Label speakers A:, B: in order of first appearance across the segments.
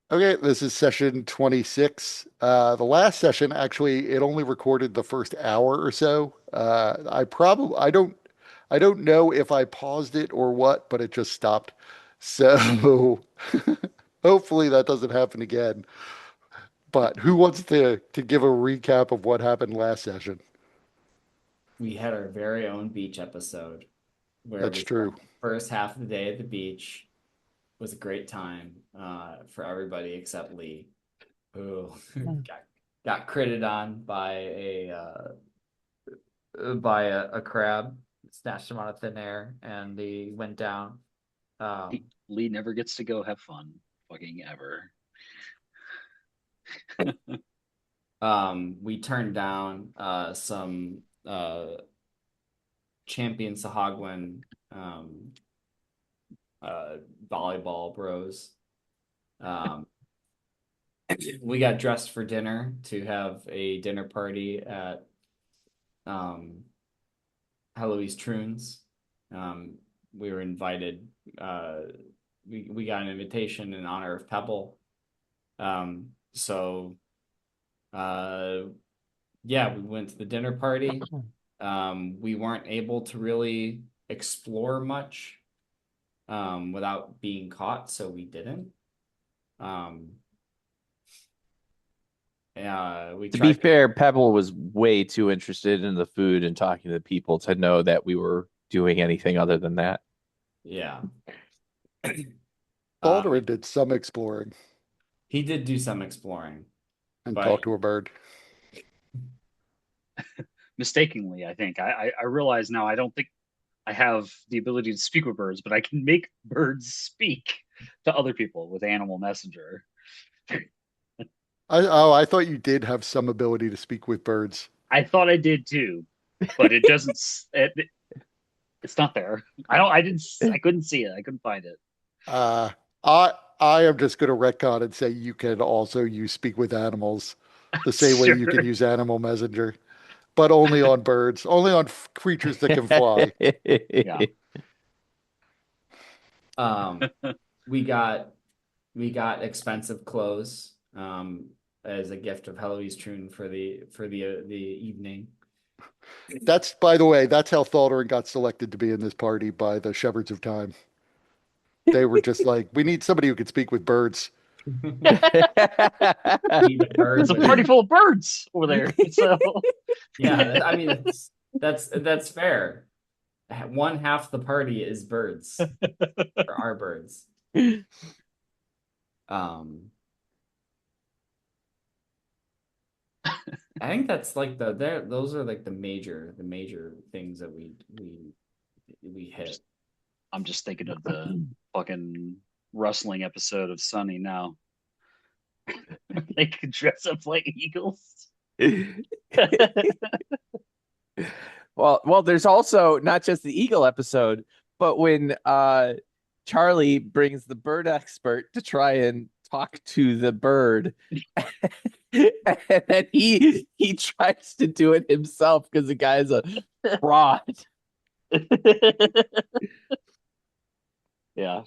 A: Okay, this is session 26. The last session, actually, it only recorded the first hour or so. I don't know if I paused it or what, but it just stopped. So hopefully that doesn't happen again. But who wants to give a recap of what happened last session?
B: We had our very own beach episode where
A: That's
B: we
A: true.
B: spent the first half of the day at the beach. It was a great time for everybody except Lee, who
A: Mm.
B: got critted on by a crab, snatched him out of thin air, and he went down.
C: He,
B: Um,
C: Lee never gets to go have fun, fucking ever.
B: we turned down some champion Sahagwin um, uh, volleyball bros. Um, we got dressed for dinner to have a dinner party at um, Heloise Troon's. Um, we were invited. Uh, we got an invitation in honor of Pebble. So uh, yeah, we went to the dinner party. We weren't able to really explore much without being caught, so we didn't. Um, we
D: To be
B: tried.
D: fair, Pebble was way too interested in the food and talking to the people to know that we were doing anything other than that.
B: Yeah. Uh,
A: Baldwin did some exploring
B: he did do some exploring,
A: and
B: but
A: talked to a bird.
C: Mistakenly, I think. I realize now I don't think I have the ability to speak with birds, but I can make birds speak to other people with Animal Messenger.
A: I thought you did have some ability to speak with birds.
C: I thought I did too, but it doesn't. It's not there. I didn't. I couldn't see it. I couldn't find it.
A: Uh, I am just going to retcon and say you can also use speak with animals the same way you can
C: Sure.
A: use animal messenger, but only on birds, only on creatures that can fly.
C: Yeah.
B: um, we got we got expensive clothes as a gift of Heloise Troon for the evening.
A: That's, by the way, that's how Thaldering got selected to be in this party by the Shepherds of Time. They were just like, we need somebody who could speak with birds.
B: Need a bird
C: It's a
B: with
C: party full of birds over there. So
B: yeah. I mean that's fair. One half the party is birds or are birds. Um, I think that's like the there. Those are like the major things that we hit.
C: just I'm just thinking of the fucking wrestling episode of Sunny now. They could dress up like eagles.
D: Well, there's also not just the eagle episode, but when Charlie brings the bird expert to try and talk to the bird, and then he tries to do it himself because the guy's a fraud.
C: Yeah.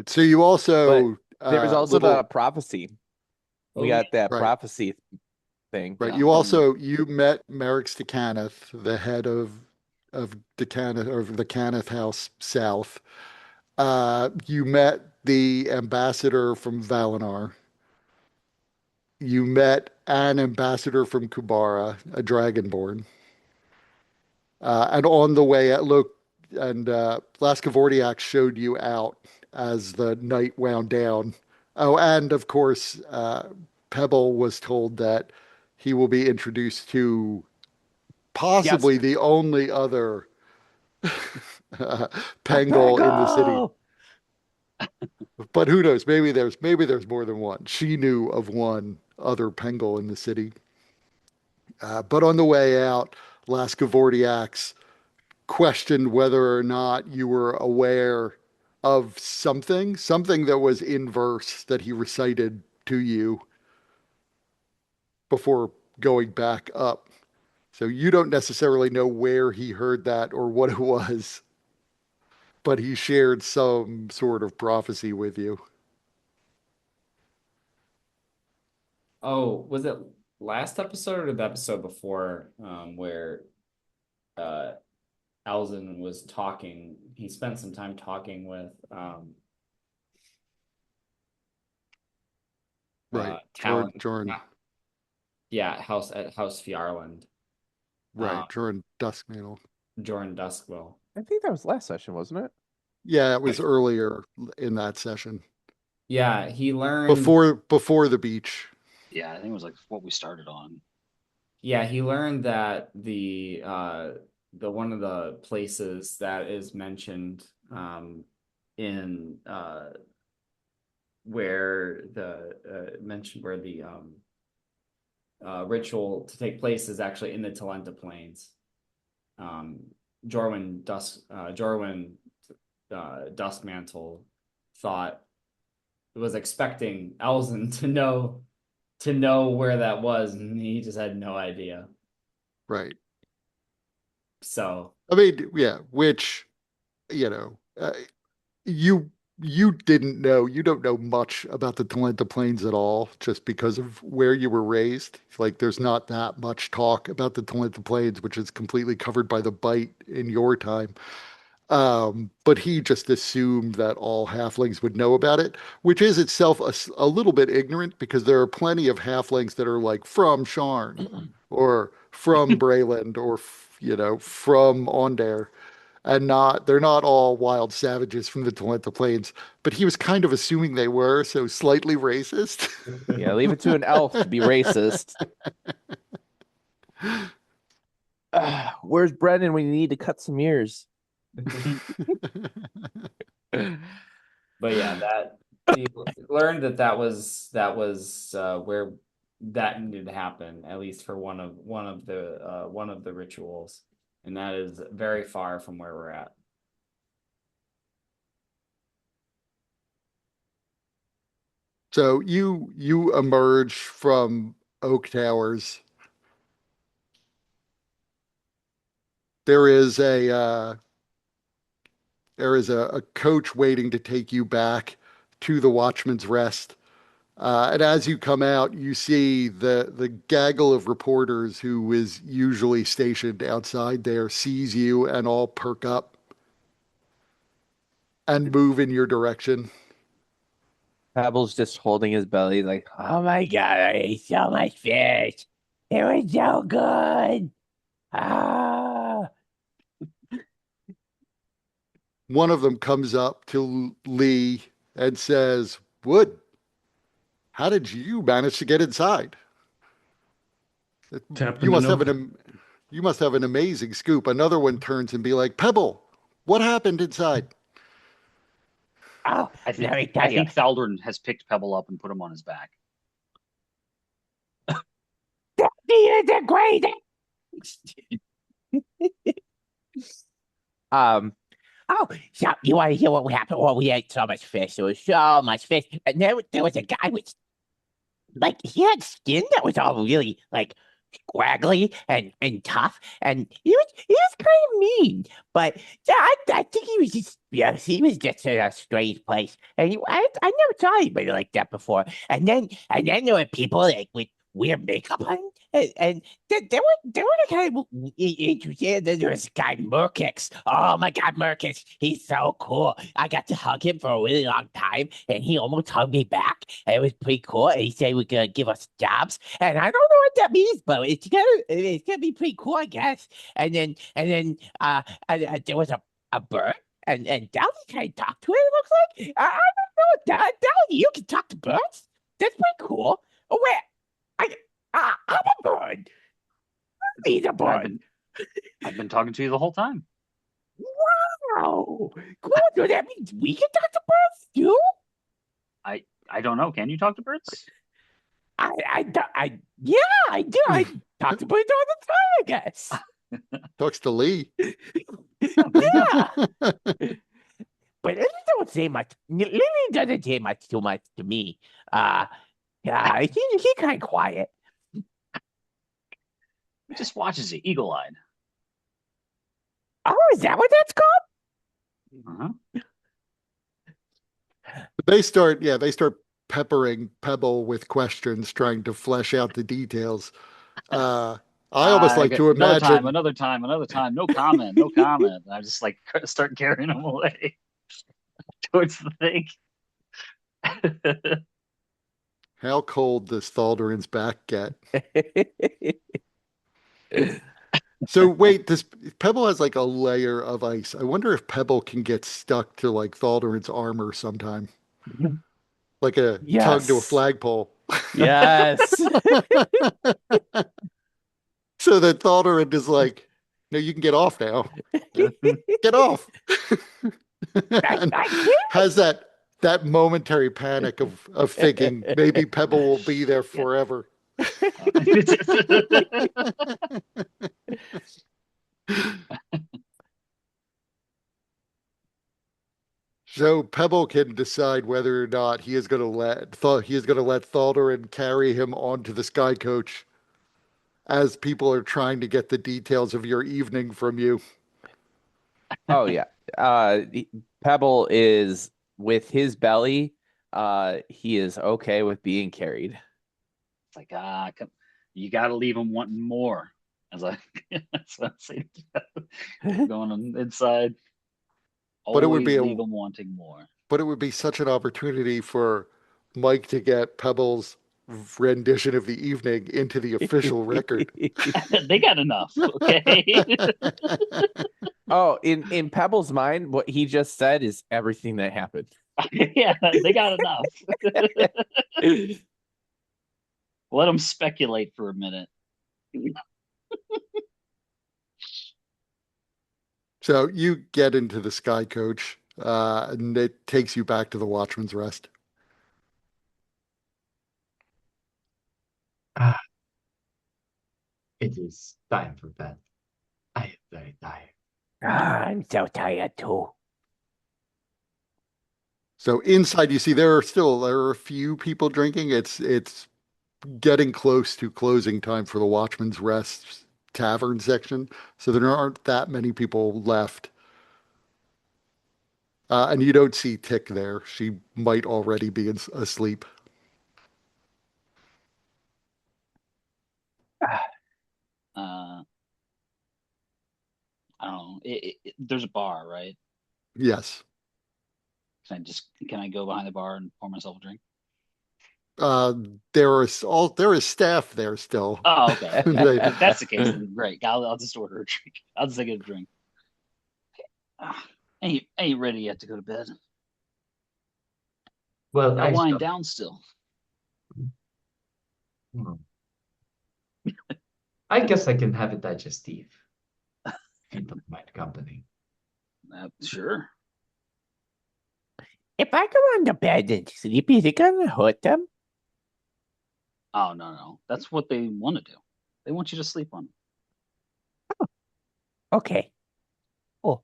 A: So you
D: But
A: also,
D: there was also the
A: little,
D: prophecy. We
B: Oh yeah.
D: got that
A: right,
D: prophecy thing.
A: right.
B: Yeah.
A: You
C: Mm.
A: also, you met Merrick Stakanoth, the head of Decanath, or the Canath House South. You met the ambassador from Valinar. You met an ambassador from Kubara, a dragonborn. And on the way at look, and Lascavordiax showed you out as the night wound down. Oh, and of course, Pebble was told that he will be introduced to
D: Yes.
A: possibly the only other
D: The
A: Pengal in the city.
D: Bengal!
A: But who knows? Maybe there's more than one. She knew of one other Pengal in the city. But on the way out, Lascavordiax questioned whether or not you were aware of something that was in verse that he recited to you before going back up. So you don't necessarily know where he heard that or what it was, but he shared some sort of prophecy with you.
B: Oh, was it last episode or the episode before, where uh Alzen was talking? He spent some time talking with
A: Right.
B: Talon.
A: Jordan.
B: Yeah, House Fjarland.
A: Right. Jordan Duskmantle.
B: Jordan Duskwill.
D: I think that was last session, wasn't it?
A: Yeah, it was earlier in that session.
B: Yeah, he learned.
A: Before the beach.
C: Yeah, I think it was like what we started on.
B: Yeah, he learned that the one of the places that is mentioned in where the ritual to take place is actually in the Talenta Plains. Um, Jorwin Duskmantle was expecting Elzen to know where that was, and he just had no idea.
A: Right.
B: So
A: I mean, yeah, which, you know, you didn't know, you don't know much about the Talenta Plains at all, just because of where you were raised. Like, there's not that much talk about the Talenta Plains, which is completely covered by the Bite in your time. But he just assumed that all halflings would know about it, which is itself a little bit ignorant because there are plenty of halflings that are like from Sharn or from Brayland or, from Ondare. And they're not all wild savages from the Talenta Plains, but he was kind of assuming they were, so slightly racist.
D: Yeah, leave it to an elf to be racist. Where's Brendan when you need to cut some ears?
B: but yeah, that he learned that was where that needed to happen, at least for one of the rituals, and that is very far from where we're at.
A: So you emerge from Oak Towers. There is a coach waiting to take you back to the Watchman's Rest. And as you come out, you see the gaggle of reporters who is usually stationed outside there sees you and all perk up and move in your direction.
D: Pebble's just holding his belly like, oh my God, I ate so much fish. It was so good. Ah.
A: One of them comes up to Lee and says, Wood, how did you manage to get inside?
E: Happen
A: You
E: to
A: must
E: know.
A: have you must have an amazing scoop. Another one turns and be like, Pebble, what happened inside?
D: Oh,
C: I
D: let
C: think
D: me tell
C: I
D: you.
C: think Thaldern has picked Pebble up and put him on his back.
D: It's a great. um. Oh, so you want to hear what happened? Well, we ate so much fish. There was so much fish, and there was a guy with like he had skin that was all really like scraggly and tough, and he was kind of mean. But yeah, I think he was just he was just in a strange place, and I never saw anybody like that before. And then there were people like with weird makeup on, and they were the kind of interested. Then there was a guy Murkix. Oh my God, Murkix, he's so cool. I got to hug him for a really long time, and he almost hugged me back. It was pretty cool. And he said he was gonna give us jobs, and I don't know what that means, but it's gonna be pretty cool, I guess. And then there was a bird, and Dolly kind of talked to it. It looks like I don't know, Dolly, you can talk to birds. That's pretty cool. Oh wait, I'm a bird. He's a
C: I've
D: bird.
C: been I've been talking to you the whole time.
D: Wow, cool. So that means we can talk to birds too.
C: I don't know. Can you talk to birds?
D: Yeah, I do. I talk to birds all the time, I guess.
A: Talks to Lee.
C: Oh, there you go.
D: Yeah. But Lily don't say much. Lily doesn't say much too much to me. Yeah, he kind of quiet.
C: He just watches you, eagle-eyed.
D: Oh, is that what that's called?
C: Uh-huh.
A: They start peppering Pebble with questions, trying to flesh out the details. I almost
C: I
A: like
C: got
A: to
C: another time,
A: imagine
C: another time, another time. No comment, no comment. And I just like start carrying him away towards the thing.
A: how cold does Thalderin's back get. So wait, this Pebble has like a layer of ice. I wonder if Pebble can get stuck to like Thalderin's armor sometime, like a tug to a
D: Yes.
A: flagpole,
D: Yes.
A: so that Thalderin is like, "No, you can get off now. Get off." And
D: I can't.
A: has that momentary panic of thinking maybe Pebble will be there forever. So Pebble can decide whether or not he is going to let Thalderin carry him onto the sky coach as people are trying to get the details of your evening from you.
D: Oh yeah. Pebble is with his belly. He is okay with being carried.
C: It's like, you got to leave him wanting more. I was like, that's what I'm saying. Going on inside,
A: But it would be
C: always leave him wanting more.
A: but it would be such an opportunity for Mike to get Pebble's rendition of the evening into the official record.
C: They got enough, okay?
D: Oh, in Pebble's mind, what he just said is everything that happened.
C: Yeah, they got enough. Let them speculate for a minute.
A: So you get into the sky coach, and it takes you back to the Watchman's Rest.
E: Ah, it is time for bed. I am very tired.
D: I'm so tired too.
A: So inside, you see there are a few people drinking. It's getting close to closing time for the Watchman's Rest tavern section, so there aren't that many people left. And you don't see Tick there. She might already be asleep.
C: Uh, I don't know. There's a bar, right?
A: Yes.
C: Can I go behind the bar and pour myself a drink?
A: Uh, there is staff there still.
C: Oh, okay.
A: They-
C: If that's the case, then great. I'll just order a drink. I'll just get a drink. Ain't ready yet to go to bed.
E: Well,
C: Got wine down still.
E: Hmm. I guess I can have a digestive. If you don't mind company.
C: Sure.
D: If I go on to bed and sleep, is it gonna hurt them?
C: Oh no. That's what they want to do. They want you to sleep on them.
D: Okay. Oh,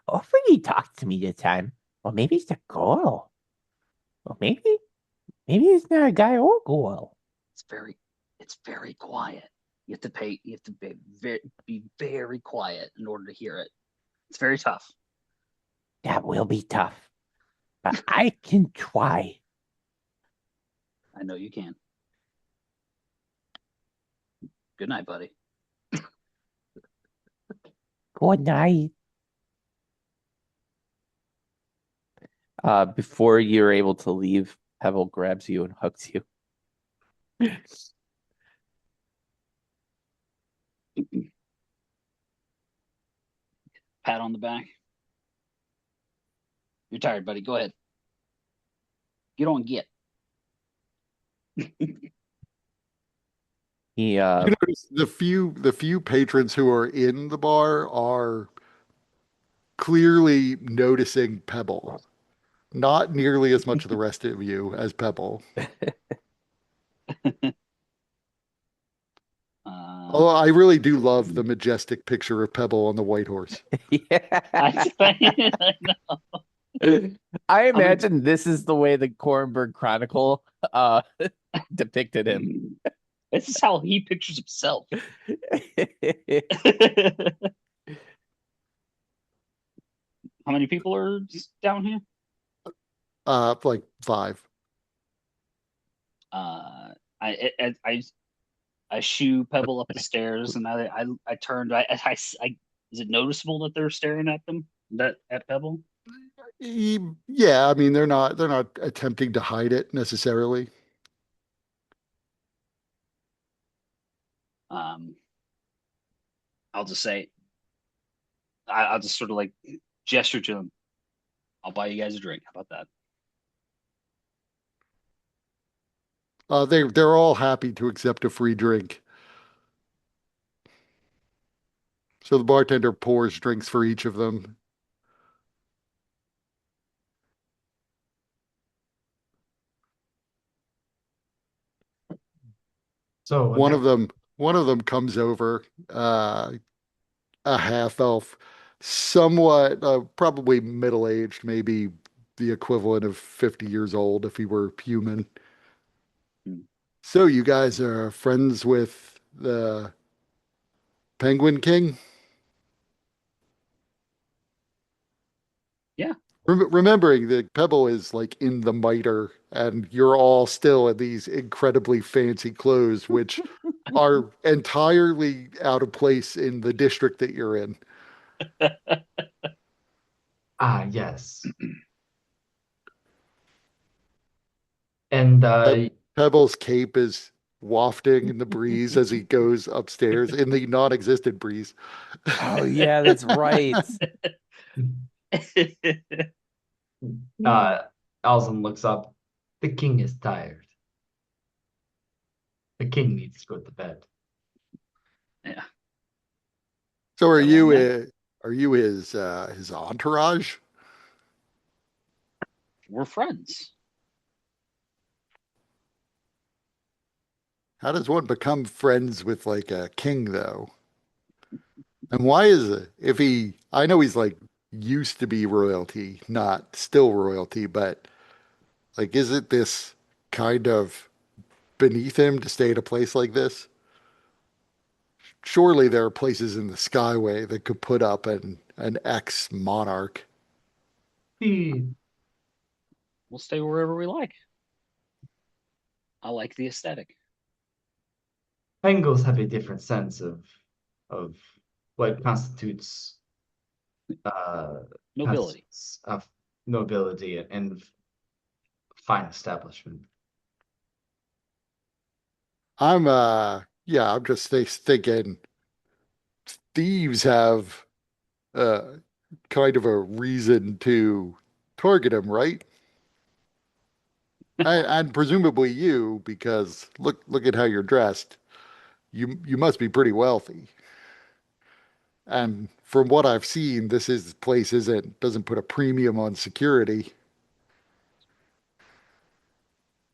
D: hopefully he talks to me this time. Or maybe it's a girl. Or maybe it's not a guy or girl.
C: It's very quiet. You have to be very quiet in order to hear it. It's very tough.
D: That will be tough. But I can try.
C: I know you can. Good night, buddy.
D: Good night. Before you're able to leave, Pebble grabs you and hugs you.
C: Pat on the back. You're tired, buddy. Go ahead. Get on, get.
D: He
A: You notice the few patrons who are in the bar are clearly noticing Pebble. Not nearly as much of the rest of you as Pebble. Although I really do love the majestic picture of Pebble on the white horse.
C: I know.
D: I imagine this is the way the Korenberg Chronicle depicted him.
C: This is how he pictures himself. How many people are down here?
A: Like 5.
C: I shoo Pebble up the stairs, and I turned. Is it noticeable that they're staring at them? That at Pebble?
A: Yeah, I mean they're not attempting to hide it necessarily.
C: Um, I'll just say, I'll just sort of like gesture to them. I'll buy you guys a drink. How about that?
A: They're all happy to accept a free drink. So the bartender pours drinks for each of them.
E: So
A: One
E: next,
A: of them one of them comes over, uh, a half elf, somewhat probably middle-aged, maybe the equivalent of 50 years old if he were human.
C: Hmm.
A: So you guys are friends with the Penguin King?
C: Yeah.
A: Remembering that Pebble is like in the miter and you're all still in these incredibly fancy clothes, which are entirely out of place in the district that you're in.
E: yes. And
A: Pebble's cape is wafting in the breeze as he goes upstairs in the non-existent breeze.
D: Oh yeah, that's right.
E: uh Alzin looks up. The king is tired. The king needs to go to bed.
C: Yeah.
A: So
C: Is that a long night?
A: are you his entourage?
C: We're friends.
A: How does one become friends with like a king though? And why is it if I know he's like used to be royalty, not still royalty, but like is it this kind of beneath him to stay at a place like this? Surely there are places in the Skyway that could put up an ex-monarch.
E: The
C: We'll stay wherever we like. I like the aesthetic.
E: Bengals have a different sense of what uh
C: Nobility.
E: constitutes of nobility and fine establishment.
A: I'm just thinking thieves have uh kind of a reason to target him, right? And presumably you, because look at how you're dressed. You must be pretty wealthy. And from what I've seen, this place isn't doesn't put a premium on security.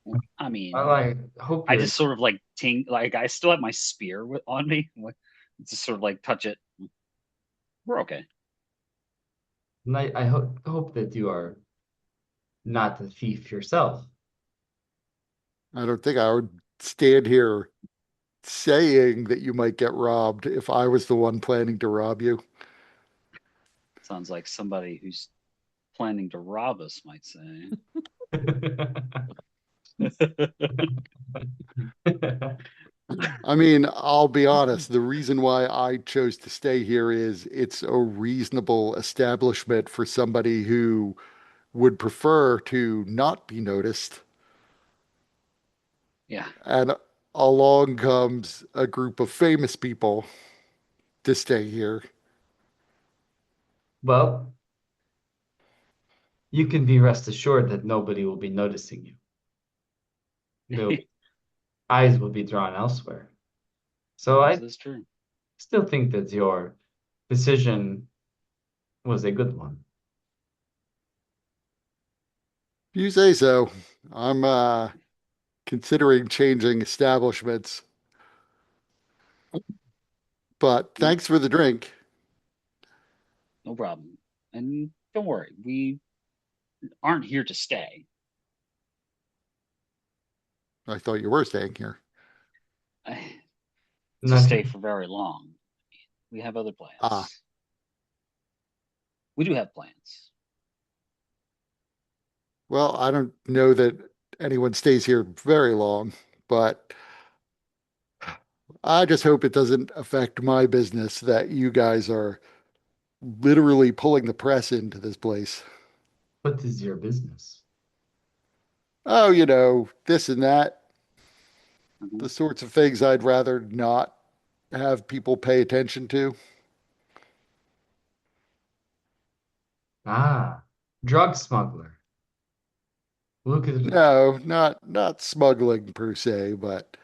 C: I
E: I
C: mean,
E: like hope
C: I
E: you're
C: just sort of like like I still have my spear on me. Just sort of like touch it. We're okay.
E: I hope that you are not a thief yourself.
A: I don't think I would stand here saying that you might get robbed if I was the one planning to rob you.
C: Sounds like somebody who's planning to rob us might say.
A: I mean, I'll be honest, the reason why I chose to stay here is it's a reasonable establishment for somebody who would prefer to not be noticed.
C: Yeah.
A: And along comes a group of famous people to stay here.
E: Well, you can be rest assured that nobody will be noticing you. No eyes will be drawn elsewhere. So
C: This
E: I
C: is true.
E: still think that your decision was a good one.
A: If you say so. I'm considering changing establishments, but
C: Well,
A: thanks for the drink.
C: no problem. And don't worry, we aren't here to stay.
A: I thought you were staying here.
C: To
E: Not
C: stay for very long. We have other
A: Ah,
C: plans. We do have plans.
A: well, I don't know that anyone stays here very long, but I just hope it doesn't affect my business that you guys are literally pulling the press into this place.
E: What is your business?
A: Oh, this and that,
C: Mhm.
A: the sorts of things I'd rather not have people pay attention to.
E: Ah, drug smuggler. Look at it.
A: No, not smuggling per se, but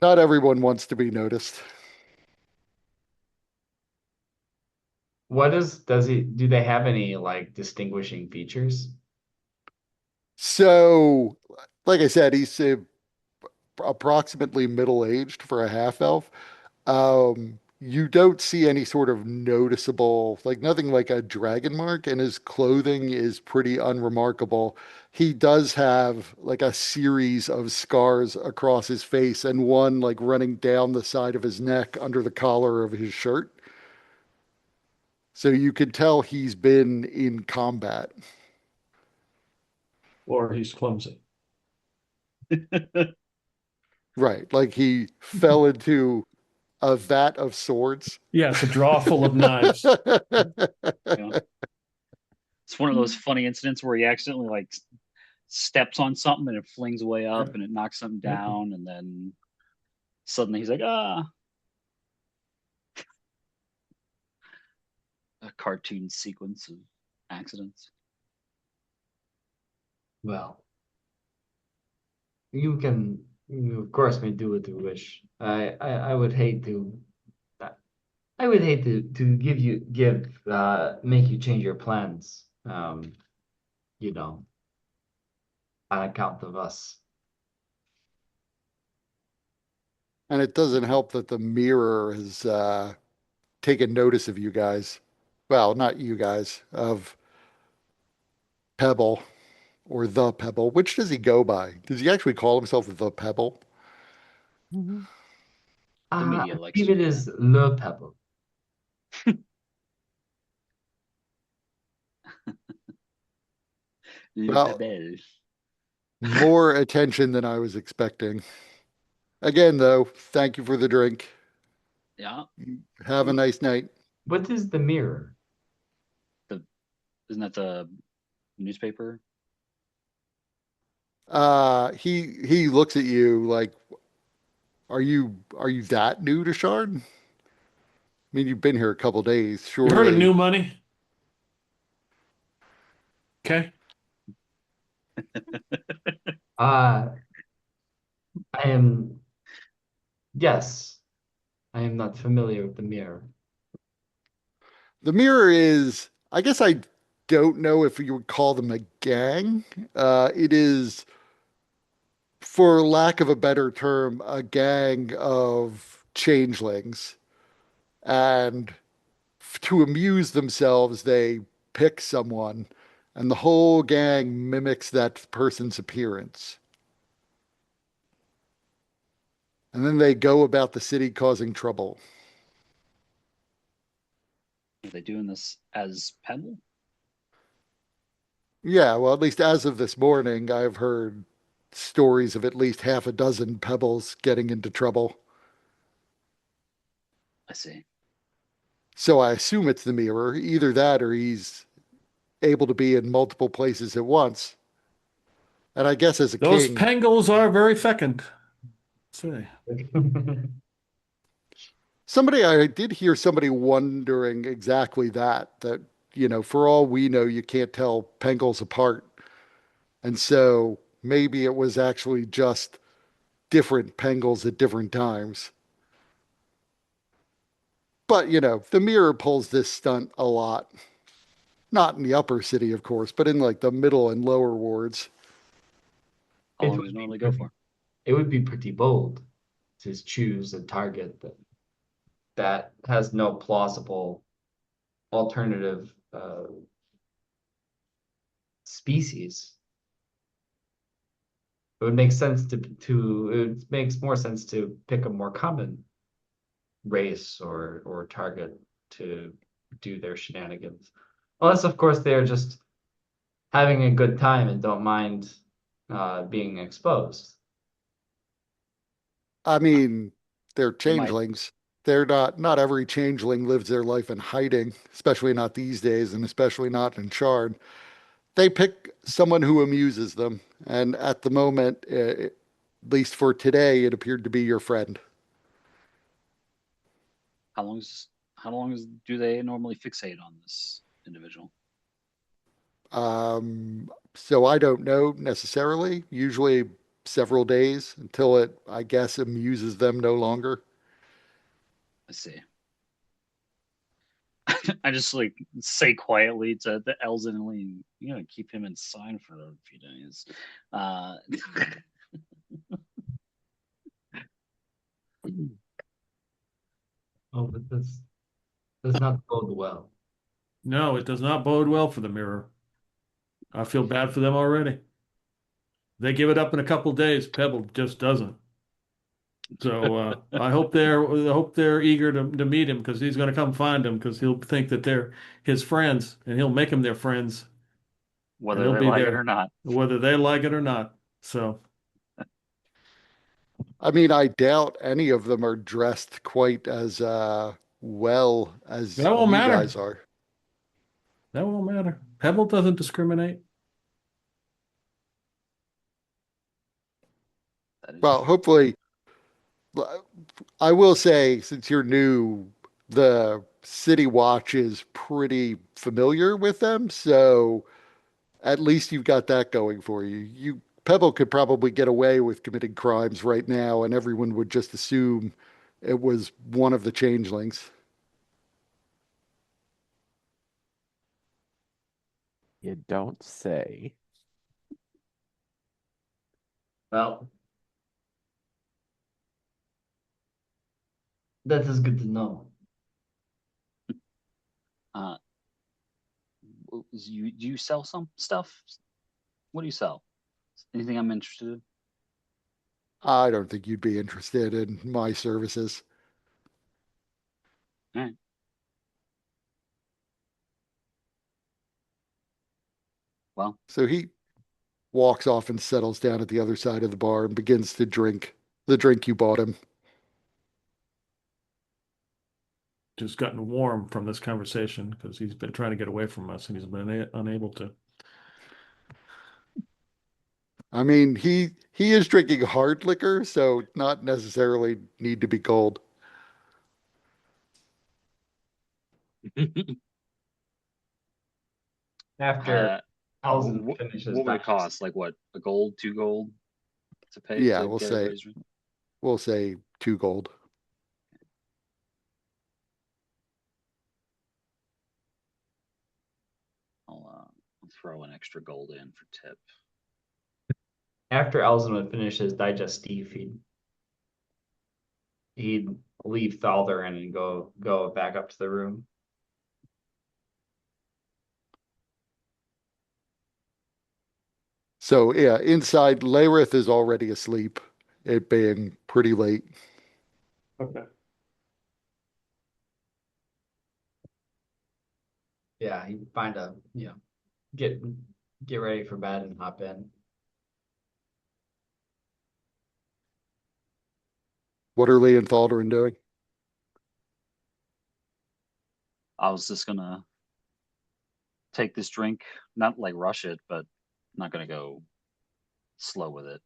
A: not everyone wants to be noticed.
E: What does he do they have any like distinguishing features?
A: So, like I said, he's approximately middle-aged for a half-elf. You don't see any sort of noticeable, like nothing like a dragon mark, and his clothing is pretty unremarkable. He does have like a series of scars across his face and one like running down the side of his neck under the collar of his shirt. So you could tell he's been in combat.
F: Or he's clumsy.
A: Right. Like he fell into a vat of swords.
F: Yes, a drawer full of knives.
C: Yeah. It's one of those funny incidents where he accidentally like steps on something and it flings way up
F: Yep.
C: and it knocks something
F: Yep.
C: down, and then suddenly he's like, ah, a cartoon sequence of accidents.
E: Well, you of course may do what you wish. I would hate to I would hate to make you change your plans. You know, on account of us.
A: And it doesn't help that the mirror has taken notice of you guys. Well, not you guys, of Pebble or the Pebble. Which does he go by? Does he actually call himself the Pebble?
C: The media
E: I
C: likes
E: believe
C: to
E: it
C: do
E: is Le Pebble.
C: that. Le
A: Well,
C: Pebble.
A: more attention than I was expecting. Again, though, thank you for the drink.
C: Yeah.
A: Have a nice night.
E: What is the mirror?
C: The Isn't that the newspaper?
A: He looks at you like, are you that new to Shard? I mean, you've been here a couple days,
F: You heard of
A: surely.
F: new money? Okay.
E: Uh, I am, yes, I am not familiar with the mirror.
A: The mirror is, I guess I don't know if you would call them a gang. It is, for lack of a better term, a gang of changelings. And to amuse themselves, they pick someone, and the whole gang mimics that person's appearance. And then they go about the city causing trouble.
C: Are they doing this as Pebble?
A: Yeah, well, at least as of this morning, I've heard stories of at least half a dozen pebbles getting into trouble.
C: I see.
A: So I assume it's the mirror. Either that or he's able to be in multiple places at once. And I guess as a
F: Those
A: king,
F: Pengels are very fecund. Say.
A: I did hear somebody wondering exactly that, for all we know, you can't tell Pengels apart. And so maybe it was actually just different Pengels at different times. But, the mirror pulls this stunt a lot. Not in the upper city, of course, but in like the middle and lower wards.
C: How
E: It
C: long does
E: would
C: it
E: be
C: normally go
E: pretty,
C: for?
E: it would be pretty bold to choose a target that has no plausible alternative species. It would make sense it makes more sense to pick a more common race or target to do their shenanigans. Unless, of course, they're just having a good time and don't mind being exposed.
A: I mean, they're
C: They might.
A: changelings. They're not every changeling lives their life in hiding, especially not these days, and especially not in Shard. They pick someone who amuses them, and at the moment, at least for today, it appeared to be your friend.
C: How long do they normally fixate on this individual?
A: So I don't know necessarily. Usually several days until it, I guess, amuses them no longer.
C: I see. I just like say quietly to the Elzen Lee, you know, keep him inside for a few days. Uh,
E: Oh, but this does not bode well.
F: No, it does not bode well for the mirror. I feel bad for them already. They give it up in a couple days. Pebble just doesn't. So I hope they're eager to meet him because he's going to come find them because he'll think that they're his friends and he'll make them their friends and
C: whether
F: he'll
C: they
F: be
C: like it or
F: there
C: not.
F: whether they like it or not. So
A: I mean, I doubt any of them are dressed quite as well as
F: that won't
A: you
F: matter.
A: guys are.
F: That won't matter. Pebble doesn't discriminate.
C: That is
A: Well,
C: true.
A: hopefully, I will say, since you're new, the City Watch is pretty familiar with them, so at least you've got that going for you. Pebble could probably get away with committing crimes right now, and everyone would just assume it was one of the changelings.
D: You don't say.
E: Well, that is good to know.
C: Uh, do you sell some stuff? What do you sell? Anything I'm interested in?
A: I don't think you'd be interested in my services.
C: All right. Well,
A: So he walks off and settles down at the other side of the bar and begins to drink the drink you bought him.
F: Just gotten warm from this conversation because he's been trying to get away from us and he's been unable to.
A: I mean, he is drinking hard liquor, so not necessarily need to be cold.
E: After
C: uh,
E: Alzen
C: what
E: finishes
C: what would it
E: digesting.
C: cost? Like what? A gold, 2 gold to pay
A: Yeah,
C: to get everybody's drink?
A: we'll say 2 gold.
C: I'll throw an extra gold in for tip.
E: After Alzen would finish his digestive, he'd leave Thaldarin and go back up to the room.
A: So yeah, inside Layrith is already asleep, it being pretty late.
F: Okay.
E: Yeah, he'd find a get get ready for bed and hop in.
A: What are Lee and Thaldarin doing?
C: I was just gonna take this drink, not like rush it, but not gonna go slow with it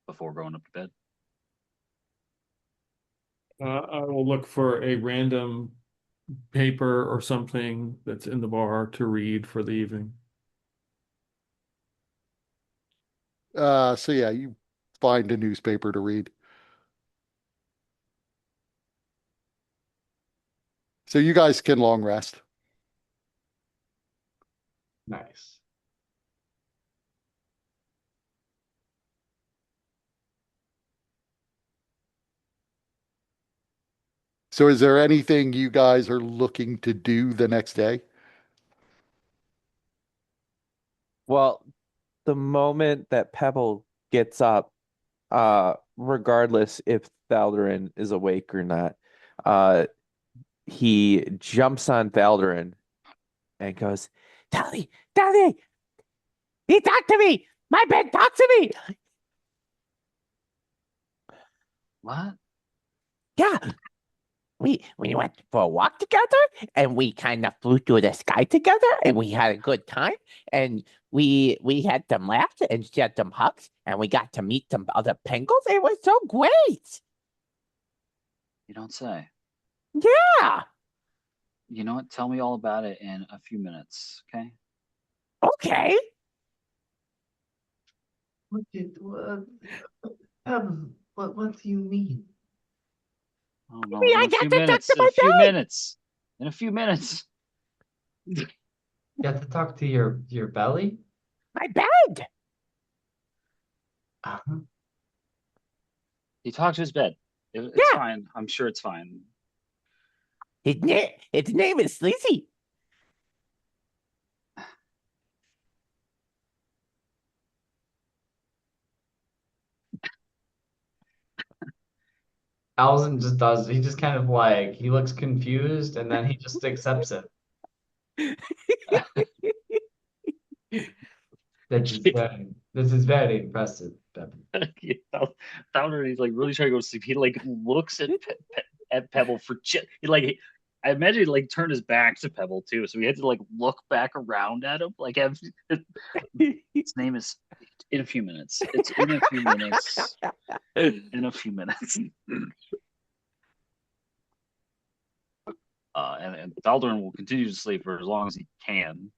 C: before going up to bed.
F: I will look for a random paper or something that's in the bar to read for the evening.
A: So yeah, you find a newspaper to read. So you guys can long rest.
E: Nice.
A: So is there anything you guys are looking to do the next day?
D: Well, the moment that Pebble gets up, regardless if Thaldarin is awake or not, uh, he jumps on Thaldarin and goes, Tally, Tally, he talked to me. My bed talks to me.
C: What?
D: Yeah, we went for a walk together and we kind of flew through the sky together and we had a good time and we had some laughs and shared some hugs and we got to meet some other penguins. It was so great.
C: You don't say.
D: Yeah.
C: You know what? Tell me all about it in a few minutes, okay?
D: Okay.
E: What do you mean?
C: I don't know.
D: Maybe
C: In
D: I
C: a
D: got
C: few
D: to talk
C: minutes.
D: to
C: In a
D: my
C: few
D: bed.
C: minutes. In a few minutes.
E: You have to talk to your belly?
D: My bed.
E: Uh-huh.
C: He talked to his bed. It's
D: Yeah.
C: fine. I'm sure it's fine.
D: Its name is Sleazy.
E: Alvin just does. He just kind of like he looks confused and then he just accepts it. This is very impressive, Pepper.
C: Founder, he's like really trying to go to sleep. He like looks at at Pebble for he like I imagine he like turned his back to Pebble too, so he had to like look back around at him. Like have his name is in a few minutes. It's in a few minutes. In a few minutes. And Baldurin will continue to sleep for as long as he can.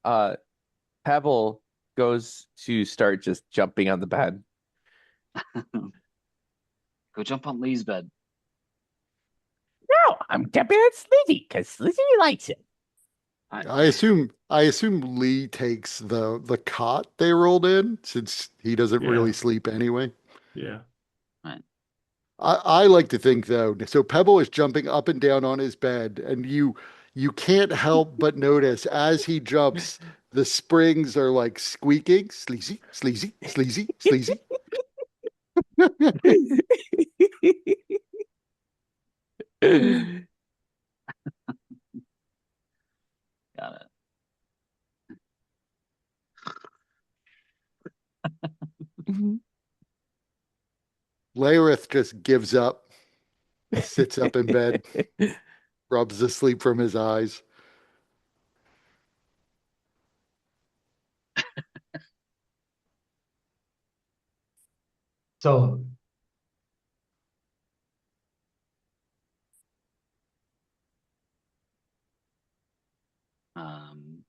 D: uh Pebble goes to start just jumping on the bed.
C: Go jump on Lee's bed.
D: No, I'm jumping on Sleazy because Sleazy likes it.
A: I assume Lee takes the cot they rolled in since he doesn't really
F: Yeah.
A: sleep anyway.
F: Yeah.
C: Right.
A: I like to think though, so Pebble is jumping up and down on his bed, and you can't help but notice as he jumps, the springs are like squeaking, sleazy, sleazy, sleazy, sleazy.
C: Got it.
A: Laerith just gives up, sits up in bed, rubs the sleep from his eyes.
E: So
C: Um,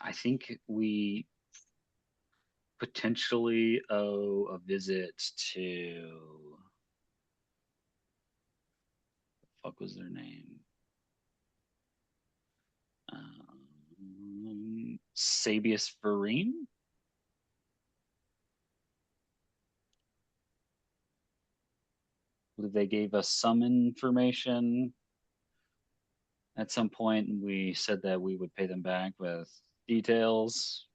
C: I think we potentially owe a visit to fuck was their name? Sabius Vereen? They gave us some information at some point, and we said that we would pay them back with details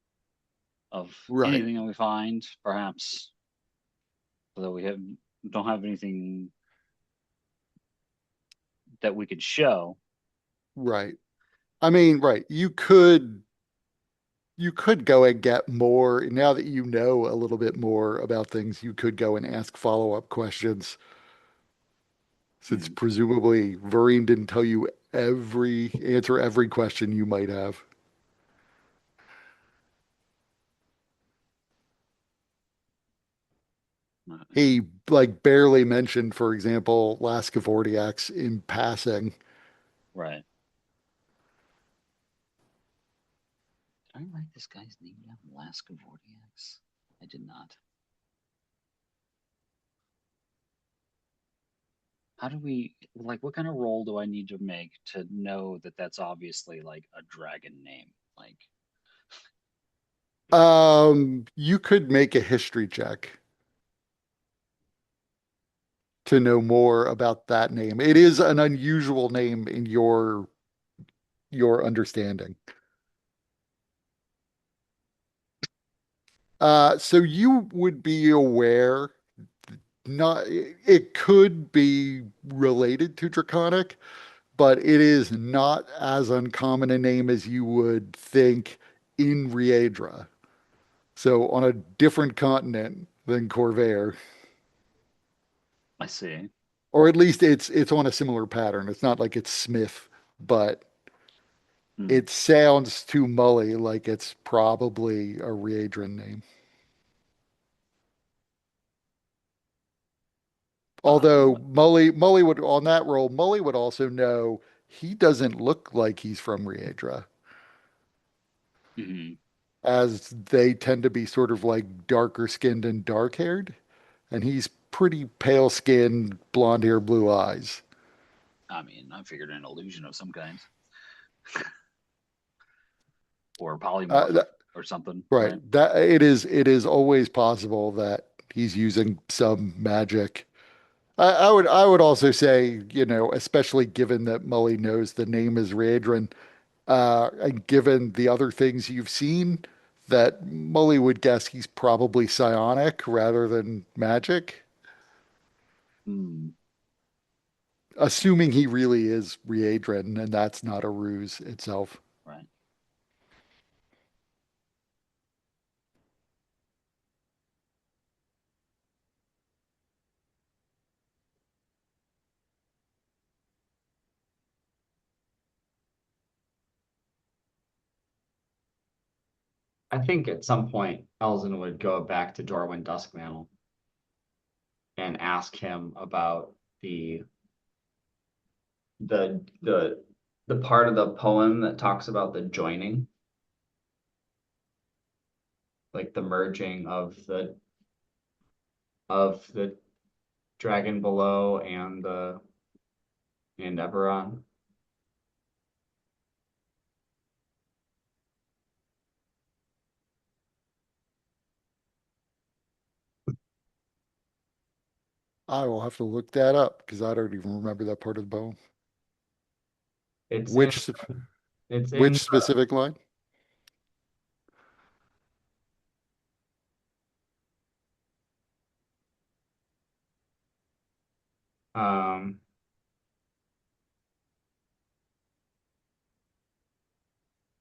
C: of
A: Right,
C: anything that we find, perhaps, although don't have anything that we could show.
A: right. I mean, right. You could go and get more now that you know a little bit more about things. You could go and ask follow-up questions since
C: Hmm.
A: presumably Vereen didn't tell you every question you might have. He like barely mentioned, for example, Lascavordiax in passing.
C: Right. Did I write this guy's name down? Lascavordiax? I did not. How do we like? What kind of roll do I need to make to know that that's obviously like a dragon name? Like,
A: You could make a history check to know more about that name. It is an unusual name in your understanding. So you would be aware, not it could be related to Draconic, but it is not as uncommon a name as you would think in Riedra. So on a different continent than Corvair,
C: I see.
A: or at least it's on a similar pattern. It's not like it's Smith, but
C: Hmm.
A: it sounds to Mully like it's probably a Riedran name. Although Mully would on that role, Mully would also know he doesn't look like he's from Riedra,
C: Mhm.
A: as they tend to be sort of like darker skinned and dark haired, and he's pretty pale skinned, blonde hair, blue eyes.
C: I mean, I figured an illusion of some kind, or polymorph
A: That,
C: or something,
A: right.
C: right?
A: That it is always possible that he's using some magic. I would also say, especially given that Mully knows the name is Raedrin, and given the other things you've seen, that Mully would guess he's probably psionic rather than magic,
C: Hmm.
A: assuming he really is Raedrin and that's not a ruse itself.
C: Right.
E: I think at some point Elzen would go back to Dorwyn Duskmantle and ask him about the the part of the poem that talks about the joining, like the merging of the dragon below and Eberron.
A: I will have to look that up because I don't even remember that part of the poem.
E: It's in
A: Which
E: it's in
A: which specific line?
E: um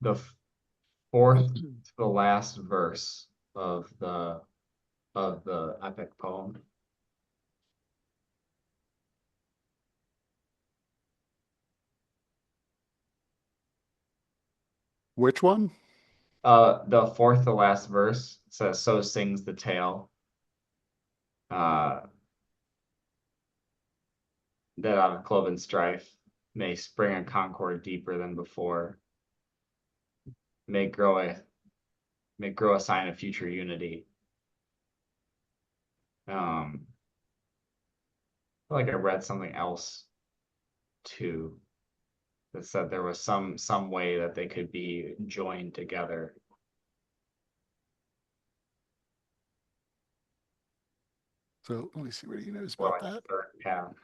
E: the fourth to the last verse of the epic poem.
A: Which one?
E: The fourth to last verse says, "So sings the tale, uh, that out of cloven strife may spring a concord deeper than before, may grow a may grow a sign of future unity." Um, I feel like I read something else too that said there was some way that they could be joined together.
A: So let me see what he knows
E: Or
A: about
E: like
A: that.
E: third path.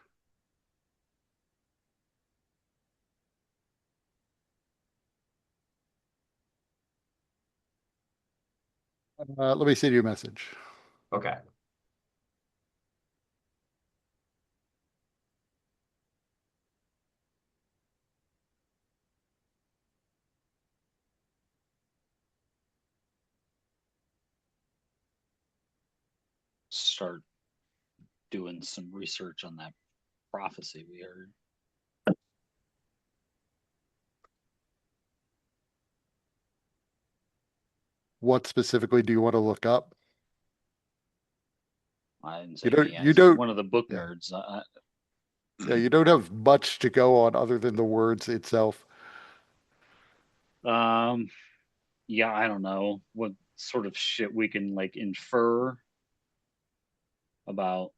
A: Let me send you a message.
E: Okay.
C: Start doing some research on that prophecy we heard.
A: What specifically do you want to look up?
C: I didn't
A: You
C: say
A: don't,
C: me. I
A: you
C: said
A: don't,
C: one of the book
A: yeah,
C: nerds.
A: yeah, you don't have much to go on other than the words itself.
C: Um, yeah, I don't know what sort of shit we can like infer about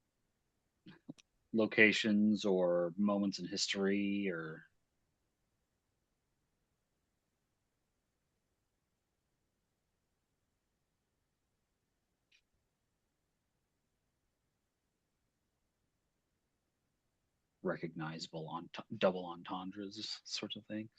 C: locations or moments in history or recognizable on double entendres, sorts of things.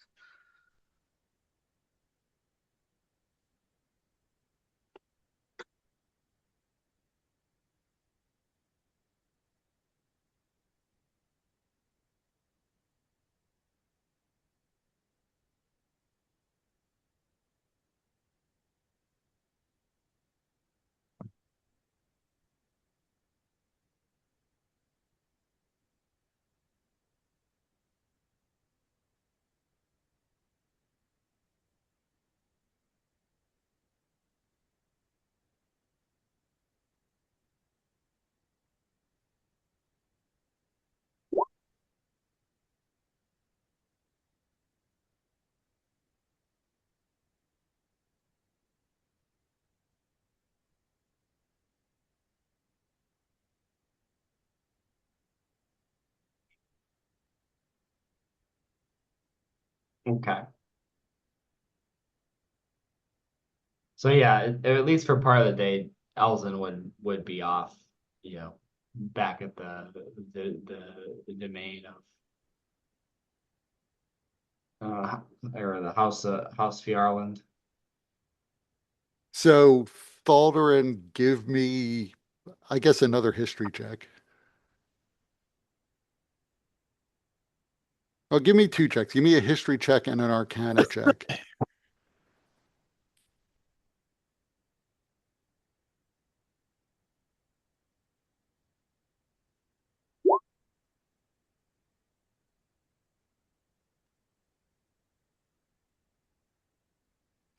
E: Okay. So yeah, at least for part of the day, Elzen would be off, back at the domain of uh or the House Fjarland.
A: So, Thaldarin, give me, I guess, another history check. Oh, give me two checks. Give me a history check and an arcana check.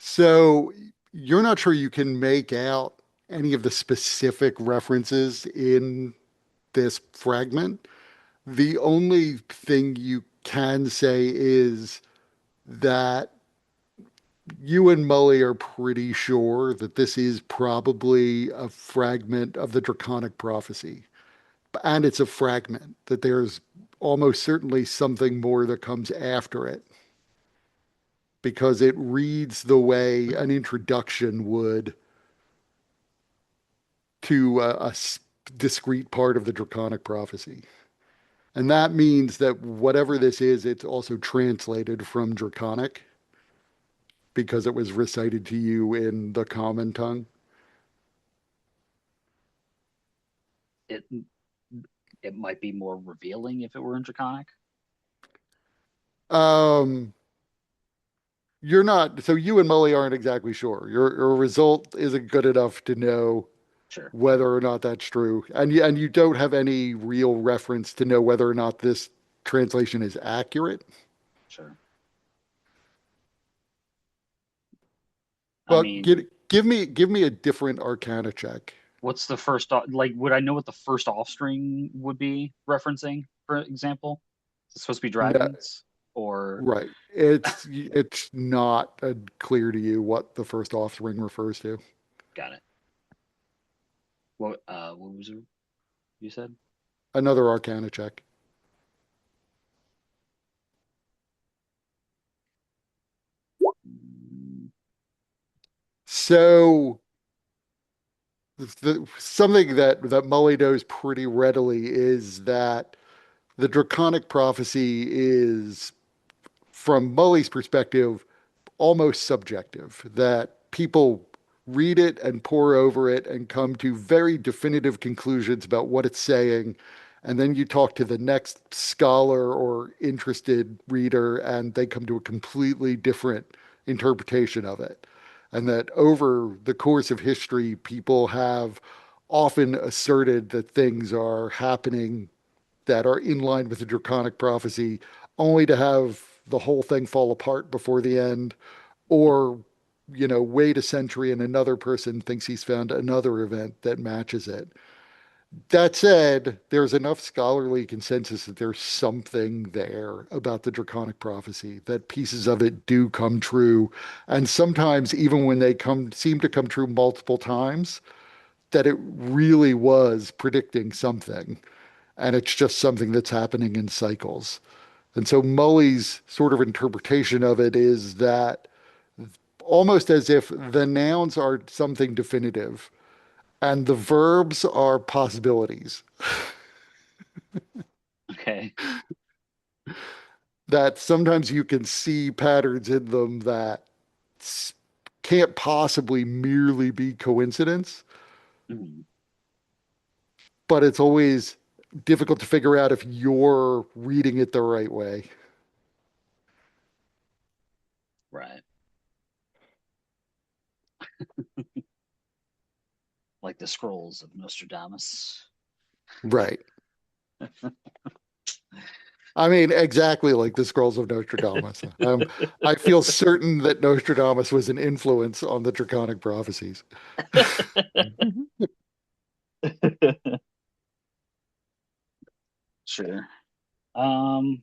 A: So, you're not sure you can make out any of the specific references in this fragment. The only thing you can say is that you and Mully are pretty sure that this is probably a fragment of the Draconic prophecy. And it's a fragment, that there's almost certainly something more that comes after it because it reads the way an introduction would to a discrete part of the Draconic prophecy. And that means that whatever this is, it's also translated from Draconic because it was recited to you in the common tongue.
C: It it might be more revealing if it were in Draconic.
A: Um, you're not, so you and Mully aren't exactly sure. Your result isn't good enough to know
C: Sure,
A: whether or not that's true. And you don't have any real reference to know whether or not this translation is accurate.
C: sure. I
A: Well,
C: mean,
A: give me a different arcana check.
C: what's the first like? Would I know what the first offspring would be referencing, for example? Is it supposed to be
A: No,
C: dragons or
A: right. It's not clear to you what the first offspring refers to.
C: got it? What was it you said?
A: Another arcana check.
C: Mm,
A: So something that Mully knows pretty readily is that the Draconic prophecy is, from Mully's perspective, almost subjective, that people read it and pore over it and come to very definitive conclusions about what it's saying. And then you talk to the next scholar or interested reader, and they come to a completely different interpretation of it. And that over the course of history, people have often asserted that things are happening that are in line with the Draconic prophecy, only to have the whole thing fall apart before the end, or wait a century and another person thinks he's found another event that matches it. That said, there's enough scholarly consensus that there's something there about the Draconic prophecy, that pieces of it do come true. And sometimes, even when they seem to come true multiple times, that it really was predicting something. And it's just something that's happening in cycles. And so Mully's sort of interpretation of it is that almost as if the nouns are something definitive and the verbs are possibilities,
C: okay,
A: that sometimes you can see patterns in them that can't possibly merely be coincidence,
C: Mhm.
A: but it's always difficult to figure out if you're reading it the right way.
C: Right. Like the scrolls of Nostradamus.
A: Right. I mean, exactly like the Scrolls of Nostradamus. I feel certain that Nostradamus was an influence on the Draconic prophecies.
C: Sure. Um,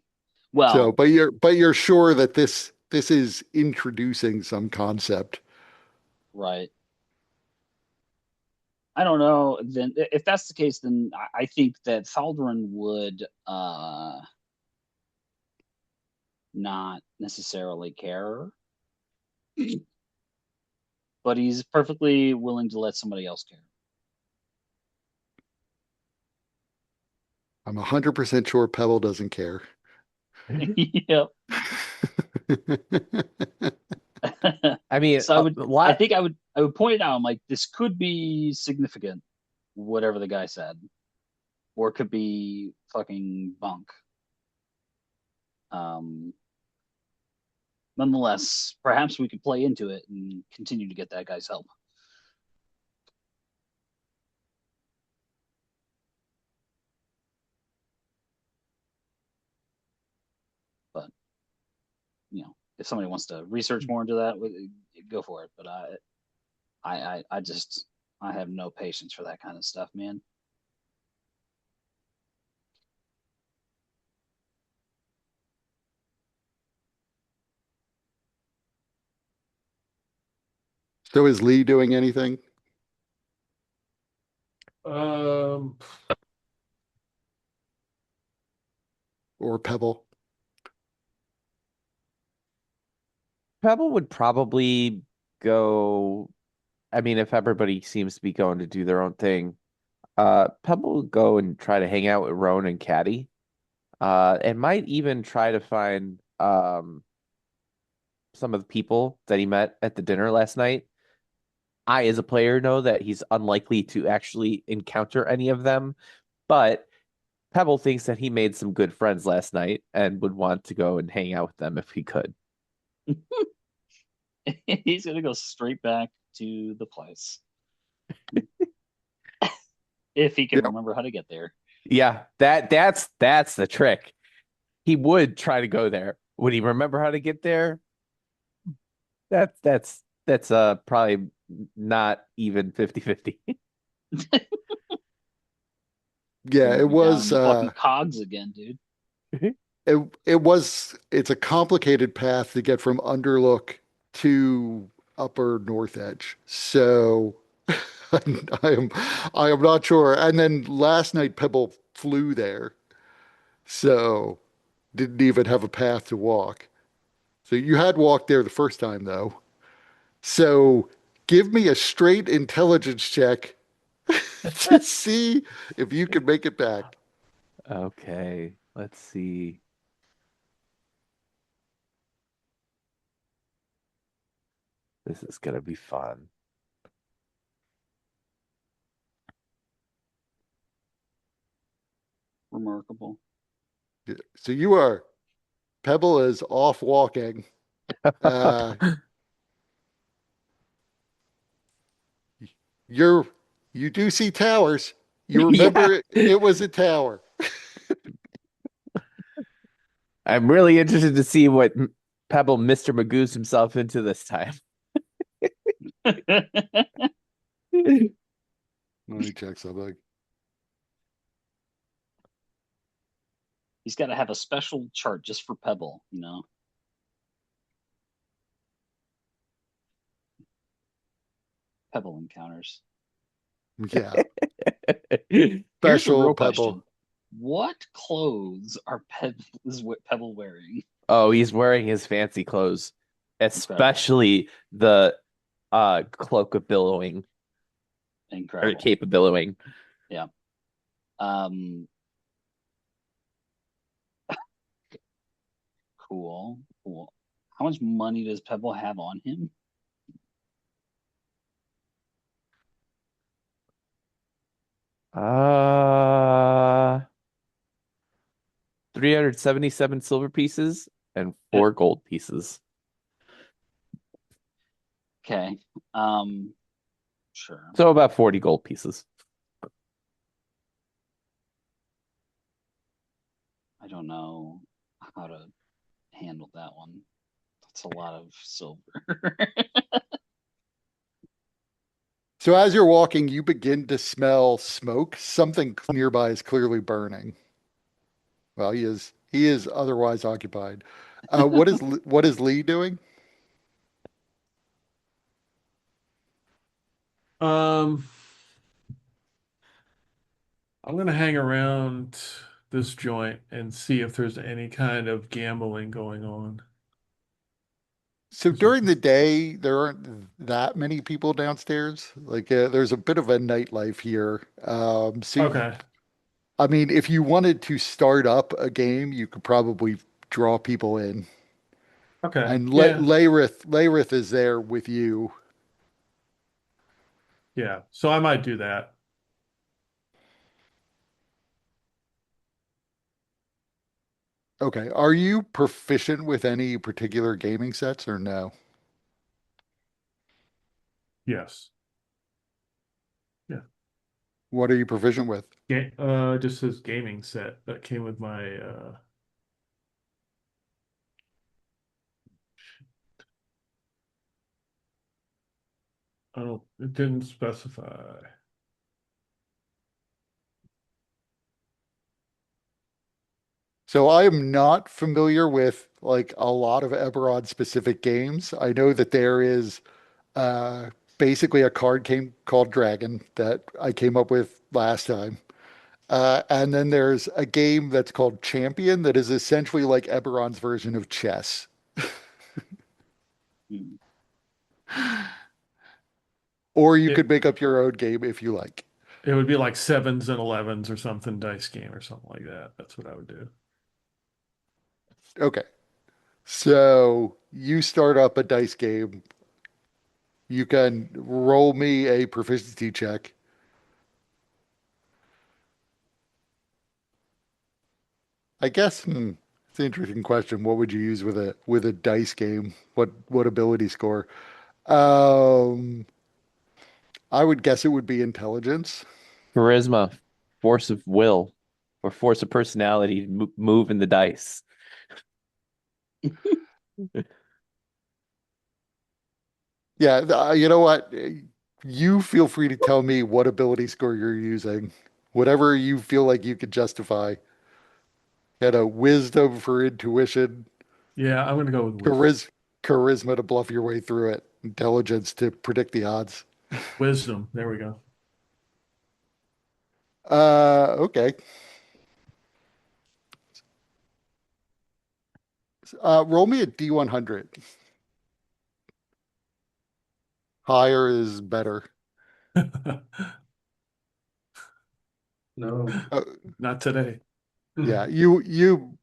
A: So,
C: well,
A: but you're sure that this is introducing some concept.
C: right. I don't know. Then, if that's the case, then I think that Faldoran would not necessarily care, but he's perfectly willing to let somebody else care.
A: I'm 100% sure Pebble doesn't care.
C: Yep.
D: I mean,
C: So
D: a
C: I
D: lot.
C: think I would point it out. I'm like, this could be significant, whatever the guy said, or it could be fucking bunk. Um, Nonetheless, perhaps we could play into it and continue to get that guy's help. But if somebody wants to research more into that, go for it. But I just I have no patience for that kind of stuff, man.
A: So is Lee doing anything?
F: Um,
A: Or Pebble?
D: Pebble would probably go. I mean, if everybody seems to be going to do their own thing, Pebble would go and try to hang out with Roan and Caddy, and might even try to find some of the people that he met at the dinner last night. I, as a player, know that he's unlikely to actually encounter any of them, but Pebble thinks that he made some good friends last night and would want to go and hang out with them if he could.
C: He's gonna go straight back to the place if he can
A: Yep.
C: remember how to get there.
D: Yeah, that's the trick. He would try to go there. Would he remember how to get there? That's probably not even 50-50.
A: Yeah, it
C: Be down in
A: was
C: the fucking cogs again, dude.
A: it's a complicated path to get from Underlook to Upper North Edge. So I am I am not sure. And then last night Pebble flew there, so didn't even have a path to walk. So you had walked there the first time though. So give me a straight intelligence check to see if you can make it back.
D: Okay, let's see. This is gonna be fun.
C: Remarkable.
A: So you are Pebble is off walking. Uh, you're you do see towers. You remember
D: Yeah.
A: it was a tower.
D: I'm really interested to see what Pebble Mr. Magoo's himself into this time.
A: Let me check something.
C: He's got to have a special chart just for Pebble, Pebble encounters.
A: Yeah,
C: Here's the
A: special
C: real
A: Pebble.
C: question. What clothes is Pebble wearing?
D: Oh, he's wearing his fancy clothes,
C: Incredible.
D: especially the cloak of billowing or
C: Incredible.
D: cape of billowing.
C: Yeah. Um, cool. Cool. How much money does Pebble have on him?
D: Uh 377 silver pieces and
C: Yeah.
D: 4 gold pieces.
C: Okay. Sure.
D: So about 40 gold pieces.
C: I don't know how to handle that one. That's a lot of silver.
A: So as you're walking, you begin to smell smoke. Something nearby is clearly burning. Well, he is otherwise occupied. What is Lee doing?
F: um, I'm gonna hang around this joint and see if there's any kind of gambling going on.
A: So during the day, there aren't that many people downstairs. Like there's a bit of a nightlife here.
F: Okay.
A: I mean, if you wanted to start up a game, you could probably draw people in.
F: Okay.
A: And
F: Yeah.
A: Layrith is there with you.
F: Yeah. So I might do that.
A: Okay. Are you proficient with any particular gaming sets or no?
F: Yes. Yeah.
A: What are you proficient with?
F: Just says gaming set that came with my I don't it didn't specify.
A: So I am not familiar with like a lot of Eberron specific games. I know that there is uh basically a card game called Dragon that I came up with last time. And then there's a game that's called Champion that is essentially like Eberron's version of chess.
C: Hmm.
A: Or you
F: It
A: could make up your own game if you like.
F: it would be like sevens and elevens or something dice game or something like that. That's what I would do.
A: Okay. So you start up a dice game. You can roll me a proficiency check. I guess, it's an interesting question. What would you use with a dice game? What ability score? Um, I would guess it would be intelligence.
D: Charisma, force of will, or force of personality, move in the dice.
A: Yeah, you know what? You feel free to tell me what ability score you're using. Whatever you feel like you could justify. Had a wisdom for intuition,
F: Yeah, I'm gonna go with
A: chariz charisma to bluff your way through it, intelligence to predict the odds.
F: wisdom. There we go.
A: Okay. Roll me a D100. Higher is better.
E: No.
A: Uh,
F: Not today.
A: yeah, you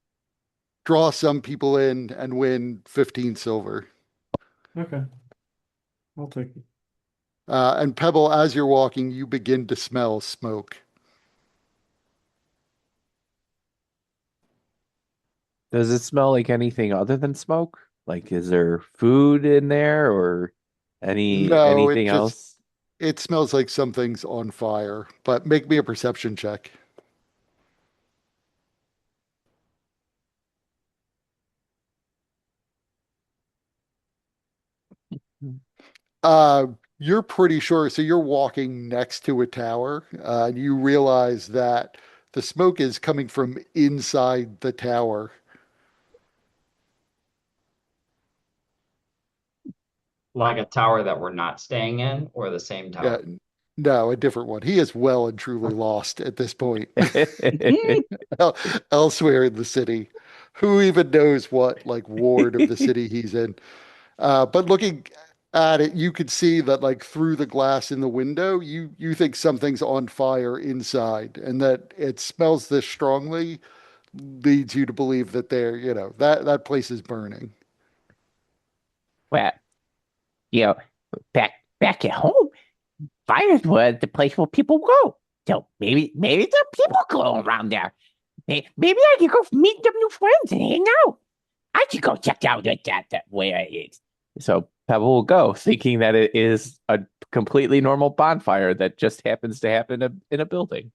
A: draw some people in and win 15 silver.
F: Okay, I'll take it.
A: And Pebble, as you're walking, you begin to smell smoke.
D: Does it smell like anything other than smoke? Like, is there food in there or
A: No,
D: anything else?
A: it smells like something's on fire, but make me a perception check. Uh, you're pretty sure. So you're walking next to a tower, and you realize that the smoke is coming from inside the tower.
E: Like a tower that we're not staying in, or the same
A: Yeah,
E: tower?
A: no, a different one. He is well and truly lost at this point elsewhere in the city. Who even knows what like ward of the city he's in? But looking at it, you could see that like through the glass in the window, you think something's on fire inside, and that it smells this strongly leads you to believe that that place is burning.
G: Well, you know, back at home, fires were the place where people go. So maybe there are people going around there. Maybe I could go meet some new friends and hang out. I should go check out that where it is.
D: So Pebble will go, thinking that it is a completely normal bonfire that just happens to happen in a building.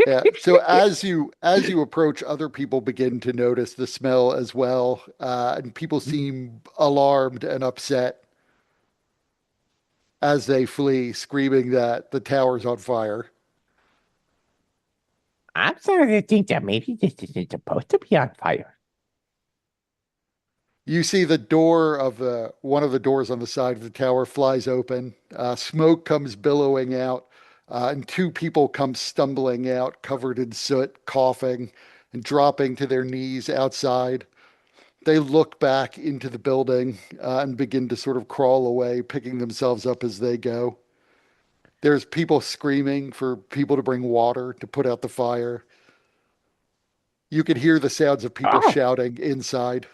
A: Yeah. So as you approach, other people begin to notice the smell as well, and people seem alarmed and upset as they flee, screaming that the tower's on fire.
G: I'm starting to think that maybe this isn't supposed to be on fire.
A: You see the door of one of the doors on the side of the tower flies open. Smoke comes billowing out. And two people come stumbling out, covered in soot, coughing, and dropping to their knees outside. They look back into the building and begin to sort of crawl away, picking themselves up as they go. There's people screaming for people to bring water to put out the fire. You can hear the sounds of people
G: Oh,
A: shouting inside.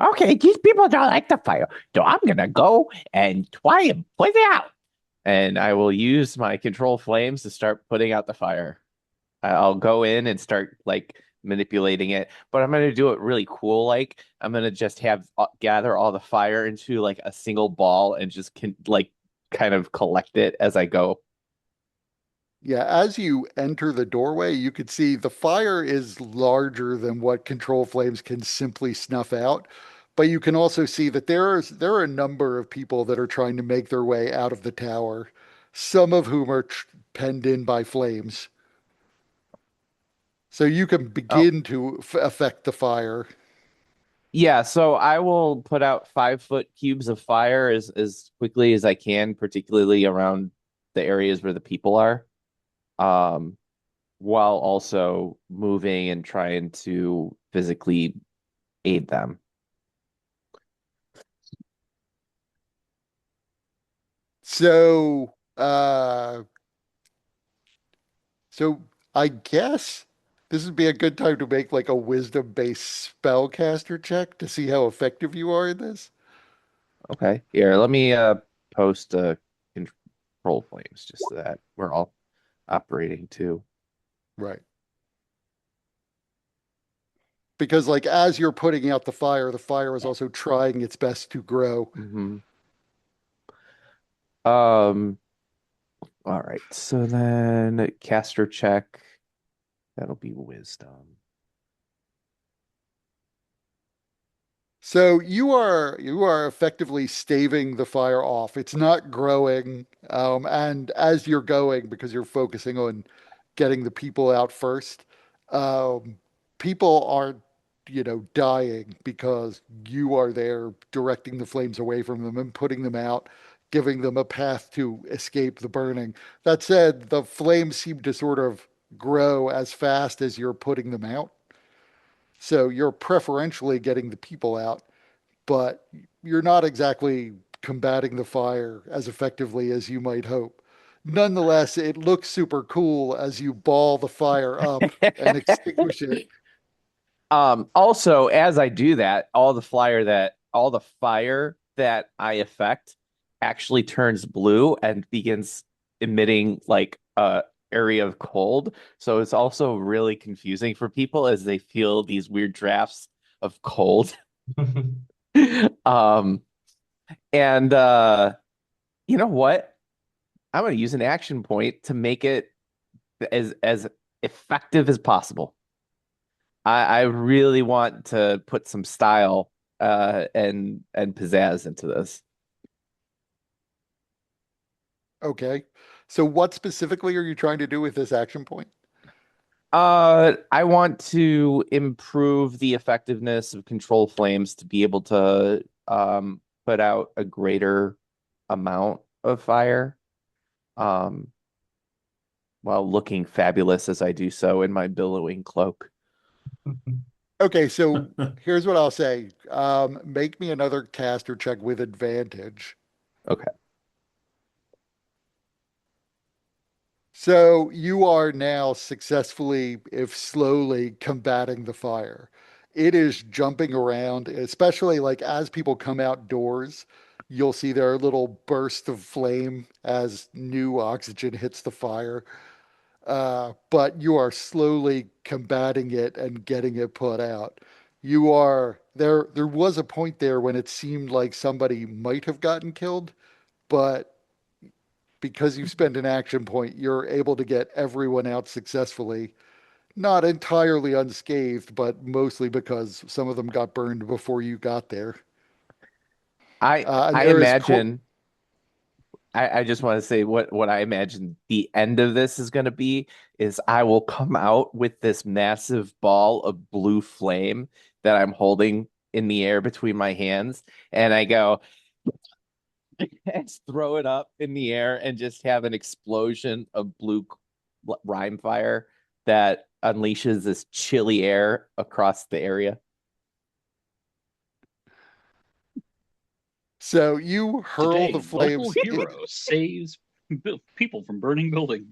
G: okay. These people don't like the fire, so I'm gonna go and try and put it out.
D: And I will use my control flames to start putting out the fire. I'll go in and start like manipulating it, but I'm gonna do it really cool. Like I'm gonna just have gather all the fire into like a single ball and just like kind of collect it as I go.
A: Yeah, as you enter the doorway, you could see the fire is larger than what control flames can simply snuff out. But you can also see that there are a number of people that are trying to make their way out of the tower, some of whom are penned in by flames. So you can
D: Oh,
A: begin to affect the fire.
D: yeah. So I will put out 5 foot cubes of fire as quickly as I can, particularly around the areas where the people are. Um, while also moving and trying to physically aid them.
A: So, so I guess this would be a good time to make like a wisdom-based spellcaster check to see how effective you are in this.
D: Okay. Here, let me post control flames just so that we're all operating too.
A: Right. Because like as you're putting out the fire is also trying its best to grow.
D: Hmm. Um, all right. So then caster check, that'll be wisdom.
A: So you are effectively staving the fire off. It's not growing, and as you're going, because you're focusing on getting the people out first, um, people aren't, dying because you are there directing the flames away from them and putting them out, giving them a path to escape the burning. That said, the flames seem to sort of grow as fast as you're putting them out. So you're preferentially getting the people out, but you're not exactly combating the fire as effectively as you might hope. Nonetheless, it looks super cool as you ball the fire up and extinguish it.
D: Also, as I do that, all the fire that I affect actually turns blue and begins emitting like a area of cold. So it's also really confusing for people as they feel these weird drafts of cold. Um, and you know what? I'm gonna use an action point to make it as effective as possible. I really want to put some style and pizzazz into this.
A: Okay. So what specifically are you trying to do with this action point?
D: I want to improve the effectiveness of control flames to be able to put out a greater amount of fire um while looking fabulous as I do so in my billowing cloak.
A: Okay, so here's what I'll say. Make me another caster check with advantage.
D: Okay.
A: So you are now successfully, if slowly, combating the fire. It is jumping around, especially like as people come outdoors, you'll see there are little bursts of flame as new oxygen hits the fire. But you are slowly combating it and getting it put out. You are there. There was a point there when it seemed like somebody might have gotten killed, but because you spent an action point, you're able to get everyone out successfully. Not entirely unscathed, but mostly because some of them got burned before you got there. And
D: I
A: there is,
D: imagine I just want to say what I imagine the end of this is going to be is I will come out with this massive ball of blue flame that I'm holding in the air between my hands, and I go, and throw it up in the air and just have an explosion of blue rime fire that unleashes this chilly air across the area.
A: So you hurl
C: Today,
A: the
C: local
A: flames.
C: hero saves people from burning building.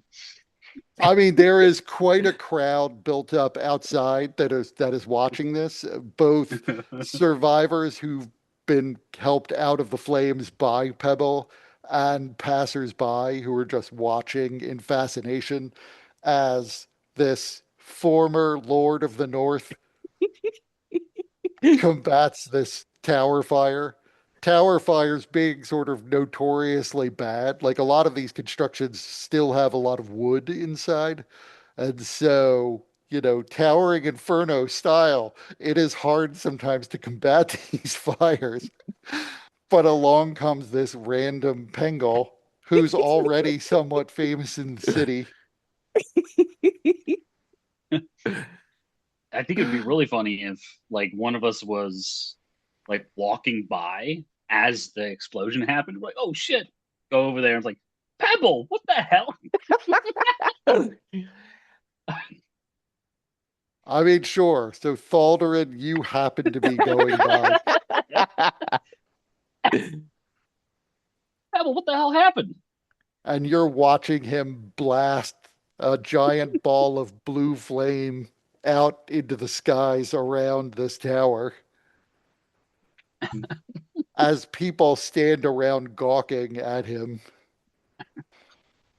A: I mean, there is quite a crowd built up outside that is watching this. Both survivors who've been helped out of the flames by Pebble and passersby who are just watching in fascination as this former Lord of the North combats this tower fire. Tower fires being sort of notoriously bad. Like a lot of these constructions still have a lot of wood inside. And so, towering inferno style, it is hard sometimes to combat these fires. But along comes this random Pengal who's already somewhat famous in the city.
C: I think it'd be really funny if like one of us was like walking by as the explosion happened. We're like, oh shit. Go over there and it's like, Pebble, what the hell?
A: I mean, sure. So, Thaldarin, you happen to be going by.
C: Pebble, what the hell happened?
A: And you're watching him blast a giant ball of blue flame out into the skies around this tower as people stand around gawking at him.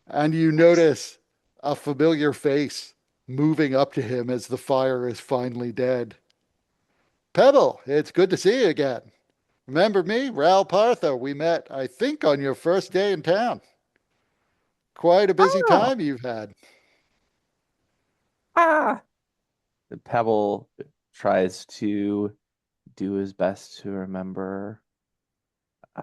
A: And you notice a familiar face moving up to him as the fire is finally dead. Pebble, it's good to see you again. Remember me, Ral Partha? We met, I think, on your first day in town. Quite a busy
G: Oh,
A: time you've had.
G: ah,
D: The Pebble tries to do his best to remember. Uh,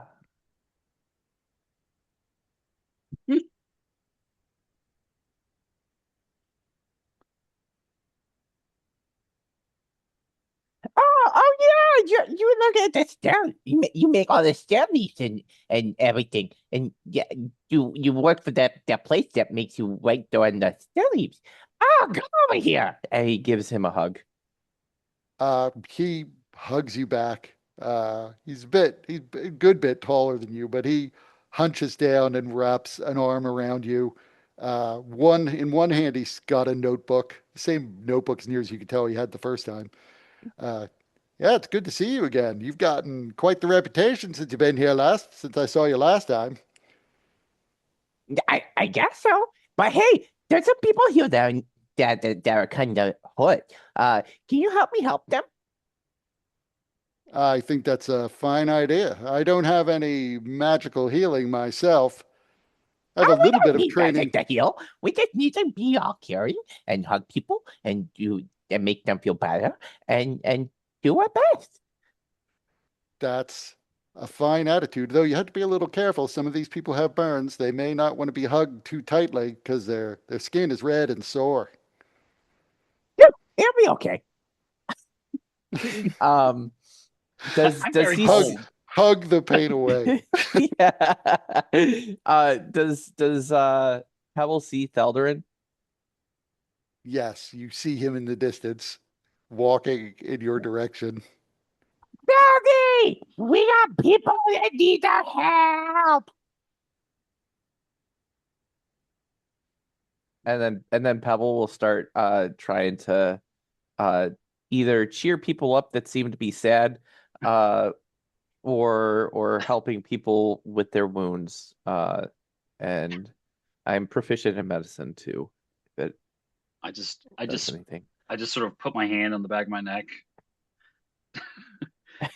G: oh yeah, you look at the stair. You make all the stair leaps and everything, and yeah, you work for that place that makes you right during the stair leaps. Oh, come over here.
D: and he gives him a hug.
A: He hugs you back. He's a good bit taller than you, but he hunches down and wraps an arm around you. In one hand, he's got a notebook, the same notebook as near as you could tell he had the first time. Uh, yeah, it's good to see you again. You've gotten quite the reputation since I saw you last time.
G: I guess so. But hey, there's some people here that are kind of hurt. Can you help me help them?
A: I think that's a fine idea. I don't have any magical healing myself. I have a
G: Oh, we
A: little bit
G: don't
A: of
G: need magic
A: training.
G: to heal. We just need to be all caring and hug people and make them feel better and do our best.
A: That's a fine attitude, though you have to be a little careful. Some of these people have burns. They may not want to be hugged too tightly because their skin is red and sore.
G: Yeah, it'll be okay.
D: Um,
C: I'm
D: does
C: very
D: he
A: Hug
C: cold.
A: hug the pain away.
D: yeah. Does Pebble see Thaldarin?
A: Yes, you see him in the distance, walking in your direction.
G: Daddy, we got people that need our help.
D: And then Pebble will start trying to uh either cheer people up that seem to be sad, uh or helping people with their wounds. And I'm proficient in medicine too, if it
C: I just I
D: does
C: just
D: anything.
C: I just sort of put my hand on the back of my neck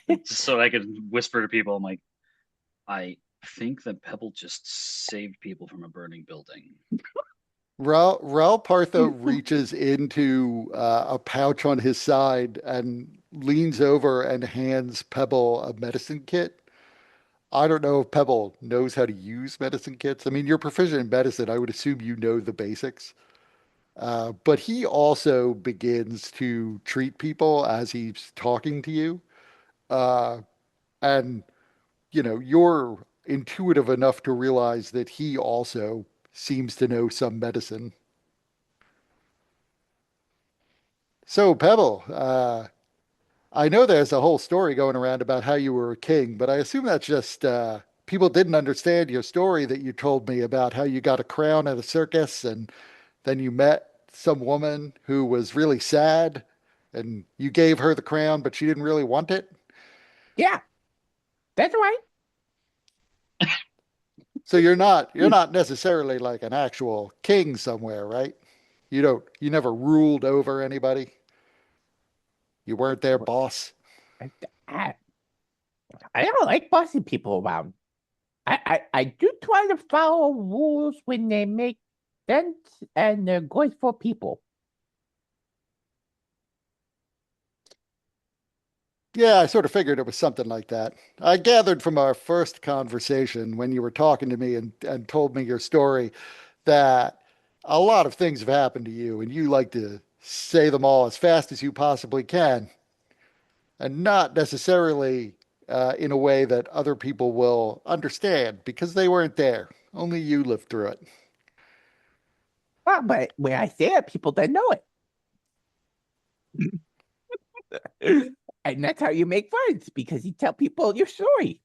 C: just so I could whisper to people. I'm like, I think that Pebble just saved people from a burning building.
A: Raul Partha reaches into a pouch on his side and leans over and hands Pebble a medicine kit. I don't know if Pebble knows how to use medicine kits. I mean, you're proficient in medicine. I would assume you know the basics. But he also begins to treat people as he's talking to you. Uh, and, you're intuitive enough to realize that he also seems to know some medicine. So, Pebble, I know there's a whole story going around about how you were a king, but I assume that's just people didn't understand your story that you told me about how you got a crown at a circus and then you met some woman who was really sad and you gave her the crown, but she didn't really want it.
G: Yeah, that's right.
A: So you're not necessarily like an actual king somewhere, right? You never ruled over anybody. You weren't their boss.
G: I, I, I don't like bossing people around. I do try to follow rules when they make sense and they're good for people.
A: Yeah, I sort of figured it was something like that. I gathered from our first conversation when you were talking to me and told me your story that a lot of things have happened to you and you like to say them all as fast as you possibly can and not necessarily in a way that other people will understand because they weren't there. Only you lived through it.
G: Well, but when I say it, people don't know it. And that's how you make friends because you tell people your story.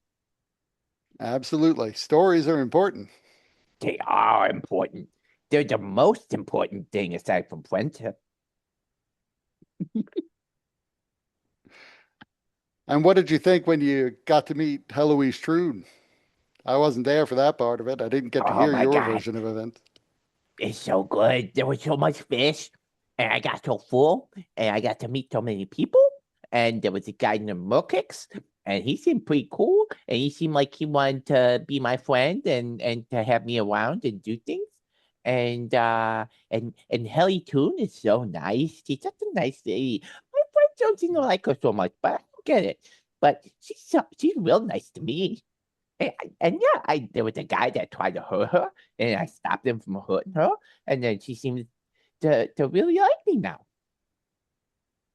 A: Absolutely. Stories are important.
G: They are important. They're the most important thing aside from friendship.
A: And what did you think when you got to meet Heloise Troon? I wasn't there for that part of it. I didn't get to
G: Oh
A: hear
G: my
A: your
G: God.
A: version of events.
G: It's so good. There was so much fish, and I got so full, and I got to meet so many people. And there was a guy named Murkix, and he seemed pretty cool, and he seemed like he wanted to be my friend and to have me around and do things. And Helly Toon is so nice. She's such a nice lady. My friends don't seem to like her so much, but I don't get it. But she's real nice to me. And yeah, there was a guy that tried to hurt her, and I stopped him from hurting her, and then she seems to really like me now.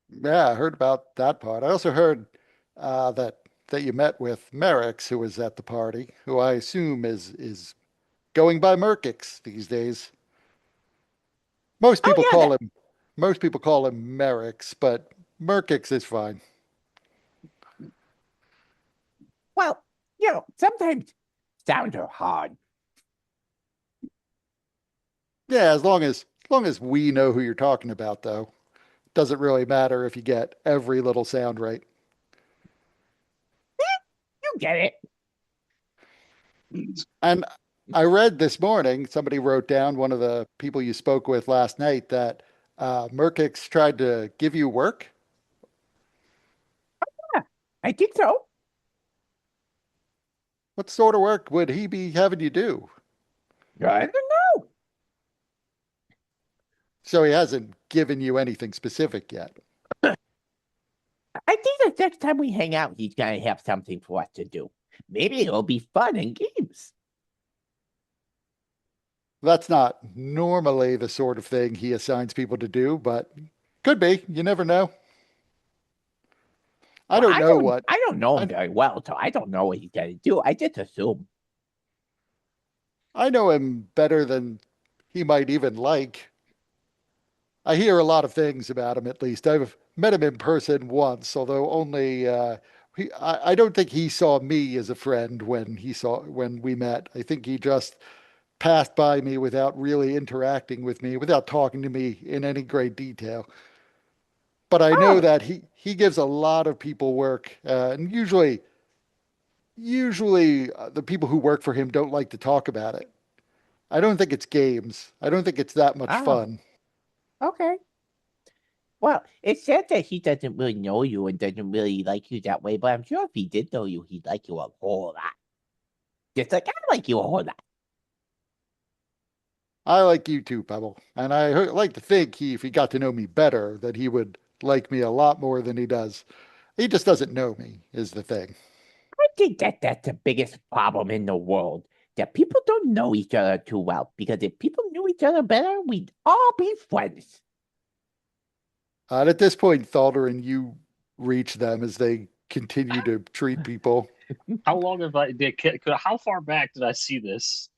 A: Yeah, I heard about that part. I also heard that you met with Merrick's, who was at the party, who I assume is going by Merkix these days. Most
G: Oh
A: people
G: yeah,
A: call him most people call him Merrick's, but Merkix is fine.
G: well, sometimes sounds are hard.
A: Yeah, as long as we know who you're talking about, though, doesn't really matter if you get every little sound right.
G: You get it.
A: And I read this morning, somebody wrote down, one of the people you spoke with last night, that Merkix tried to give you work.
G: Yeah, I think so.
A: What sort of work would he be having you do?
G: I don't know.
A: So he hasn't given you anything specific yet.
G: I think the next time we hang out, he's gonna have something for us to do. Maybe it'll be fun and games.
A: That's not normally the sort of thing he assigns people to do, but could be. You never know. I
G: Well,
A: don't know what.
G: I don't know him
A: I,
G: very well, so I don't know what he's gonna do. I just assume.
A: I know him better than he might even like. I hear a lot of things about him, at least. I've met him in person once, although only I don't think he saw me as a friend when we met. I think he just passed by me without really interacting with me, without talking to me in any great detail. But I know
G: Oh,
A: that he gives a lot of people work, and usually the people who work for him don't like to talk about it. I don't think it's games. I don't think it's that much
G: oh,
A: fun.
G: okay. Well, it's sad that he doesn't really know you and doesn't really like you that way, but I'm sure if he did know you, he'd like you a whole lot. Just like I like you a whole lot.
A: I like you too, Pebble, and like to think if he got to know me better, that he would like me a lot more than he does. He just doesn't know me, is the thing.
G: I think that that's the biggest problem in the world, that people don't know each other too well, because if people knew each other better, we'd all be friends.
A: And at this point, Thalder and you reach them as they continue to treat people.
C: How long have how far back did I see this?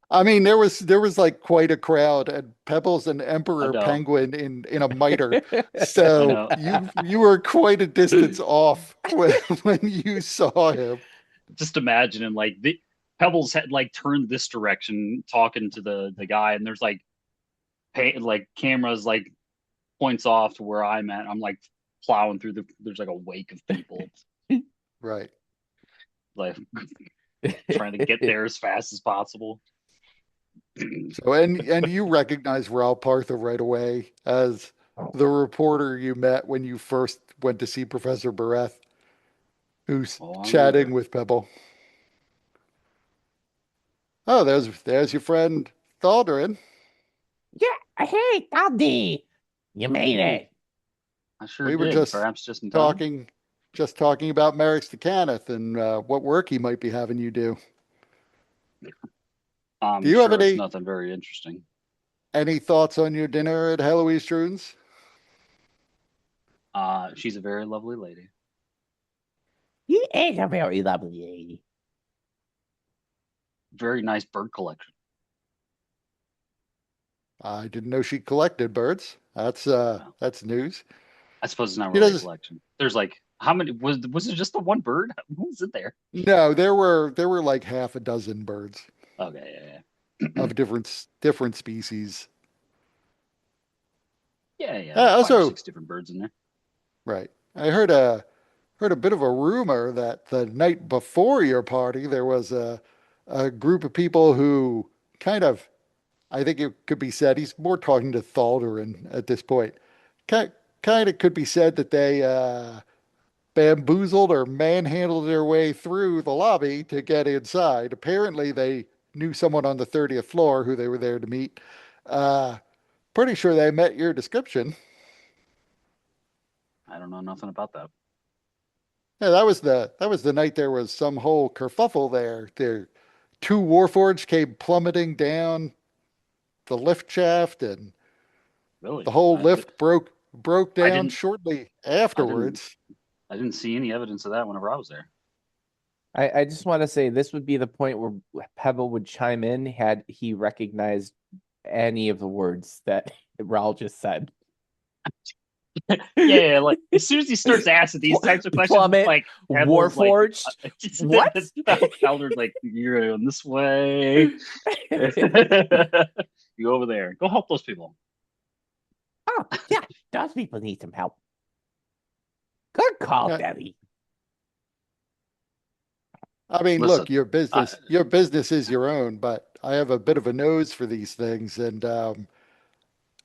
A: I mean, there was like quite a crowd, and Pebble's an
C: I
A: emperor
C: know,
A: penguin in a mitre,
C: I
A: so
C: know.
A: you were quite a distance off when you saw him.
C: Just imagining like the Pebbles had like turned this direction, talking to the guy, and there's like like cameras like points off to where I'm at. I'm like plowing through there's like a wake of people
A: Right.
C: like trying to get there as fast as possible.
A: So and you recognize Raul Partha right away as the reporter you met when you first went to see Professor Barrett, who's
C: Oh, I
A: chatting
C: remember.
A: with Pebble. Oh, there's your friend Thaldrin.
G: Yeah, hey, Caldi, you made
C: Hey,
G: it.
C: I sure
A: We were
C: did.
A: just
C: Perhaps just in time.
A: talking just talking about Merrick's to Canneth and what work he might be having you do. Do
C: I'm
A: you have
C: sure it's nothing very interesting.
A: any thoughts on your dinner at Heloise Struen's?
C: She's a very lovely lady.
G: You is a very lovely lady.
C: Very nice bird collection.
A: I didn't know she collected birds.
C: Well,
A: That's news.
C: I suppose it's not
A: She
C: really a
A: does.
C: collection. There's like how many was it just the one bird? What was it there?
A: No, there were like half a dozen birds
C: Okay, yeah,
A: of different species.
C: yeah, yeah, like five or
A: Also,
C: six different birds in there.
A: right. I heard a bit of a rumor that the night before your party there was a group of people who kind of, I think it could be said, he's more talking to Thalderin at this point. Kind kind of could be said that they bamboozled or manhandled their way through the lobby to get inside. Apparently, they knew someone on the 30th floor who they were there to meet. Uh, Pretty sure they met your description.
C: I don't know nothing about that.
A: Yeah, that was the night there was some whole kerfuffle there. There, two Warforged came plummeting down the lift shaft, and the
C: Really,
A: whole lift broke
C: I
A: down
C: didn't,
A: shortly
C: I didn't,
A: afterwards.
C: I didn't see any evidence of that whenever I was there.
D: I just want to say this would be the point where Pebble would chime in had he recognized any of the words that Raul just said.
C: Yeah, yeah, like as soon as he starts asking these types of questions,
D: Plummet,
C: like Pebbles, like
D: Warforged. What?
C: Elder, like you're going this way. You go over there. Go help those people.
G: Oh, yeah, those people need some help. Good call,
A: Yeah,
G: Debbie.
A: I mean, look,
C: Listen, I,
A: your business is your own, but I have a bit of a nose for these things, and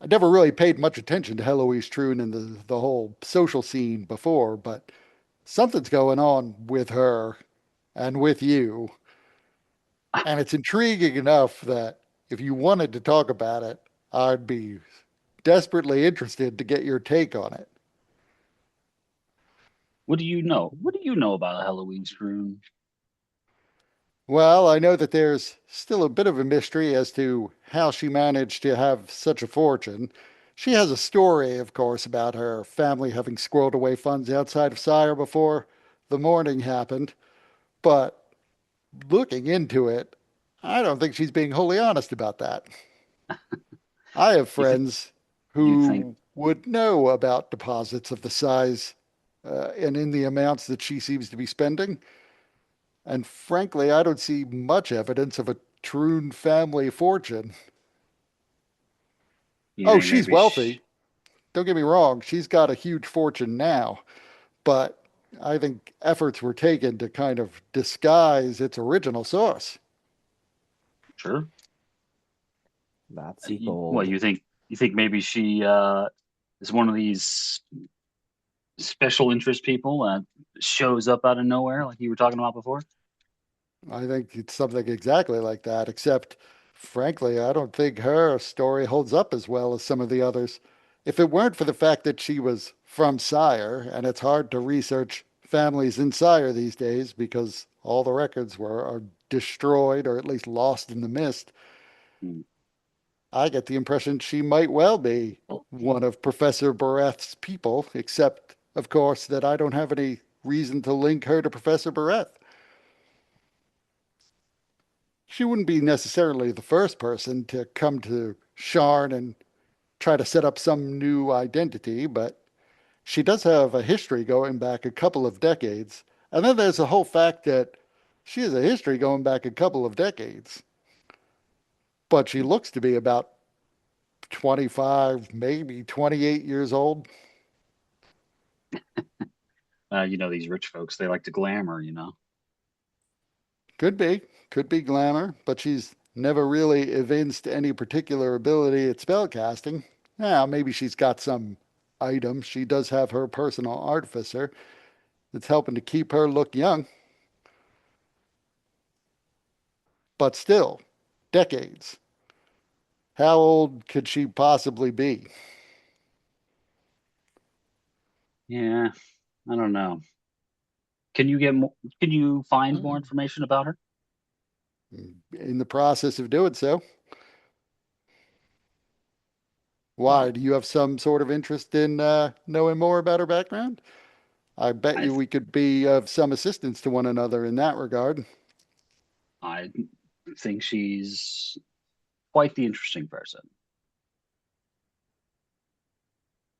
A: I never really paid much attention to Heloise Troon and the whole social scene before, but something's going on with her and with you, and it's intriguing enough that if you wanted to talk about it, I'd be desperately interested to get your take on it.
C: what do you know? What do you know about Halloween Scream?
A: Well, I know that there's still a bit of a mystery as to how she managed to have such a fortune. She has a story, of course, about her family having squirreled away funds outside of Sire before the morning happened, but looking into it, I don't think she's being wholly honest about that. I have
C: You think
A: friends
C: you think
A: who would know about deposits of the size and in the amounts that she seems to be spending. And frankly, I don't see much evidence of a Troon family fortune.
C: you
A: Oh,
C: think
A: she's
C: maybe sh
A: wealthy. Don't get me wrong. She's got a huge fortune now, but I think efforts were taken to kind of disguise its original source.
C: sure?
D: Nazi
C: What
D: gold.
C: you think maybe she is one of these special interest people that shows up out of nowhere, like you were talking about before?
A: I think it's something exactly like that, except frankly, I don't think her story holds up as well as some of the others. If it weren't for the fact that she was from Sire, and it's hard to research families in Sire these days because all the records are destroyed or at least lost in the mist,
C: Hmm.
A: I get the impression she might well be one of Professor Barrett's people, except, of course, that I don't have any reason to link her to Professor Barrett. she wouldn't be necessarily the first person to come to Sharn and try to set up some new identity, but she does have a history going back a couple of decades. And then there's the whole fact that she has a history going back a couple of decades, but she looks to be about 25, maybe 28 years old.
C: These rich folks, they like to glamour.
A: Could be glamour, but she's never really evinced any particular ability at spellcasting. Now, maybe she's got some items. She does have her personal artificer that's helping to keep her look young, but still, decades. How old could she possibly be?
C: Yeah, I don't know. Can you get more? Can you find more
A: Hmm.
C: information about her?
A: In the process of doing so, why?
C: Well,
A: Do you have some sort of interest in knowing more about her background? I bet
C: I
A: you we could be of some assistance to one another in that regard.
C: I think she's quite the interesting person.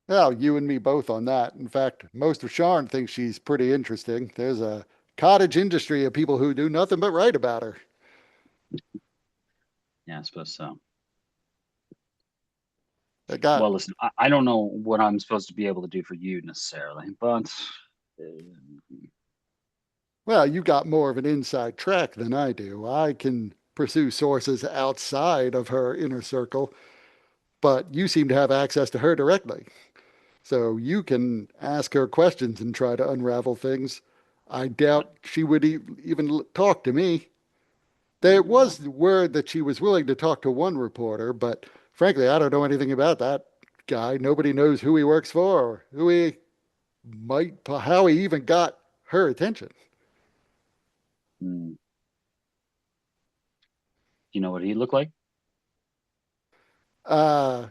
A: Well, you and me both on that. In fact, most of Sharn thinks she's pretty interesting. There's a cottage industry of people who do nothing but write about her.
C: Yeah, I suppose so.
A: They got,
C: Well, listen, I don't know what I'm supposed to be able to do for you necessarily, but uh,
A: well, you got more of an inside track than I do. I can pursue sources outside of her inner circle, but you seem to have access to her directly. So you can ask her questions and try to unravel things. I doubt she would even talk to me. There
C: well,
A: was word that she was willing to talk to one reporter, but frankly, I don't know anything about that guy. Nobody knows who he works for or who he might, how he even got her attention.
C: hmm, you know what he looked like?
A: Uh,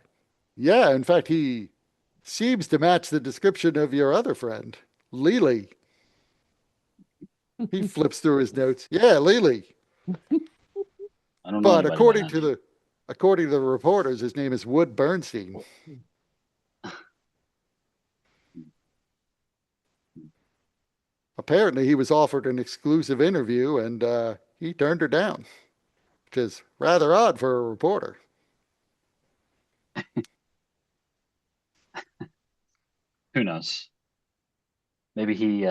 A: yeah, in fact, he seems to match the description of your other friend, Lily. He flips through his notes. Yeah, Lily.
C: I don't know
A: But
C: anybody by that name.
A: according to the reporters, his name is Wood Bernstein. Apparently, he was offered an exclusive interview and he turned her down, which is rather odd for a reporter.
C: Who knows? Maybe he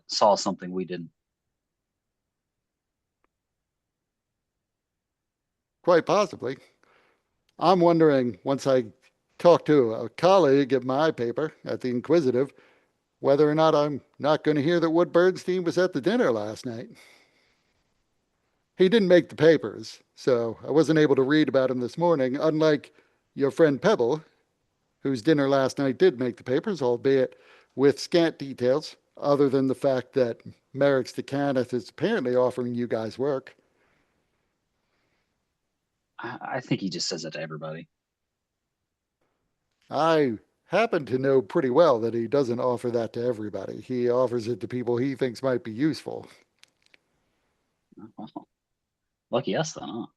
C: saw something we didn't.
A: Quite possibly. I'm wondering, once I talk to a colleague at my paper at the Inquisitive, whether or not I'm not going to hear that Wood Bernstein was at the dinner last night. He didn't make the papers, so I wasn't able to read about him this morning, unlike your friend Pebble, whose dinner last night did make the papers, albeit with scant details, other than the fact that Merrick's to Kenneth is apparently offering you guys work.
C: I think he just says it to everybody.
A: I happen to know pretty well that he doesn't offer that to everybody. He offers it to people he thinks might be useful.
C: Well, lucky us then, huh?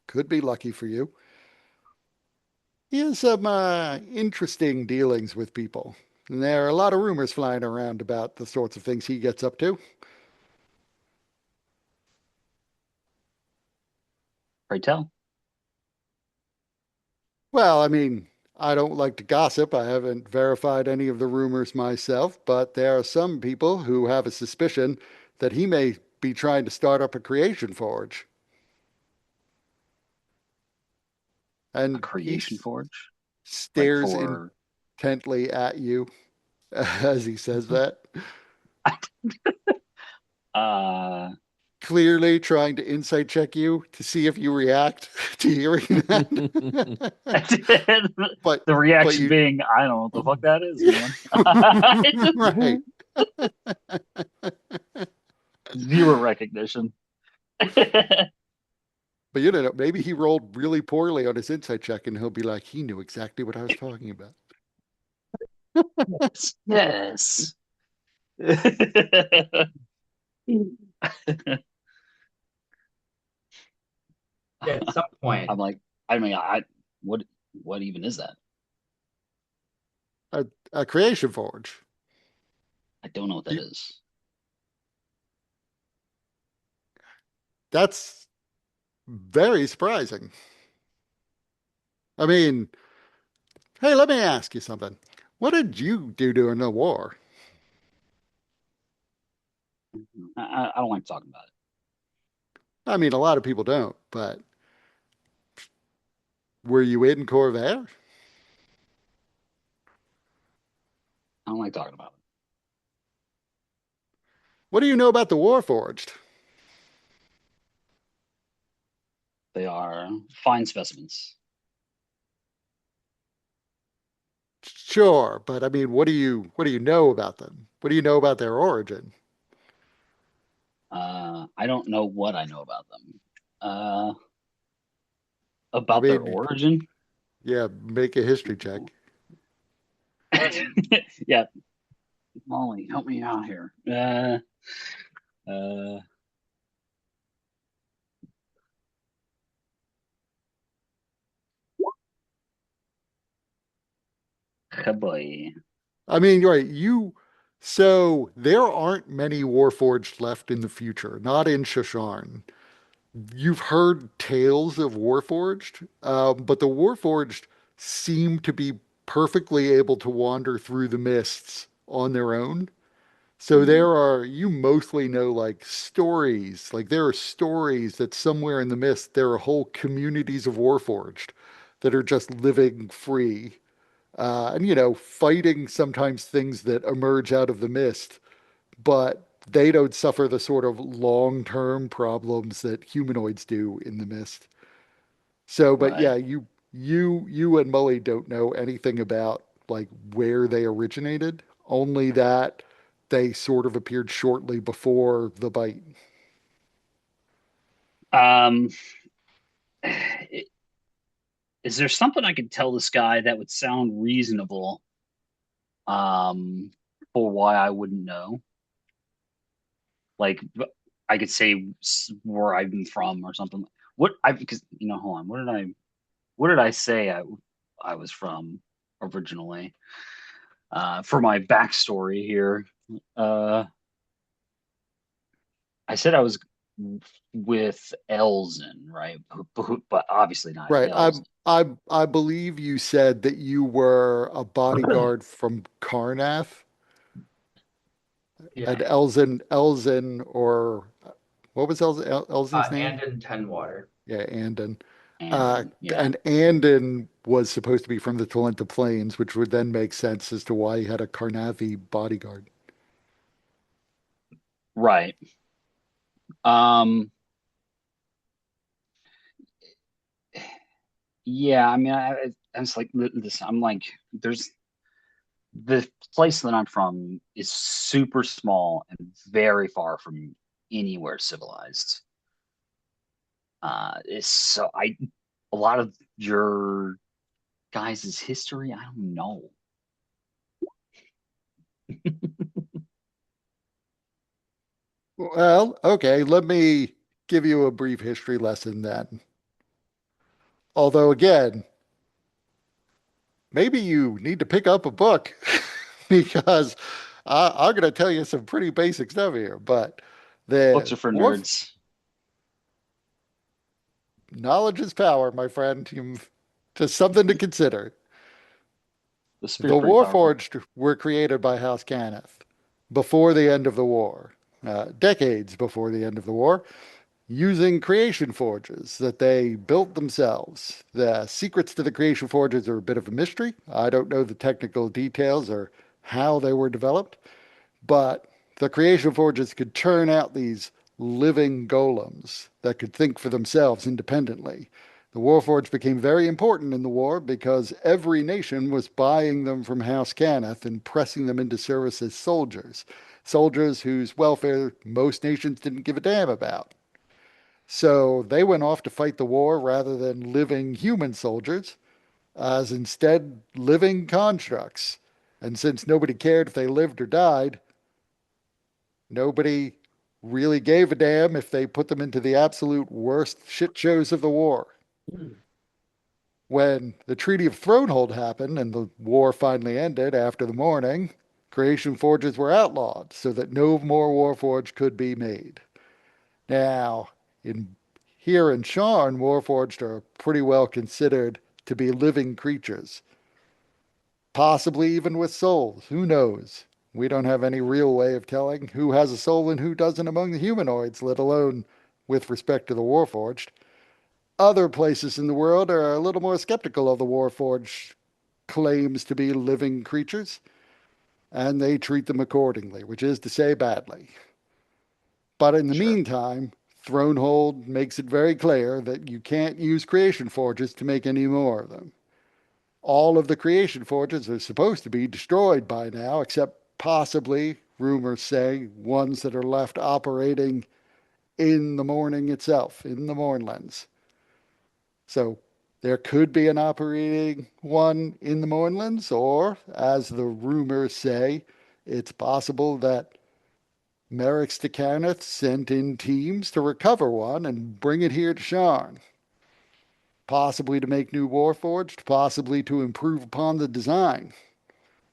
A: Could be lucky for you. He has some interesting dealings with people. And there are a lot of rumors flying around about the sorts of things he gets up to.
C: Pray tell.
A: Well, I mean, I don't like to gossip. I haven't verified any of the rumors myself, but there are some people who have a suspicion that he may be trying to start up a creation forge.
C: A
A: And he
C: creation forge, like
A: stares
C: for.
A: intently at you as he says that,
C: uh,
A: clearly trying to insight check you to see if you react to hearing that. but
C: the
A: but
C: reaction
A: you
C: being, I don't know what the fuck that is, man.
A: right.
C: Zero recognition.
A: But you don't know, maybe he rolled really poorly on his insight check and he'll be like, he knew exactly what I was talking about.
C: Yes.
E: at some point.
C: I'm like, I mean, what what even is that?
A: A creation forge.
C: I don't know what that
A: You,
C: is.
A: that's very surprising. I mean, hey, let me ask you something. What did you do during the war?
C: I don't like talking about it.
A: I mean, a lot of people don't, but were you in Corvair?
C: I don't like talking about it.
A: What do you know about the Warforged?
C: They are fine specimens.
A: Sure, but I mean, what do you know about them? What do you know about their origin?
C: I don't know what I know about them.
A: I
C: About their
A: mean,
C: origin.
A: yeah, make a history check.
C: Yeah, Molly, help me out here. Uh, boy.
A: I mean, you're right. So there aren't many Warforged left in the future, not in Shosharn. You've heard tales of Warforged, but the Warforged seem to be perfectly able to wander through the mists on their own. So you mostly know like stories, like there are stories that somewhere in the mist, there are whole communities of Warforged that are just living free. And, fighting sometimes things that emerge out of the mist, but they don't suffer the sort of long-term problems that humanoids do in the mist. So, but
C: Right.
A: yeah, you and Mully don't know anything about like where they originated, only that they sort of appeared shortly before the bite.
C: Um, i- is there something I could tell this guy that would sound reasonable? Um, for why I wouldn't know? Like, I could say where I've been from or something. What I because hold on. What did I say I was from originally? For my backstory here, uh, I said I was with Elzen, right? But obviously not
A: Right.
C: Elzen.
A: I believe you said that you were a bodyguard from Karnath,
E: Yeah.
A: and Elzen, or what was Elzen's name?
E: And in Ten Water.
A: Yeah, Andon.
C: And
A: Uh,
C: yeah,
A: and Andon was supposed to be from the Talenta Plains, which would then make sense as to why he had a Carnavi bodyguard.
C: right. Um, yeah. I mean, I was like this. I'm like, there's the place that I'm from is super small and very far from anywhere civilized. It's so I a lot of your guys' history, I don't know.
A: Well, okay, let me give you a brief history lesson then. Although, again, maybe you need to pick up a book because I'm going to tell you some pretty basic stuff here. But
C: Books
A: the
C: are for
A: war
C: nerds.
A: knowledge is power, my friend. Just something to consider.
C: The
A: The
C: spear's pretty powerful.
A: Warforged were created by House Cannith before the end of the war, decades before the end of the war, using creation forges that they built themselves. The secrets to the creation forges are a bit of a mystery. I don't know the technical details or how they were developed, but the creation forges could churn out these living golems that could think for themselves independently. The Warforged became very important in the war because every nation was buying them from House Cannith and pressing them into service as soldiers. Soldiers whose welfare most nations didn't give a damn about. So they went off to fight the war rather than living human soldiers, as instead living constructs. And since nobody cared if they lived or died, nobody really gave a damn if they put them into the absolute worst shit shows of the war. When the Treaty of Thronehold happened and the war finally ended after the morning, creation forges were outlawed so that no more warforged could be made. Now, in here in Sharn, warforged are pretty well considered to be living creatures, possibly even with souls. Who knows? We don't have any real way of telling who has a soul and who doesn't among the humanoids, let alone with respect to the warforged. Other places in the world are a little more skeptical of the warforged claims to be living creatures, and they treat them accordingly, which is to say badly. But in the
C: Sure.
A: meantime, Thronehold makes it very clear that you can't use creation forges to make any more of them. All of the creation forges are supposed to be destroyed by now, except possibly, rumors say, ones that are left operating in the morning itself, in the Mournlands. So there could be an operating one in the Mournlands, or, as the rumors say, it's possible that Merrick's to Carneth sent in teams to recover one and bring it here to Sharn. Possibly to make new Warforged, possibly to improve upon the design,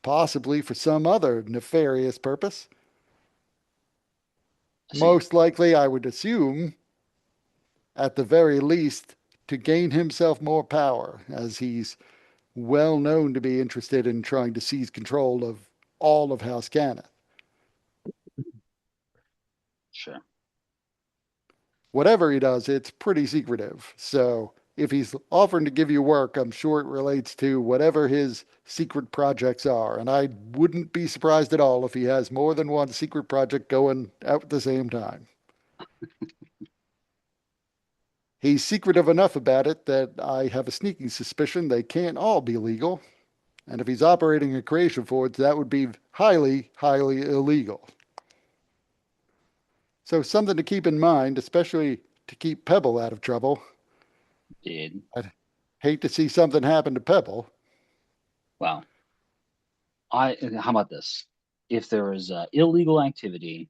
A: possibly for some other nefarious purpose.
C: I see.
A: Most likely, I would assume, at the very least, to gain himself more power, as he's well known to be interested in trying to seize control of all of House Cannith.
C: Sure.
A: Whatever he does, it's pretty secretive. So if he's offering to give you work, I'm sure it relates to whatever his secret projects are. And I wouldn't be surprised at all if he has more than one secret project going out at the same time. He's secretive enough about it that I have a sneaking suspicion they can't all be legal. And if he's operating a creation forge, that would be highly, highly illegal. So something to keep in mind, especially to keep Pebble out of trouble.
C: Did.
A: I'd hate to see something happen to Pebble.
C: Well, how about this? If there is illegal activity,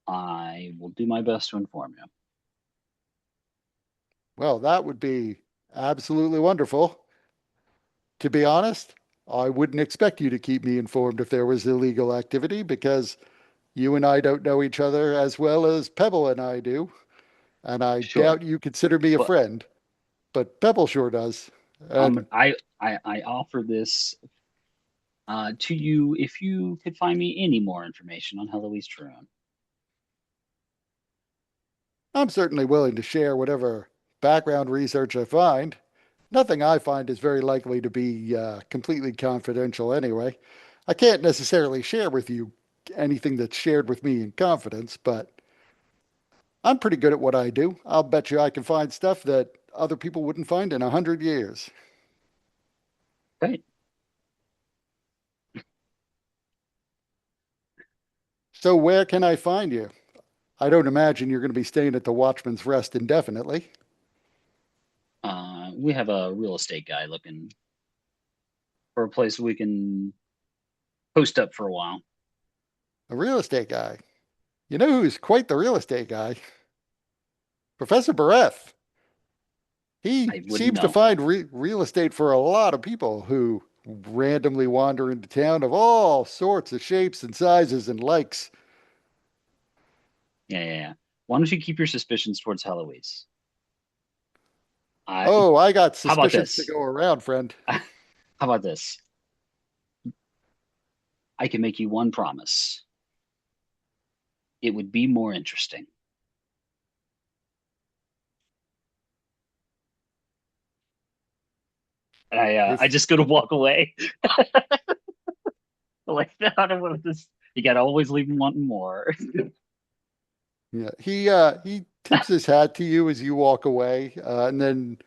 C: I will do my best to inform you.
A: Well, that would be absolutely wonderful. To be honest, I wouldn't expect you to keep me informed if there was illegal activity because you and I don't know each other as well as Pebble and I do. And I
C: Sure.
A: doubt you consider me a
C: But
A: friend, but Pebble sure does. And
C: I offer this to you if you could find me any more information on Heloise Truon.
A: I'm certainly willing to share whatever background research I find. Nothing I find is very likely to be completely confidential anyway. I can't necessarily share with you anything that's shared with me in confidence, but I'm pretty good at what I do. I'll bet you I can find stuff that other people wouldn't find in 100 years.
C: Great.
A: So where can I find you? I don't imagine you're going to be staying at the Watchman's Rest indefinitely.
C: We have a real estate guy looking for a place we can post up for a while.
A: A real estate guy. You know who's quite the real estate guy? Professor Bareth. He
C: I wouldn't
A: seems to
C: know.
A: find real estate for a lot of people who randomly wander into town of all sorts of shapes and sizes and likes.
C: Yeah. Why don't you keep your suspicions towards Heloise? I
A: Oh, I got
C: How about
A: suspicions to
C: this?
A: go around, friend.
C: How about this? I can make you one promise. It would be more interesting. And I
A: This,
C: just go to walk away. Like, I don't want this. You got to always leave them wanting more.
A: yeah, he tips his hat to you as you walk away, and then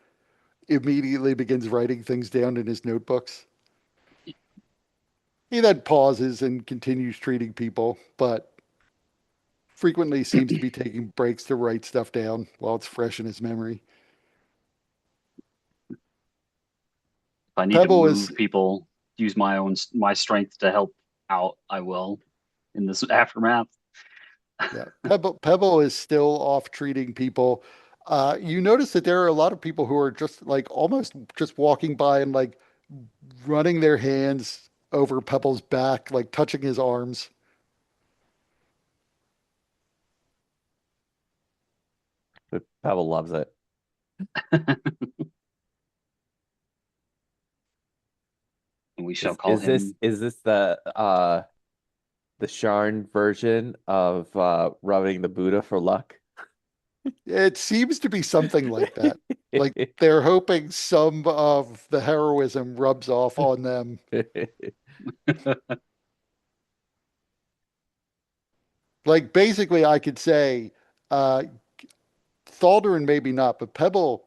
A: immediately begins writing things down in his notebooks. He then pauses and continues treating people, but frequently seems to be taking breaks to write stuff down while it's fresh in his memory.
C: If I need to
A: Pebble is
C: move people, use my strength to help out, I will in this aftermath.
A: Yeah, Pebble is still off treating people. You notice that there are a lot of people who are just like almost just walking by and like running their hands over Pebble's back, like touching his arms.
D: But Pebble loves it.
C: And we shall
D: Is
C: call
D: is this
C: him.
D: is this the Sharn version of rubbing the Buddha for luck?
A: It seems to be something like that. Like they're hoping some of the heroism rubs off on them. Like basically, I could say, uh, Thaldarin maybe not, but Pebble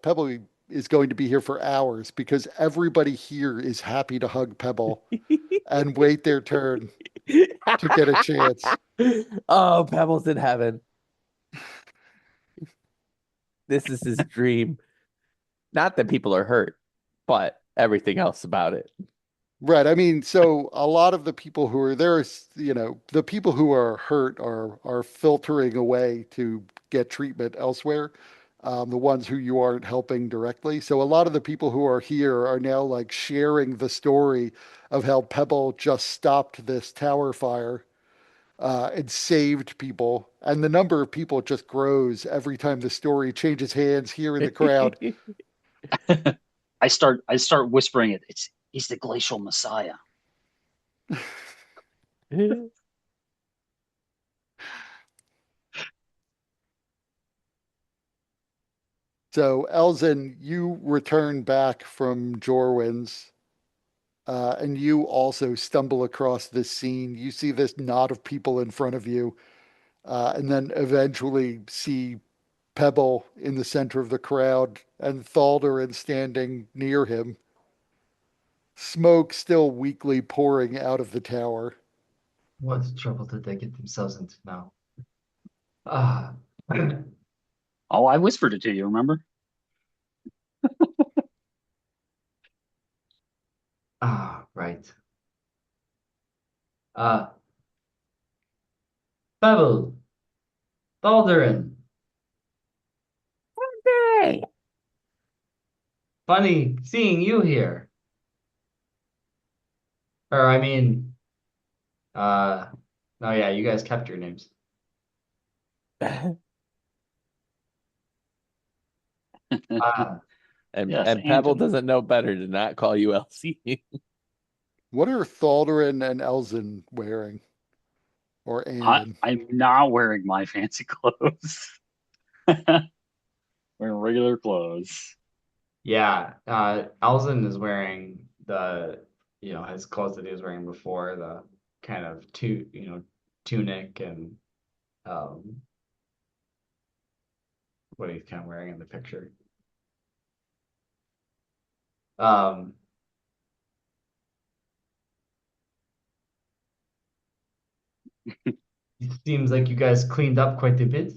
A: is going to be here for hours because everybody here is happy to hug Pebble and wait their turn to get a chance.
D: Oh, Pebble's in heaven. This is his dream. Not that people are hurt, but everything else about it.
A: Right. I mean, so a lot of the people who are there, the people who are hurt are filtering away to get treatment elsewhere. The ones who you aren't helping directly. So a lot of the people who are here are now like sharing the story of how Pebble just stopped this tower fire and saved people. And the number of people just grows every time the story changes hands here in the crowd.
C: I start whispering it. He's the glacial messiah.
A: So, Elzin, you return back from Jorwin's, and you also stumble across this scene. You see this knot of people in front of you, and then eventually see Pebble in the center of the crowd and Thaldarin standing near him, smoke still weakly pouring out of the tower.
E: What trouble did they get themselves into now? Ah,
C: Oh, I whispered it to you, remember?
E: right. Uh, Babel, Balderin,
G: Hey,
E: funny seeing you here. Or I mean, uh, oh yeah, you guys kept your names. Uh,
D: and
C: Yes,
D: and Pebble
C: Anton.
D: doesn't know better to not call you Elsie.
A: What are Thaldarin and Elzin wearing? Or Andon?
C: I'm not wearing my fancy clothes. Wearing regular clothes.
E: yeah, Elzin is wearing his clothes that he was wearing before, the kind of tunic and um, what he's kind of wearing in the picture. Um, it seems like you guys cleaned up quite a bit.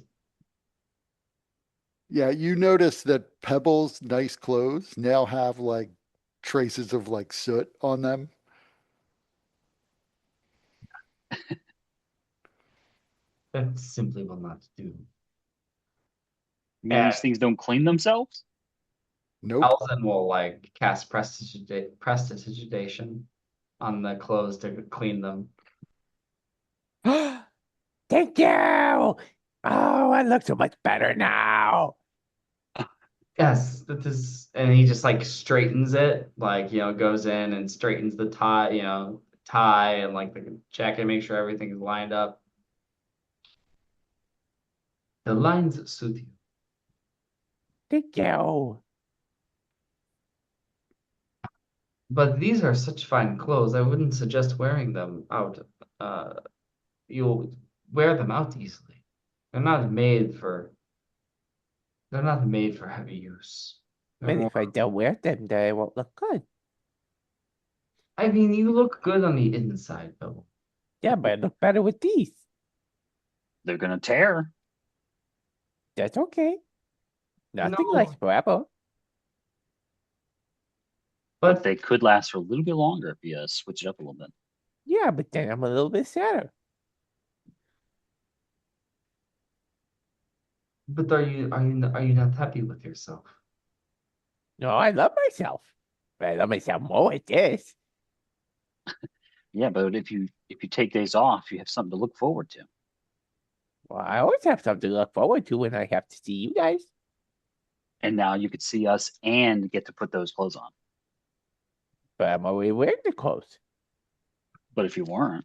A: Yeah, you notice that Pebble's nice clothes now have like traces of like soot on them.
E: That simply will not do.
C: You mean
E: And
C: these things don't clean themselves?
A: Nope.
E: Elzin will like cast prestidigitation on the clothes to clean them.
G: thank you. Oh, I look so much better now.
E: Yes, that is, and he just like straightens it, like goes in and straightens the tie, tie and like the jacket, make sure everything is lined up. The lines suit you.
G: Thank you.
E: But these are such fine clothes. I wouldn't suggest wearing them out. Uh, you'll wear them out easily. They're not made for they're not made for heavy use. They're
G: But
E: more,
G: if I don't wear them, then I won't look good.
E: I mean, you look good on the inside though.
G: Yeah, but I look better with these.
C: They're gonna tear.
G: That's okay. Nothing
E: No,
G: like forever.
C: But
E: but
C: they could last for a little bit longer if you switch it up a little bit.
G: Yeah, but then I'm a little bit sadder.
E: But are you not happy with yourself?
G: No, I love myself. But I love myself more with this.
C: Yeah, but if you take days off, you have something to look forward to.
G: Well, I always have something to look forward to when I have to see you guys.
C: And now you could see us and get to put those clothes on.
G: But I'm already wearing the clothes.
C: But if you weren't,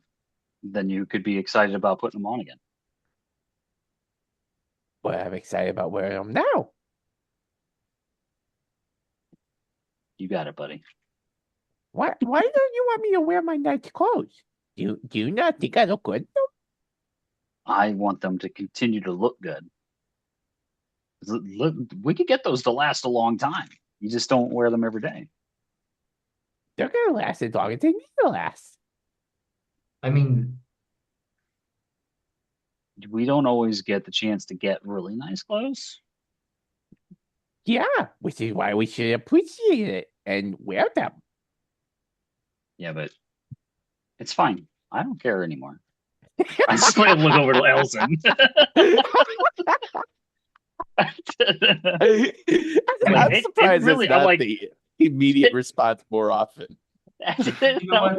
C: then you could be excited about putting them on again.
G: But I'm excited about wearing them now.
C: You got it, buddy.
G: Why don't you want me to wear my nice clothes? Do you not think I look good?
C: I want them to continue to look good. Look, we could get those to last a long time. You just don't wear them every day.
G: They're gonna last as long as they need to last.
E: I mean,
C: We don't always get the chance to get really nice clothes.
G: Yeah, which is why we should appreciate it and wear them.
C: Yeah, but it's fine. I don't care anymore. I just want to look over to Elson.
G: I'm surprised
C: really,
G: it's not
C: like,
G: the immediate response more often.
E: You know what?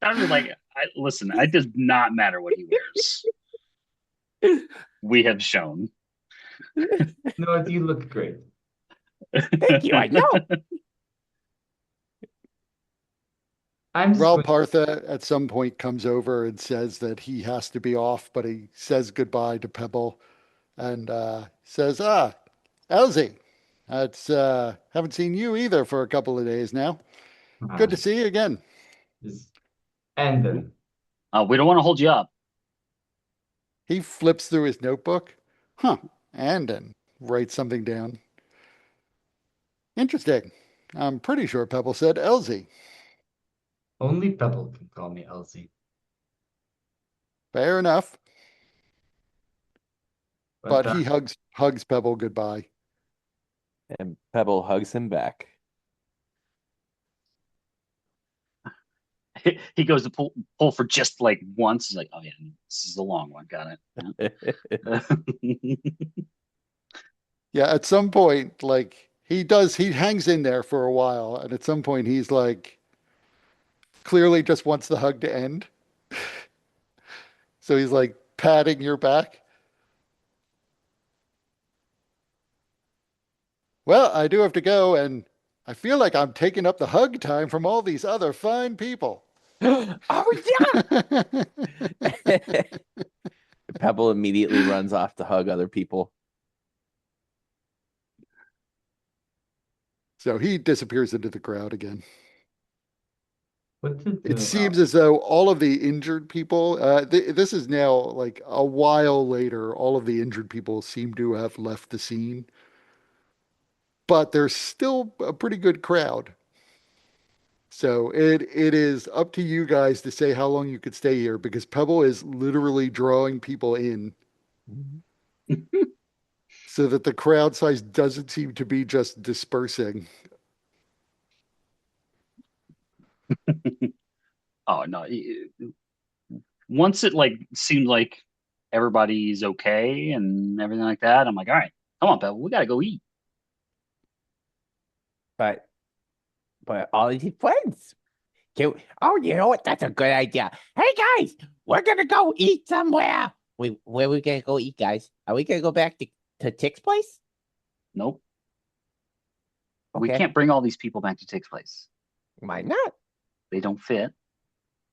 C: that was like, listen, it does not matter what he wears. We have shown.
E: No, you look great.
G: Thank you. I know.
E: I'm just
A: Ral
E: going,
A: Partha at some point comes over and says that he has to be off, but he says goodbye to Pebble and says, Elsie, it's haven't seen you either for a couple of days now. Good to see you again.
E: and then
C: We don't want to hold you up.
A: He flips through his notebook. And writes something down. Interesting. I'm pretty sure Pebble said Elsie.
E: only Pebble can call me Elsie.
A: Fair enough. But
E: But
A: he hugs Pebble goodbye.
D: And Pebble hugs him back.
C: He goes to pull for just like once. He's like, oh yeah, this is a long one. Got it.
A: Yeah, at some point, like he hangs in there for a while, and at some point he's like clearly just wants the hug to end. So he's like patting your back. Well, I do have to go, and I feel like I'm taking up the hug time from all these other fine people.
G: Oh yeah.
D: Pebble immediately runs off to hug other people.
A: So he disappears into the crowd again.
E: what did
A: It seems as though all of the injured people, this is now like a while later, all of the injured people seem to have left the scene. But there's still a pretty good crowd. So it is up to you guys to say how long you could stay here because Pebble is literally drawing people in so that the crowd size doesn't seem to be just dispersing.
C: Oh no! Once it like seemed like everybody's okay and everything like that, I'm like, all right, come on, Pebble, we gotta go eat.
G: But all these friends. Oh, you know what? That's a good idea. Hey guys, we're gonna go eat somewhere. Where are we gonna go eat, guys? Are we gonna go back to Tick's place?
C: Nope, we
G: Okay.
C: can't bring all these people back to Tick's place.
G: Why not?
C: They don't fit,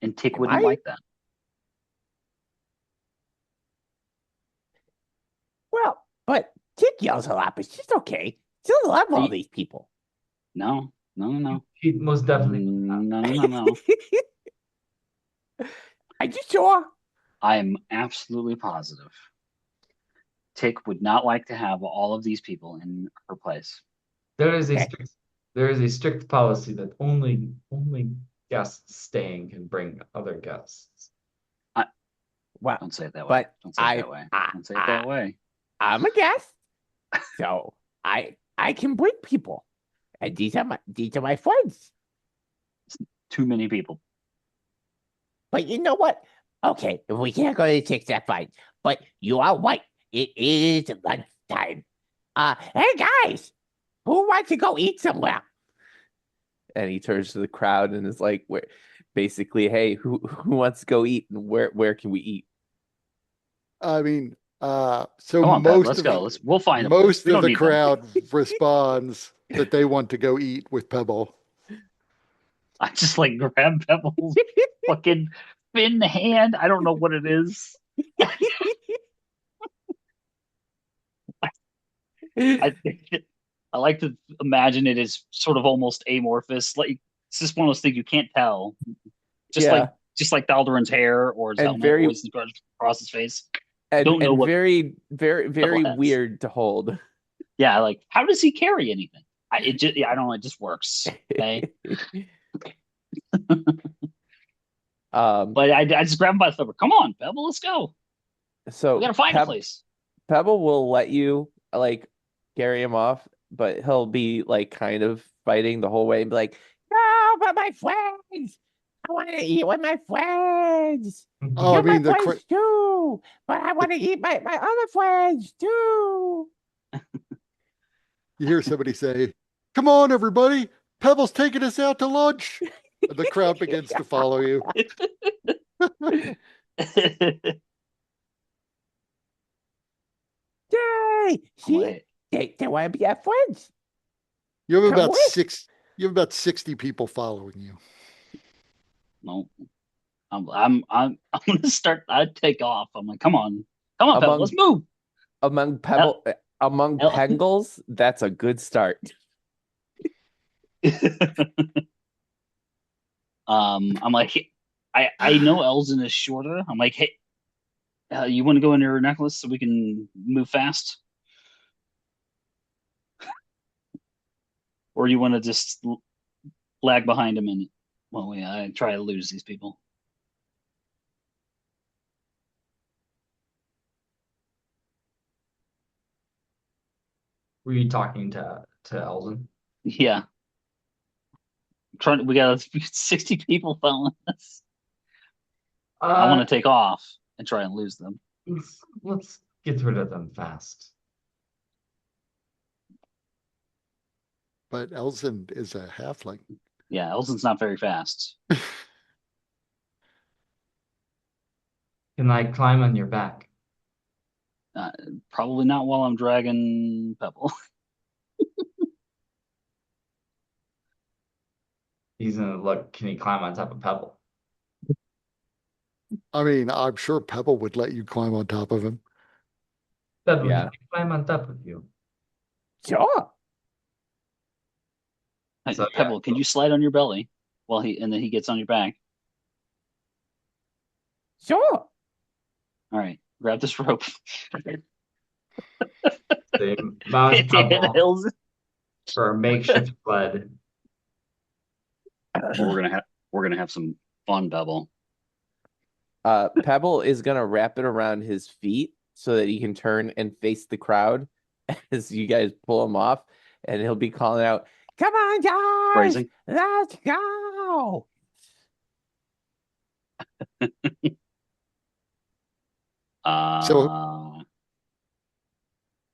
C: and Tick
G: Am
C: wouldn't
G: I?
C: like that.
G: Well, but Tick yells a lot, but she's okay. She'll love all these people.
C: No, no, no, no,
E: He most definitely
C: no, no, no, no.
G: Are you sure?
C: I am absolutely positive. Tick would not like to have all of these people in her place.
E: there is a
G: Okay.
E: strict there is a strict policy that only guests staying can bring other guests.
G: Well,
C: Don't say it that way.
G: but
C: Don't say it that way. Don't say it that way.
G: I'm a guest, so I can bring people, and these are my friends.
C: Too many people.
G: But you know what? Okay, if we can't go to Tick's, that's fine. But you are right. It is lunch time. Hey guys, who wants to go eat somewhere?
D: And he turns to the crowd and is like, "Where?" Basically, hey, who wants to go eat, and where can we eat?
A: I mean, so
C: Come on, Pep, let's go. We'll find a place.
A: most
C: We
A: of
C: don't
A: the
C: need them.
A: crowd responds that they want to go eat with Pebble.
C: I just like grab Pebble's fucking fin hand. I don't know what it is. I I like to imagine it is sort of almost amorphous. Like it's just one of those things you can't tell. Just
D: Yeah,
C: like just like Balduran's hair or his
D: and
C: helmet
D: very
C: always across his face. Don't know
D: and
C: what
D: very
C: Pebble has.
D: weird to hold.
C: Yeah, like how does he carry anything? I don't know, it just works. Okay.
D: Um,
C: But I just grab him by the throat. Come on, Pebble, let's go. We
D: so
C: gotta find a place.
D: Pebble will let you like carry him off, but he'll be like kind of fighting the whole way and be like, "No, but my friends! I want to eat with my friends.
A: Oh, I
D: You're my
A: mean,
D: friends too, but I want to eat my other friends too."
A: you hear somebody say, "Come on, everybody! Pebble's taking us out to lunch." And the crowd begins to follow you.
G: Yay! See,
C: Wait,
G: they want to be our friends.
A: You have
G: Come
A: about
G: with.
A: six. You have about 60 people following you.
C: no. I'm gonna start. I take off. I'm like, come on, Pebble, let's
D: Among
C: move. El-
D: among
C: El-
D: Pengals, that's a good start.
C: I'm like, I know Elzen is shorter. I'm like, hey, you want to go in your necklace so we can move fast, or you want to just lag behind him and well, yeah, I try to lose these people.
E: Were you talking to Elden?
C: Yeah, trying. We got 60 people following us. I want
E: Uh,
C: to take off and try and lose them.
E: let's get rid of them fast.
A: But Elzen is a halfling.
C: Yeah, Elzen's not very fast.
E: Can I climb on your back?
C: Uh, Probably not while I'm dragging Pebble.
E: He's gonna look. Can he climb on top of Pebble?
A: I mean, I'm sure Pebble would let you climb on top of him.
E: Pebble, can
D: Yeah.
E: I climb on top of you?
G: Sure.
E: So yeah,
C: Pebble, can you slide on your belly while then he gets on your back?
G: Sure.
C: All right, grab this rope.
E: they mount
C: Damn it,
E: Pebble
C: Hills.
E: for a makeshift sled.
C: We're gonna have some fun, Pebble.
D: Pebble is gonna wrap it around his feet so that he can turn and face the crowd as you guys pull him off, and he'll be calling out,
G: Come on, guys.
C: Phrasing.
G: Let's go.
A: So,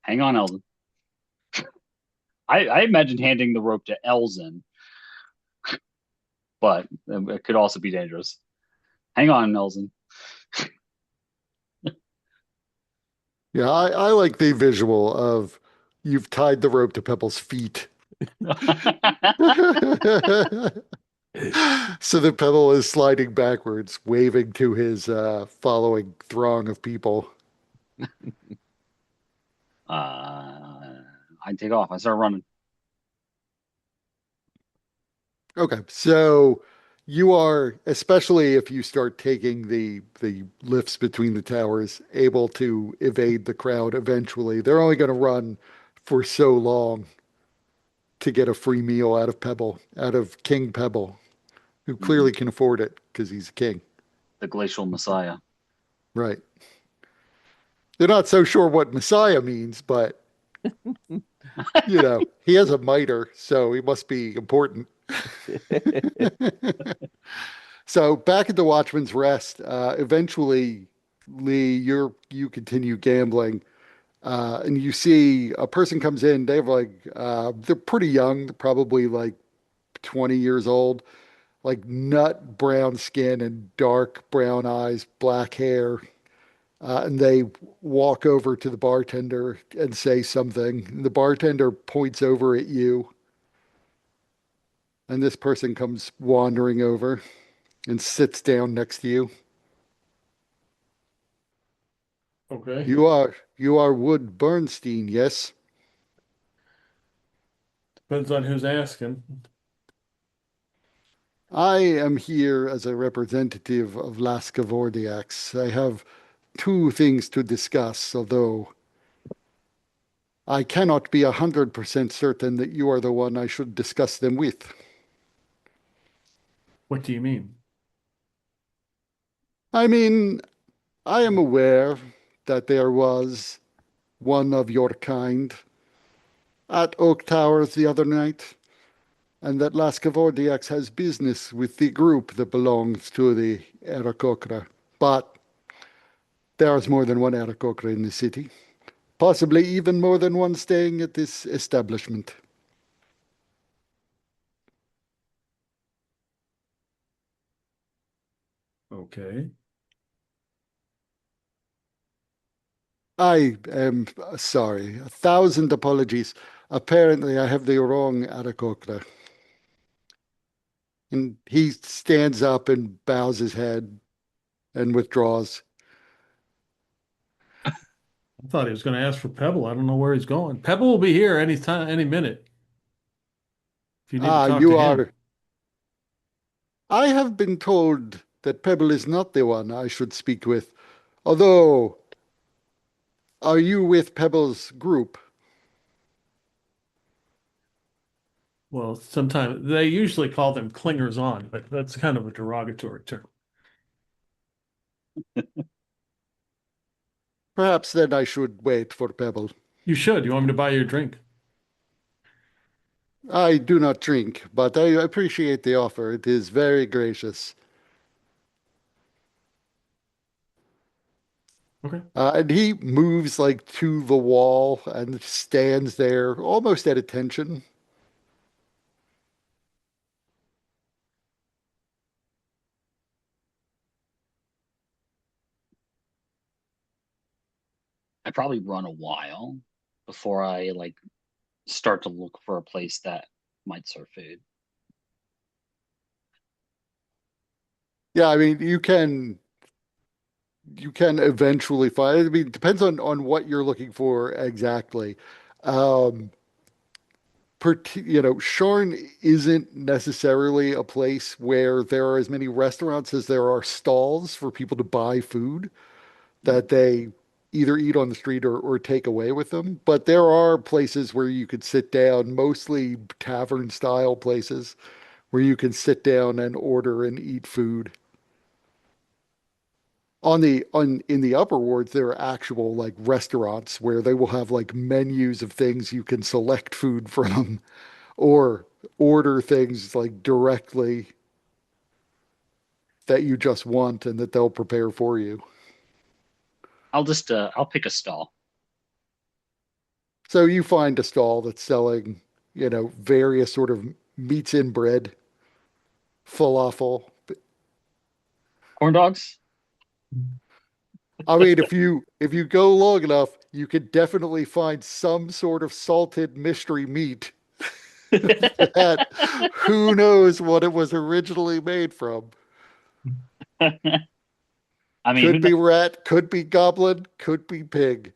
C: Hang on, Elzen. I imagined handing the rope to Elzen, but it could also be dangerous. Hang on, Elzen.
A: yeah, I like the visual of you've tied the rope to Pebble's feet. So the Pebble is sliding backwards, waving to his following throng of people.
C: I take off. I start running.
A: Okay, so you are, especially if you start taking the lifts between the towers, able to evade the crowd eventually. They're only going to run for so long to get a free meal out of Pebble, out of King Pebble, who clearly can afford it because he's a king.
C: The glacial messiah.
A: Right. They're not so sure what Messiah means, but he has a mitre, so he must be important. So back at the Watchman's Rest, eventually, Lee, you continue gambling. And you see a person comes in, they have they're pretty young, probably like 20 years old, like nut brown skin and dark brown eyes, black hair. And they walk over to the bartender and say something. The bartender points over at you, and this person comes wandering over and sits down next to you.
F: Okay.
A: You are Wood Bernstein, yes?
F: Depends on who's asking.
A: I am here as a representative of Lascavordiax. I have two things to discuss, although I cannot be 100% certain that you are the one I should discuss them with.
F: What do you mean?
A: I mean, I am aware that there was one of your kind at Oak Towers the other night, and that Lascavordiax has business with the group that belongs to the Aarakocra. But there is more than one Aarakocra in the city, possibly even more than one staying at this establishment.
F: Okay.
A: I am sorry. 1,000 apologies. Apparently, I have the wrong Aarakocra. And he stands up and bows his head and withdraws.
F: I thought he was going to ask for Pebble. I don't know where he's going. Pebble will be here any time, any minute. If you need to
A: Ah,
F: talk to
A: you
F: him.
A: are. I have been told that Pebble is not the one I should speak with. Although, are you with Pebble's group?
F: Well, sometimes they usually call them clingers on, but that's kind of a derogatory term.
A: Perhaps then I should wait for Pebble.
F: You should. You want me to buy you a drink?
A: I do not drink, but I appreciate the offer. It is very gracious.
F: Okay.
A: And he moves like to the wall and stands there almost at attention.
C: I probably run a while before I like start to look for a place that might serve food.
A: Yeah, I mean, you can eventually find. I mean, it depends on what you're looking for exactly. Um, Sharn isn't necessarily a place where there are as many restaurants as there are stalls for people to buy food that they either eat on the street or take away with them. But there are places where you could sit down, mostly tavern style places, where you can sit down and order and eat food. On in the upper wards, there are actual like restaurants where they will have like menus of things you can select food from or order things like directly that you just want and that they'll prepare for you.
C: I'll pick a stall.
A: So you find a stall that's selling, various sort of meats in bread, falafel.
C: Corn dogs?
A: I mean, if you go long enough, you could definitely find some sort of salted mystery meat that who knows what it was originally made from.
C: I mean, who
A: Could
C: knows?
A: be rat, could be goblin, could be pig.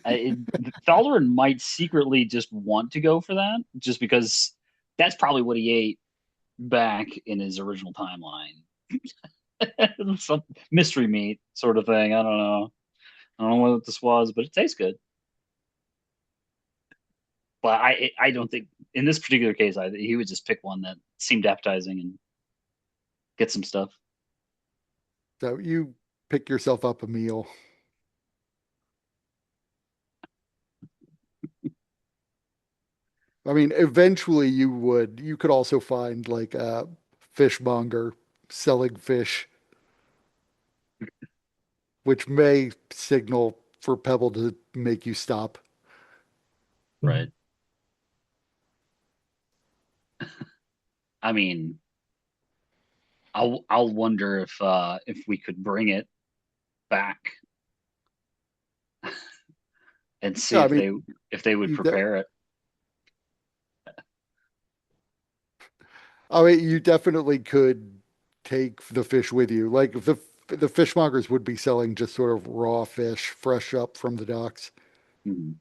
C: Thallerin might secretly just want to go for that, just because that's probably what he ate back in his original timeline. Some mystery meat sort of thing. I don't know. I don't know what this was, but it tastes good. But I don't think in this particular case he would just pick one that seemed appetizing and get some stuff.
A: So you pick yourself up a meal. I mean, eventually you could also find like a fishmonger selling fish, which may signal for Pebble to make you stop.
C: Right. I mean, I'll wonder if we could bring it back and see
A: Yeah, I mean,
C: if they would
A: you de
C: prepare it.
A: I mean, you definitely could take the fish with you. Like the fishmongers would be selling just sort of raw fish, fresh up from the docks.
C: Mhm.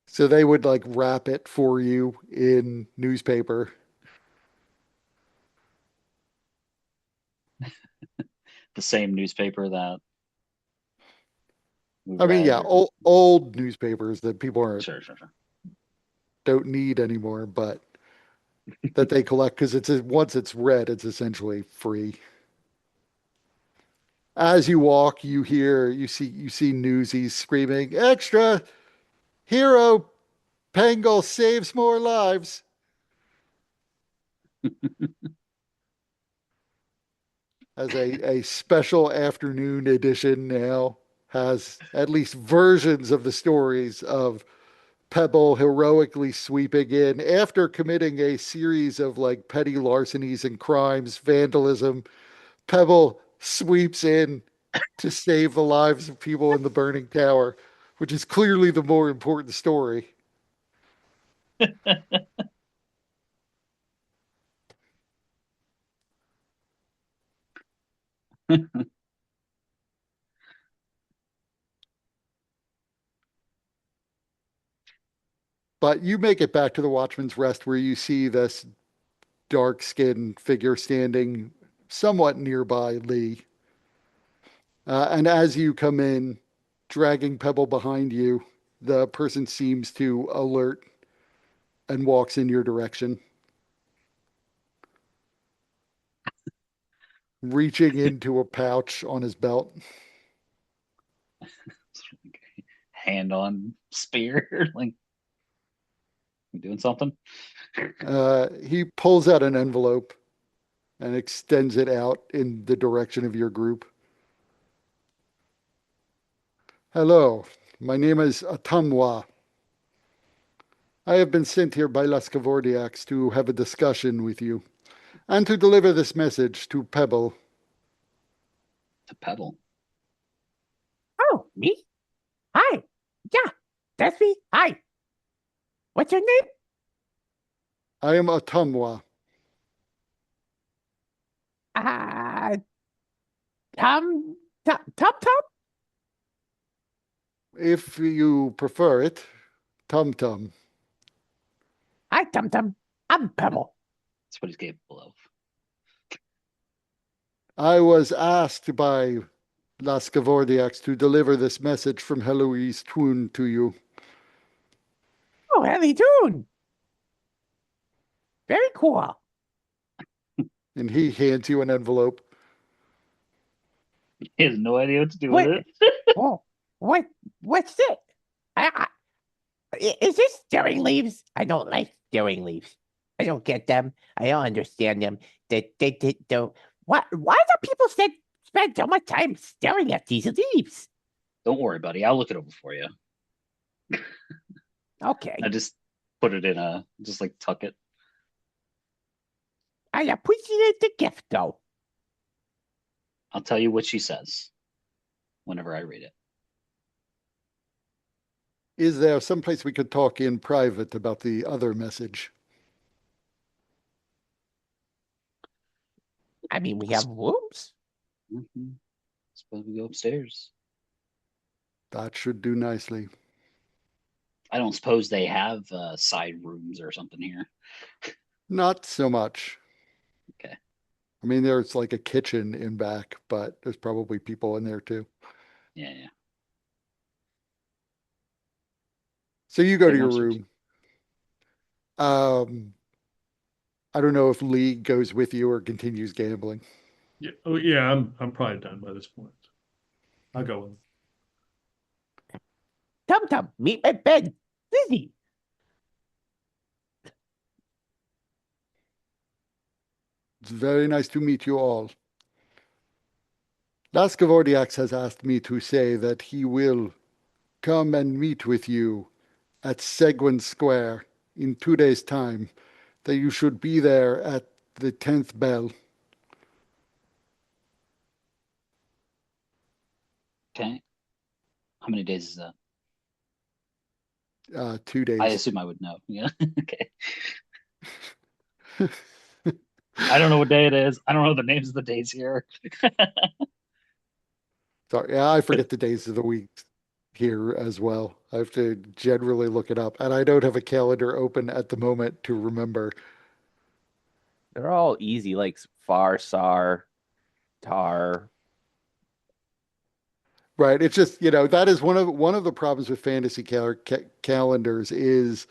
A: So they would like wrap it for you in newspaper.
C: The same newspaper that we
A: I mean,
C: read,
A: yeah,
C: or
A: old newspapers that people aren't
C: sure.
A: don't need anymore, but that they collect because once it's read, it's essentially free. As you walk, you see newsies screaming, "Extra! Hero Pangle saves more lives." As a special afternoon edition now has at least versions of the stories of Pebble heroically sweeping in after committing a series of like petty larcenies and crimes, vandalism. Pebble sweeps in to save the lives of people in the burning tower, which is clearly the more important story. But you make it back to the Watchman's Rest where you see this dark skinned figure standing somewhat nearby Lee. And as you come in, dragging Pebble behind you, the person seems to alert and walks in your direction, reaching into a pouch on his belt.
C: Hand on spear, like we doing something.
A: He pulls out an envelope and extends it out in the direction of your group. Hello, my name is Atamwa. I have been sent here by Lascavordiax to have a discussion with you and to deliver this message to Pebble.
C: To Pebble.
G: Oh, me? Hi. Yeah, that's me. Hi. What's your name?
A: I am Atamwa.
G: Uh, Tom?
A: If you prefer it, Tum Tum.
G: Hi, Tum. I'm Pebble.
C: That's what he's capable of.
A: I was asked by Lascavordiax to deliver this message from Heloise Twun to you.
G: Oh, how you doing? Very cool.
A: And he hands you an envelope.
C: He has no idea what to do with
G: What?
C: it.
G: Oh, what? What's it? Is this stirring leaves? I don't like stirring leaves. I don't get them. I don't understand them. They don't. Why do people spend so much time staring at these leaves?
C: Don't worry, buddy. I'll look it over for you.
G: Okay,
C: I just put it in just like tuck it.
G: I appreciate the gift, though.
C: I'll tell you what she says whenever I read it.
A: Is there someplace we could talk in private about the other message?
G: I mean, we have rooms.
C: Mm-hmm. Suppose we go upstairs.
A: That should do nicely.
C: I don't suppose they have side rooms or something here.
A: Not so much.
C: Okay.
A: I mean, there's like a kitchen in back, but there's probably people in there too.
C: Yeah.
A: So you go to
C: Getting
A: your
C: upstairs.
A: room. Um, I don't know if Lee goes with you or continues gambling.
F: Yeah, oh, yeah, I'm probably done by this point. I'll go with
G: Tum, meet my bed. Lizzie.
A: It's very nice to meet you all. Lascavordiax has asked me to say that he will come and meet with you at Seguin Square in 2 days' time, that you should be there at the 10th bell.
C: Okay. How many days is that?
A: 2
C: I
A: days.
C: assume I would know. Yeah. Okay. I don't know what day it is. I don't know the names of the days here.
A: Sorry, yeah, I forget the days of the week here as well. I have to generally look it up, and I don't have a calendar open at the moment to remember.
D: They're all easy, like Far, Sar, Tar.
A: Right. It's just, that is one of the problems with fantasy calendars is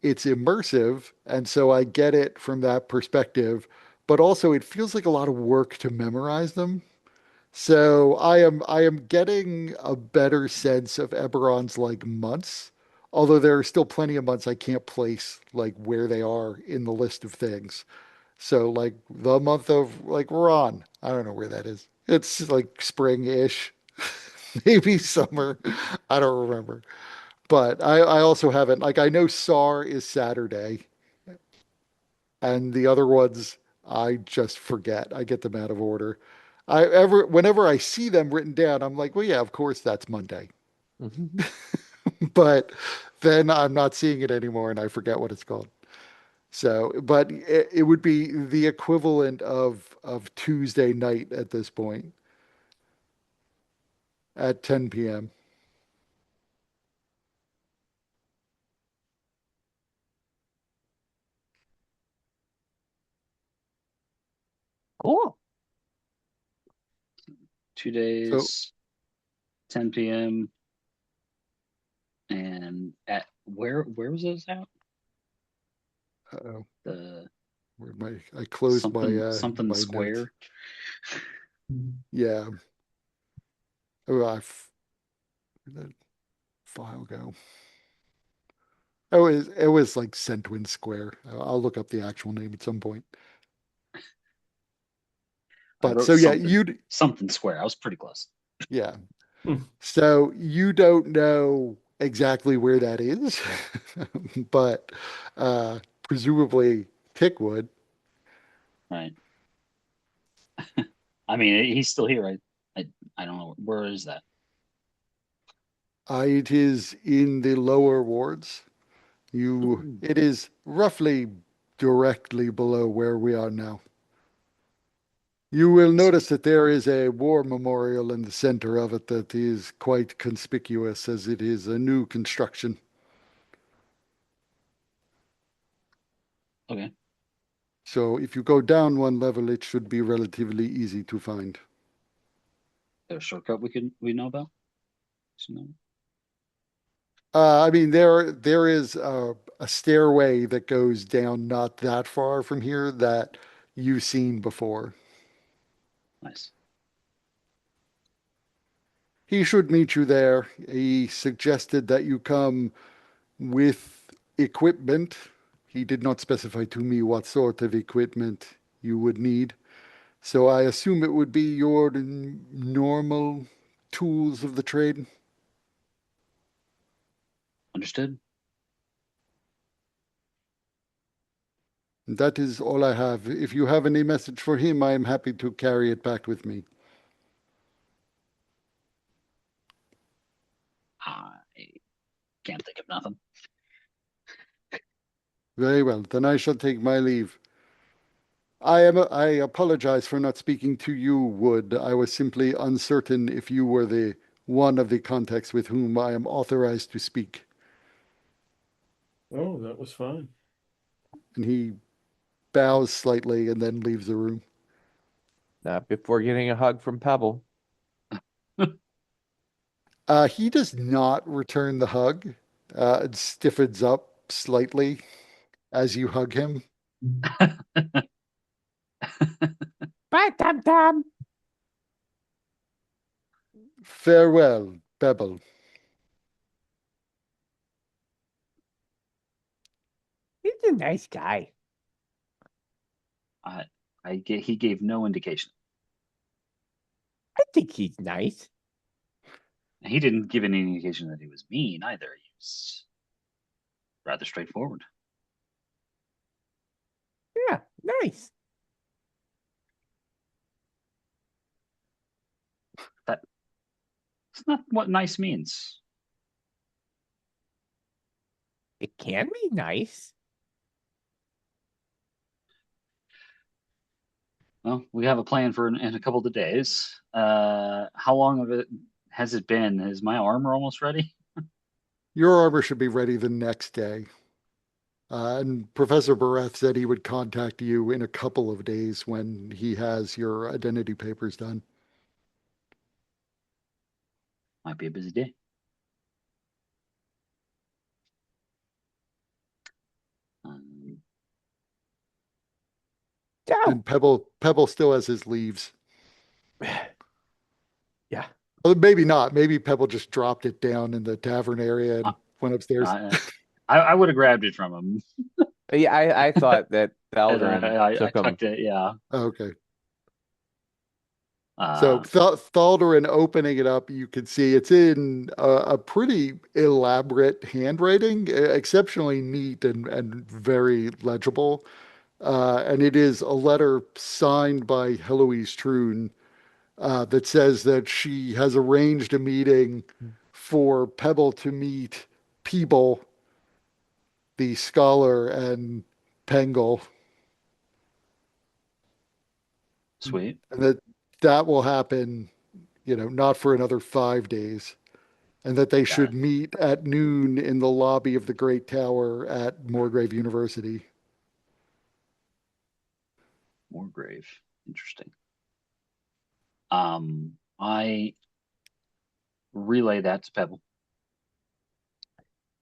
A: it's immersive, and so I get it from that perspective, but also it feels like a lot of work to memorize them. So I am getting a better sense of Eberron's like months, although there are still plenty of months I can't place like where they are in the list of things. So like the month of like Ron, I don't know where that is. It's like spring-ish, maybe summer. I don't remember. But I also haven't like I know SAR is Saturday, and the other ones I just forget. I get them out of order. Whenever I see them written down, I'm like, well, yeah, of course that's Monday. But then I'm not seeing it anymore, and I forget what it's called. So, but it would be the equivalent of Tuesday night at this point at 10 p.m.
G: Cool.
C: 2
A: So,
C: days, 10 p.m. And at where was this at?
A: uh-oh,
C: The
A: I closed my
C: something
A: my notes.
C: square.
A: Yeah. Oh, where'd that file go? Oh, it was like Centwin Square. I'll look up the actual name at some point.
C: I
A: But
C: wrote
A: so yeah,
C: something square. I was pretty close.
A: yeah.
F: Hmm.
A: So you don't know exactly where that is, but presumably Tick would.
C: Right. I mean, he's still here. I don't know where is that.
A: It is in the lower wards. It is roughly directly below where we are now. You will notice that there is a war memorial in the center of it that is quite conspicuous as it is a new construction.
C: Okay.
A: So if you go down one level, it should be relatively easy to find.
C: There's a shortcut we know about. No.
A: I mean, there is a stairway that goes down not that far from here that you've seen before.
C: Nice.
A: He should meet you there. He suggested that you come with equipment. He did not specify to me what sort of equipment you would need. So I assume it would be your normal tools of the trade.
C: Understood.
A: That is all I have. If you have any message for him, I am happy to carry it back with me.
C: I can't think of nothing.
A: Very well, then I shall take my leave. I apologize for not speaking to you, Wood. I was simply uncertain if you were the one of the contacts with whom I am authorized to speak.
F: Oh, that was fine.
A: And he bows slightly and then leaves the room.
D: Not before getting a hug from Pebble.
A: He does not return the hug. It stiffens up slightly as you hug him.
G: Bye, Tum Tum.
A: Farewell, Pebble.
G: He's a nice guy.
C: He gave no indication.
G: I think he's nice.
C: He didn't give any indication that he was mean either. He was rather straightforward.
G: Yeah, nice.
C: That's not what nice means.
G: It can be nice.
C: Well, we have a plan for in a couple of days. How long of it has it been? Is my armor almost ready?
A: Your armor should be ready the next day. And Professor Bareth said he would contact you in a couple of days when he has your identity papers done.
C: Might be a busy day. Um,
G: So,
A: And Pebble still has his leaves.
D: Yeah.
A: Well, maybe not. Maybe Pebble just dropped it down in the tavern area and went upstairs.
C: I would have grabbed it from him.
D: Yeah, I thought that
C: And
D: Thaldarin
C: I
D: took him.
C: tucked it. Yeah.
A: Okay. So Thaldarin opening it up, you can see it's in a pretty elaborate handwriting, exceptionally neat and very legible. And it is a letter signed by Heloise Troon that says that she has arranged a meeting for Pebble to meet Peeble, the scholar, and Pengle,
C: Sweet.
A: and that will happen, not for another 5 days, and that they
C: Got
A: should
C: it.
A: meet at noon in the lobby of the Great Tower at Moorgrave University.
C: Moorgrave. Interesting. I relay that to Pebble.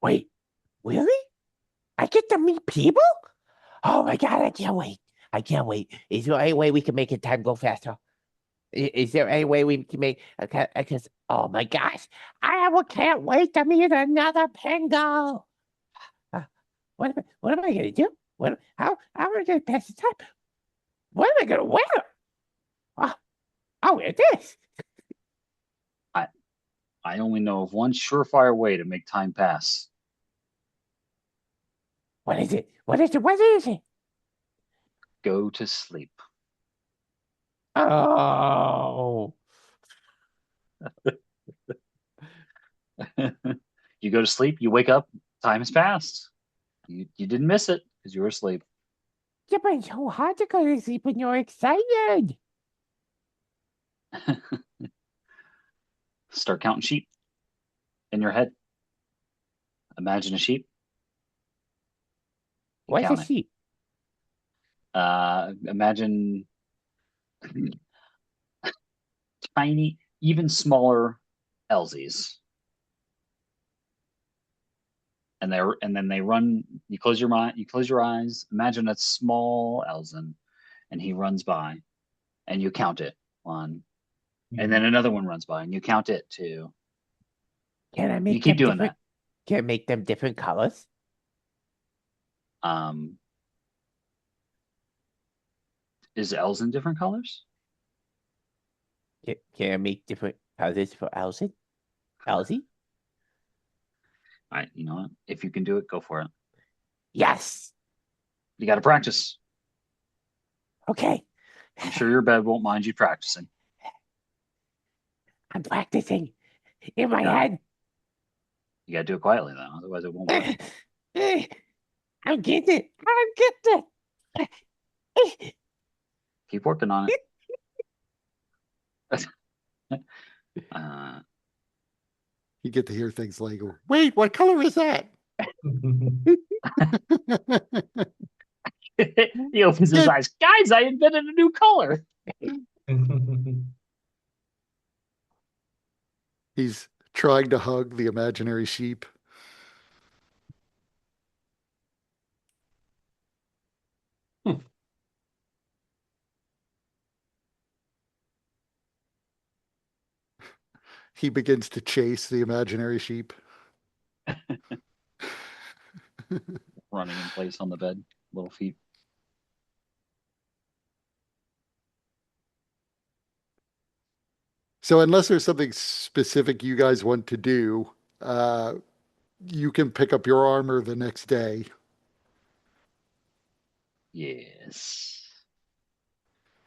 G: wait, really? I get to meet people? Oh my God, I can't wait. I can't wait. Is there any way we can make it time go faster? Is there any way we can make, because, oh my gosh, can't wait to meet another Pengo. What am I gonna do? How am I gonna pass the time? What am I gonna wear? Oh, I'll wear this.
C: I only know of one surefire way to make time pass.
G: What is it? What is it? What is it?
C: Go to sleep.
G: Oh,
C: You go to sleep, you wake up, time has passed. You didn't miss it because you were asleep.
G: yeah, but it's so hard to go to sleep when you're excited.
C: Start counting sheep in your head. Imagine a sheep. You
G: What's a
C: count it.
G: sheep?
C: Imagine tiny, even smaller Elsies. And then they run. You close your mind. You close your eyes. Imagine a small Elzen, and he runs by, and you count it 1, and then another one runs by, and you count it 2.
G: Can I
C: You
G: make
C: keep
G: them
C: doing
G: different? Can I make them different colors?
C: that. Is Elzen different colors?
G: Can I make different colors for Elsie? Elsie?
C: All right, you know what? If you can do it, go for it.
G: Yes.
C: You got to practice.
G: Okay.
C: I'm sure your bed won't mind you practicing.
G: I'm practicing in my
C: Yeah.
G: head.
C: You got to do it quietly though, otherwise it won't work.
G: I'm getting it. I'm getting it.
C: Keep working on it.
A: You get to hear things like, wait, what color is that?
C: He opens his eyes. Guys, I invented a new color.
A: He's trying to hug the imaginary sheep. He begins to chase the imaginary sheep.
C: Running in place on the bed, little feet.
A: So unless there's something specific you guys want to do, uh, you can pick up your armor the next day.
C: Yes.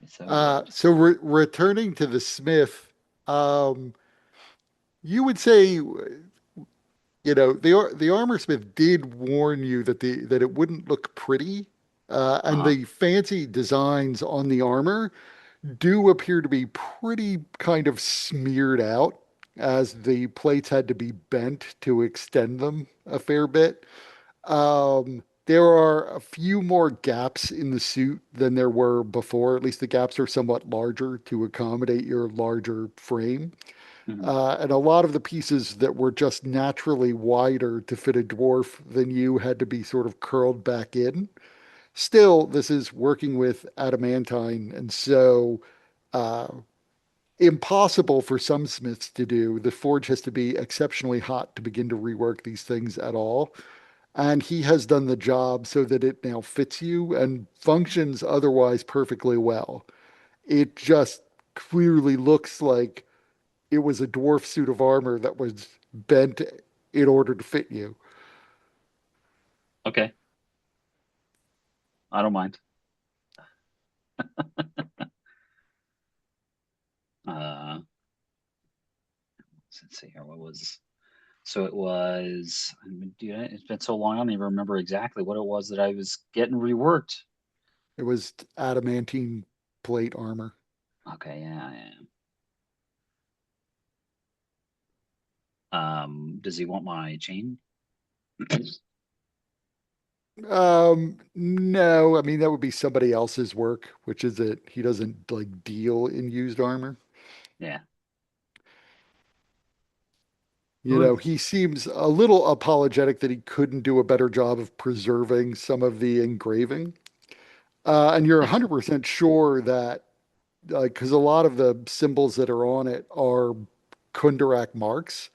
C: Yes, I would.
A: So returning to the smith, um, you would say, the armor smith did warn you that it wouldn't look pretty, and
C: Uh-huh.
A: the fancy designs on the armor do appear to be pretty kind of smeared out, as the plates had to be bent to extend them a fair bit. There are a few more gaps in the suit than there were before. At least the gaps are somewhat larger to accommodate your larger frame.
C: Mhm.
A: And a lot of the pieces that were just naturally wider to fit a dwarf than you had to be sort of curled back in. Still, this is working with adamantine, and so uh, impossible for some smiths to do. The forge has to be exceptionally hot to begin to rework these things at all. And he has done the job so that it now fits you and functions otherwise perfectly well. It just clearly looks like it was a dwarf suit of armor that was bent in order to fit you.
C: Okay. I don't mind. Uh, let's see here. What was so it was I mean, dude, it's been so long I don't even remember exactly what it was that I was getting reworked.
A: It was adamantine plate armor.
C: Okay, yeah, yeah. Does he want my chain?
A: No, I mean that would be somebody else's work, which is that he doesn't like deal in used armor.
C: Yeah.
E: Good.
A: He seems a little apologetic that he couldn't do a better job of preserving some of the engraving. And you're 100% sure that, because a lot of the symbols that are on it are Kundarak marks.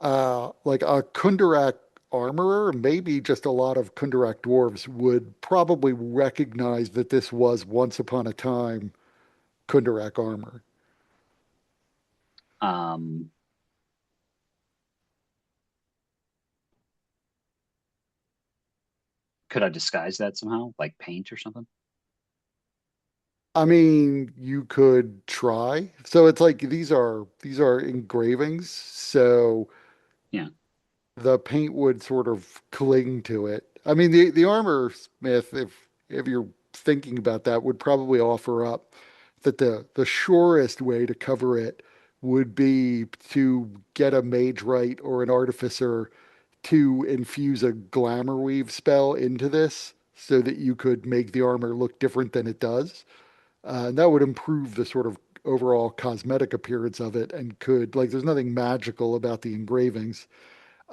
A: Like a Kundarak armorer, maybe just a lot of Kundarak dwarves would probably recognize that this was once upon a time Kundarak armor.
C: Um, could I disguise that somehow, like paint or something?
A: I mean, you could try. So it's like these are engravings, so
C: Yeah.
A: the paint would sort of cling to it. I mean, the armor smith, if you're thinking about that, would probably offer up that the surest way to cover it would be to get a mage right or an artificer to infuse a glamour weave spell into this so that you could make the armor look different than it does. And that would improve the sort of overall cosmetic appearance of it and could, like, there's nothing magical about the engravings.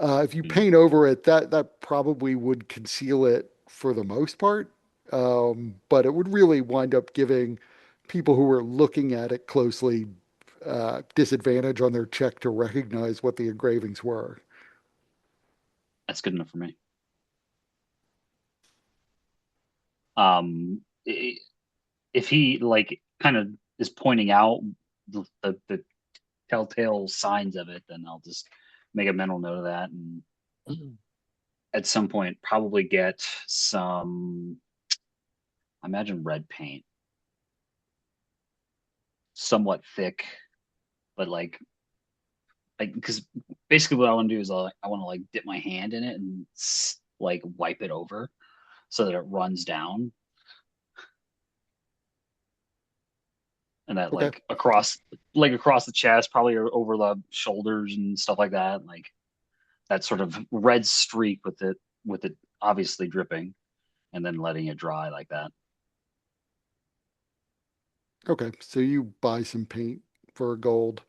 A: If you
C: Mm.
A: paint over it, that probably would conceal it for the most part. But it would really wind up giving people who are looking at it closely disadvantage on their check to recognize what the engravings were.
C: That's good enough for me. If he like kind of is pointing out the telltale signs of it, then I'll just make a mental note of that and at some point probably get some, I imagine red paint, somewhat thick, but like because basically what I want to do is I want to like dip my hand in it and like wipe it over so that it runs down and that
A: Okay.
C: across the chest, probably over the shoulders and stuff like that, like that sort of red streak with it obviously dripping and then letting it dry like that.
A: Okay. So you buy some paint for gold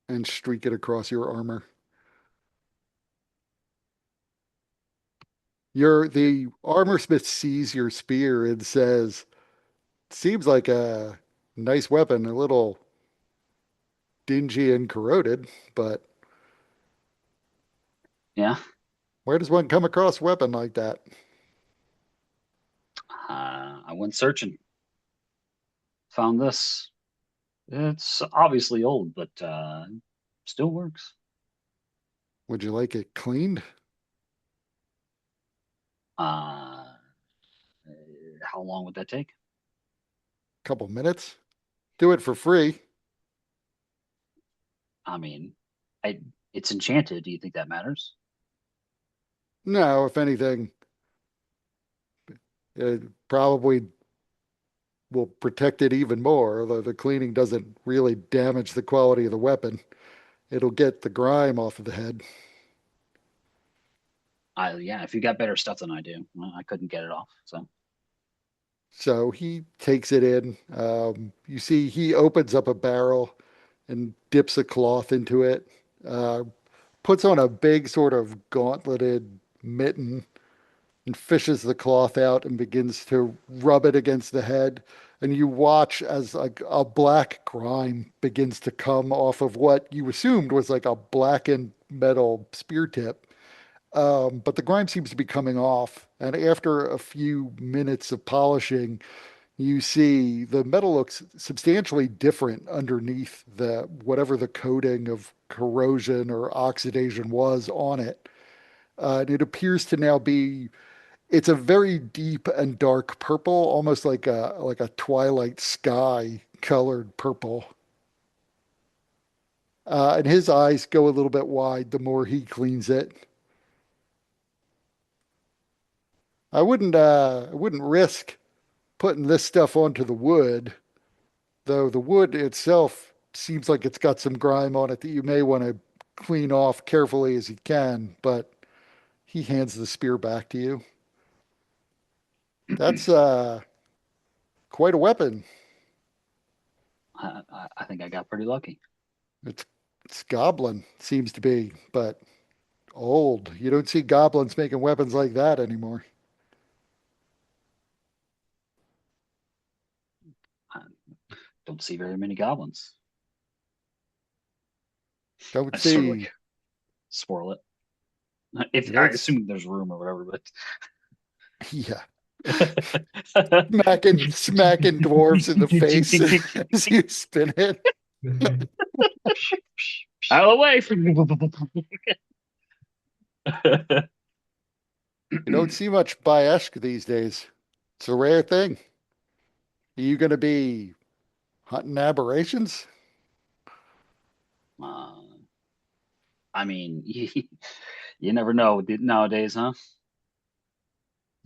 A: and streak it across your armor. The armor smith sees your spear and says, seems like a nice weapon, a little dingy and corroded, but
C: Yeah.
A: where does one come across a weapon like that?
C: I went searching, found this. It's obviously old, but still works.
A: Would you like it cleaned?
C: Uh, how long would that take?
A: Couple minutes? Do it for free.
C: I mean, I it's enchanted. Do you think that matters?
A: No, if anything, it probably will protect it even more, although the cleaning doesn't really damage the quality of the weapon. It'll get the grime off of the head.
C: Yeah, if you got better stuff than I do, well, I couldn't get it off. So
A: So he takes it in. You see, he opens up a barrel and dips a cloth into it, uh, puts on a big sort of gauntleted mitten and fishes the cloth out and begins to rub it against the head. And you watch as like a black grime begins to come off of what you assumed was like a blackened metal spear tip. But the grime seems to be coming off. And after a few minutes of polishing, you see the metal looks substantially different underneath the whatever the coating of corrosion or oxidation was on it. And it appears to now be it's a very deep and dark purple, almost like a twilight sky colored purple. And his eyes go a little bit wide the more he cleans it. I wouldn't risk putting this stuff onto the wood, though the wood itself seems like it's got some grime on it that you may want to clean off carefully as you can, but he hands the spear back to you. That's quite a weapon.
C: I think I got pretty lucky.
A: It's it's goblin, seems to be, but old. You don't see goblins making weapons like that anymore.
C: I don't see very many goblins.
A: Don't
C: I just sort of
A: see
C: like swirl it. If
A: you
C: I
A: don't
C: assume there's room or whatever,
A: yeah.
C: but
A: Smacking dwarves in the face as you spin it.
C: out of the way from
A: You don't see much Bayeshka these days. It's a rare thing. Are you going to be hunting aberrations?
C: uh, I mean, you never know nowadays, huh?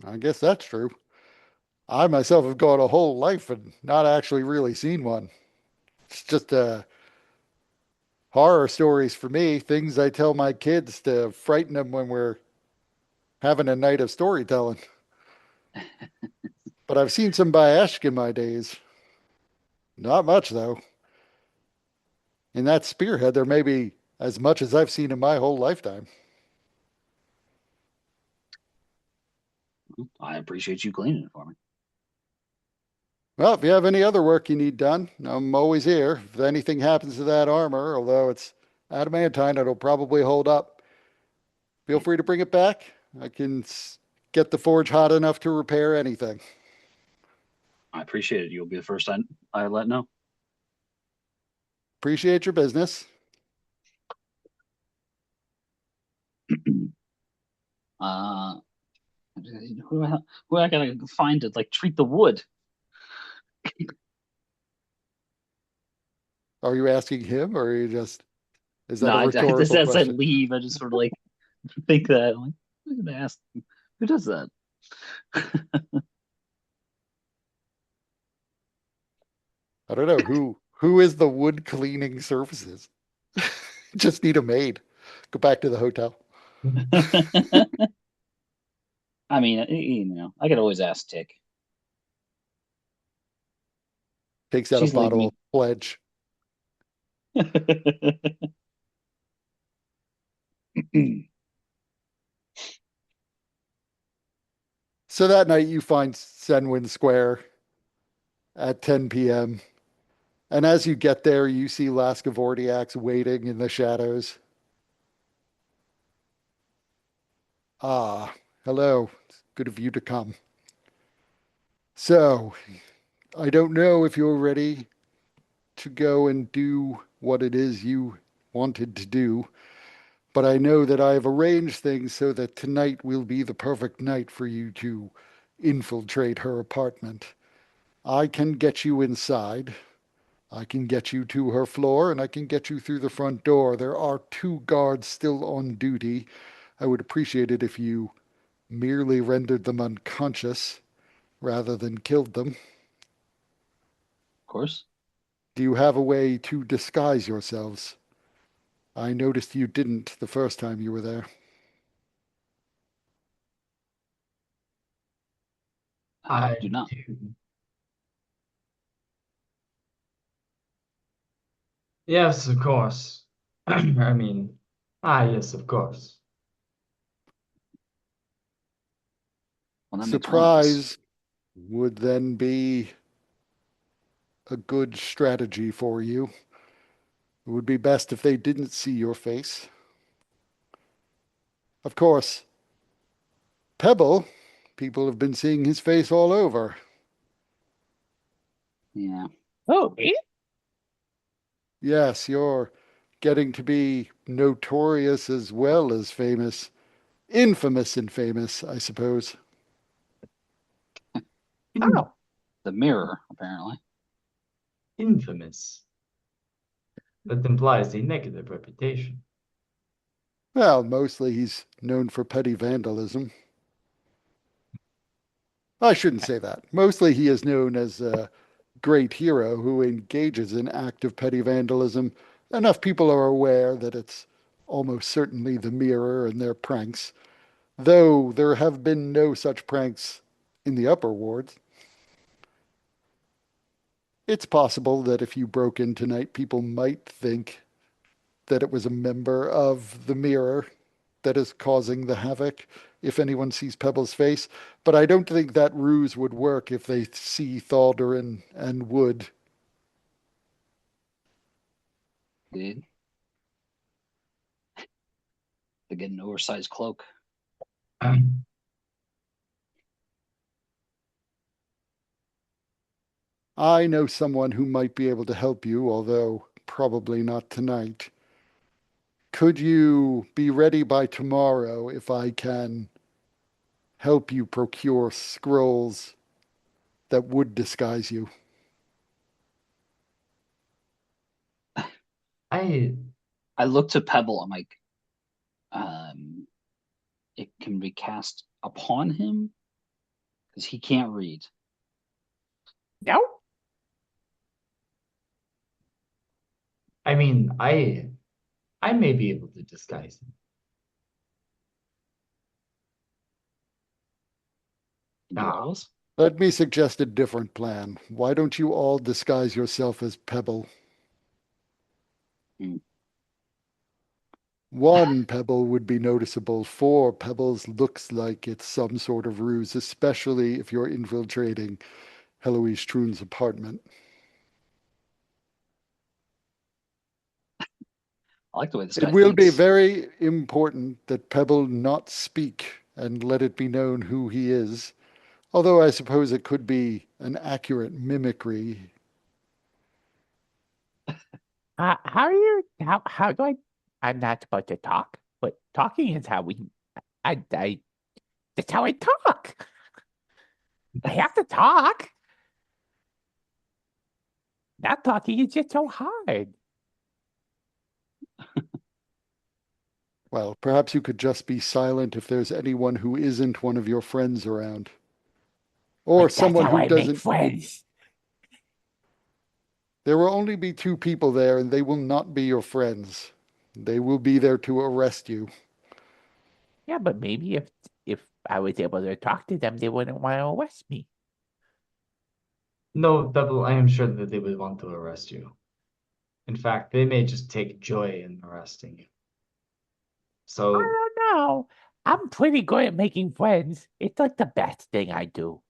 A: I guess that's true. I myself have gone a whole life and not actually really seen one. It's just horror stories for me, things I tell my kids to frighten them when we're having a night of storytelling. But I've seen some Bayeshka in my days. Not much, though. In that spearhead, there may be as much as I've seen in my whole lifetime.
C: I appreciate you cleaning it for me.
A: Well, if you have any other work you need done, I'm always here. If anything happens to that armor, although it's adamantine, it'll probably hold up. Feel free to bring it back. I can get the forge hot enough to repair anything.
C: I appreciate it. You'll be the first I let know.
A: Appreciate your business.
C: uh, who I gotta find to like treat the wood?
A: Are you asking him, or are you just, is
C: No,
A: that a
C: I just
A: rhetorical
C: as I
A: question?
C: leave, I just sort of like think that I'm like, I'm gonna ask who does that?
A: I don't know who is the wood cleaning services. Just need a maid. Go back to the hotel.
C: I mean, I could always ask Tick.
A: Takes out a
C: She's leaving
A: bottle
C: me.
A: of pledge. So that night you find Senwin Square at 10 p.m. And as you get there, you see Lascavordiax waiting in the shadows. Ah, hello. It's good of you to come. So, I don't know if you're ready to go and do what it is you wanted to do, but I know that I have arranged things so that tonight will be the perfect night for you to infiltrate her apartment. I can get you inside. I can get you to her floor, and I can get you through the front door. There are two guards still on duty. I would appreciate it if you merely rendered them unconscious rather than killed them.
C: Of course.
A: Do you have a way to disguise yourselves? I noticed you didn't the first time you were there.
C: I
E: I
C: do not.
E: do. Yes, of course. I mean, yes, of course.
C: Well, that makes one of us.
A: Surprise would then be a good strategy for you. It would be best if they didn't see your face. Of course, Pebble, people have been seeing his face all over.
C: Yeah.
G: Oh, me?
A: Yes, you're getting to be notorious as well as famous. Infamous and famous, I suppose.
E: In-
G: Oh,
C: The mirror, apparently.
E: Infamous. That implies a negative reputation.
A: Well, mostly he's known for petty vandalism. I shouldn't say that. Mostly he is known as a great hero who engages in active petty vandalism. Enough people are aware that it's almost certainly the mirror and their pranks, though there have been no such pranks in the upper wards. It's possible that if you broke in tonight, people might think that it was a member of the mirror that is causing the havoc if anyone sees Pebble's face. But I don't think that ruse would work if they see Thalderin and Wood.
C: Did to get an oversized cloak.
A: I know someone who might be able to help you, although probably not tonight. Could you be ready by tomorrow if I can help you procure scrolls that would disguise you?
E: I
C: I look to Pebble. I'm like, um, it can be cast upon him because he can't read.
G: no?
E: I mean, I may be able to disguise him.
C: Can do
E: Ah,
C: all this.
A: Let me suggest a different plan. Why don't you all disguise yourself as Pebble?
C: Hmm.
A: One pebble would be noticeable. Four pebbles looks like it's some sort of ruse, especially if you're infiltrating Heloise Troon's apartment.
C: I like the way this
A: It
C: guy
A: will be
C: thinks.
A: very important that Pebble not speak and let it be known who he is. Although I suppose it could be an accurate mimicry.
G: How are you? How do I? I'm not supposed to talk, but talking is how we. I. That's how I talk. I have to talk. Not talking is just so hard.
A: Well, perhaps you could just be silent if there's anyone who isn't one of your friends around. Or
G: But that's
A: someone
G: how
A: who
G: I make
A: doesn't.
G: friends.
A: There will only be two people there, and they will not be your friends. They will be there to arrest you.
G: Yeah, but maybe if I was able to talk to them, they wouldn't want to arrest me.
E: no, Double, I am sure that they would want to arrest you. In fact, they may just take joy in arresting you.
G: I
E: So
G: don't know. I'm pretty good at making friends. It's like the best thing I do.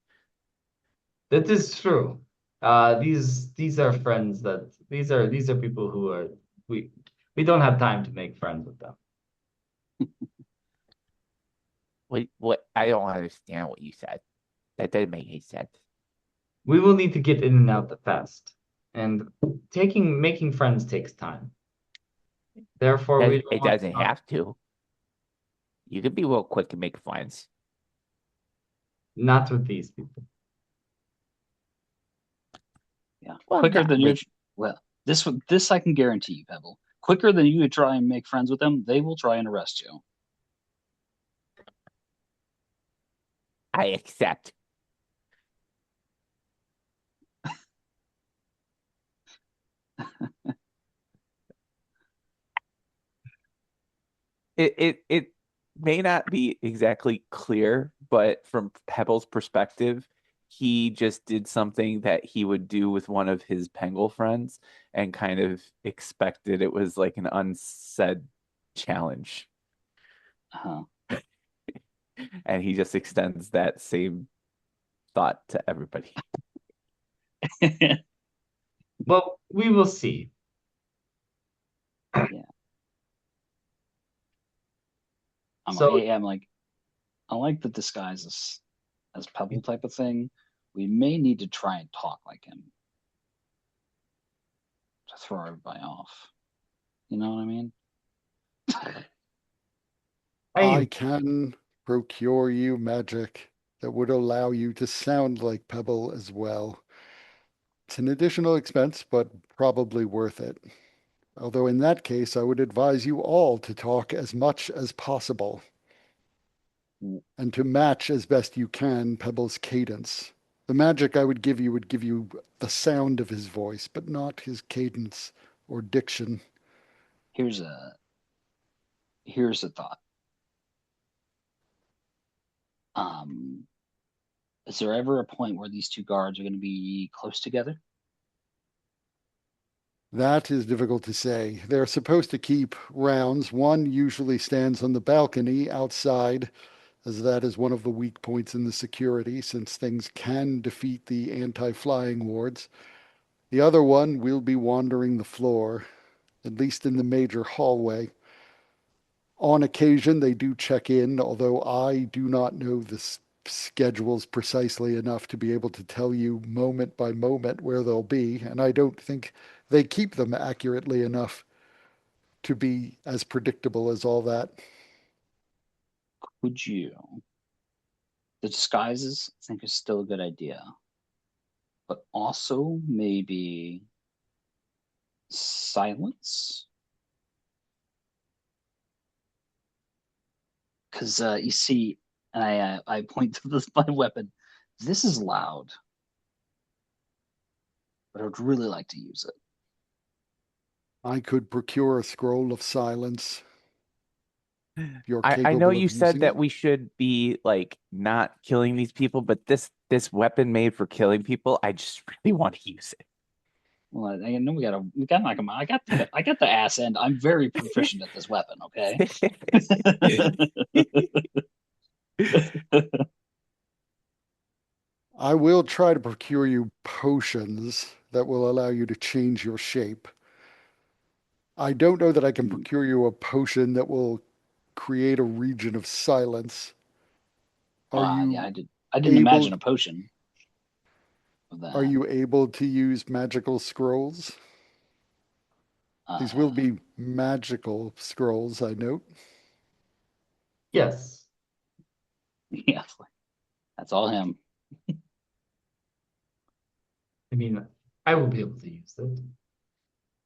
E: that is true. These are friends that these are people who are we we don't have time to make friends with them.
G: What? I don't understand what you said. That doesn't make any sense.
E: We will need to get in and out the fast. and making friends takes time. Therefore, we don't
G: It
E: want
G: doesn't have to. You could be real quick and make friends.
E: not with these people.
C: Yeah,
G: Well,
C: quicker
G: not
C: than
G: with
C: well, this I can guarantee you, Pebble. Quicker than you try and make friends with them, they will try and arrest you.
G: I accept. It may not be exactly clear, but from Pebble's perspective, he just did something that he would do with one of his Penguil friends and kind of expected it was like an unsaid challenge.
C: Uh-huh.
G: And he just extends that same thought to everybody.
E: Well, we will see. So
C: I'm like, I like the disguise as Pebble type of thing. We may need to try and talk like him to throw everybody off. You know what I mean?
A: I can procure you magic that would allow you to sound like Pebble as well. It's an additional expense, but probably worth it. Although in that case, I would advise you all to talk as much as possible and to match as best you can Pebble's cadence. The magic I would give you the sound of his voice, but not his cadence or diction.
C: Here's a thought. Um, is there ever a point where these two guards are going to be close together?
A: That is difficult to say. They're supposed to keep rounds. One usually stands on the balcony outside, as that is one of the weak points in the security, since things can defeat the anti-flying wards. The other one will be wandering the floor, at least in the major hallway. On occasion, they do check in, although I do not know the schedules precisely enough to be able to tell you moment by moment where they'll be, and I don't think they keep them accurately enough to be as predictable as all that.
C: Could you? The disguises, I think, is still a good idea, but also maybe silence. Because you see, and I point to this my weapon. This is loud, but I would really like to use it.
A: I could procure a scroll of silence. You're
G: I know
A: capable
G: you
A: of
G: said
A: using
G: that
A: it.
G: we should be like not killing these people, but this weapon made for killing people, I just really want to use
C: Well, I know we gotta knock him out. I got the ass end. I'm very proficient at this weapon. Okay.
G: it.
A: I will try to procure you potions that will allow you to change your shape. I don't know that I can procure you a potion that will create a region of silence. Are
C: Yeah,
A: you
C: I didn't
A: able
C: imagine a potion of
A: are
C: that.
A: you able to use magical scrolls? These will
C: Uh,
A: be magical scrolls, I note.
E: yes,
C: yeah, that's all him.
E: I mean, I will be able to use it.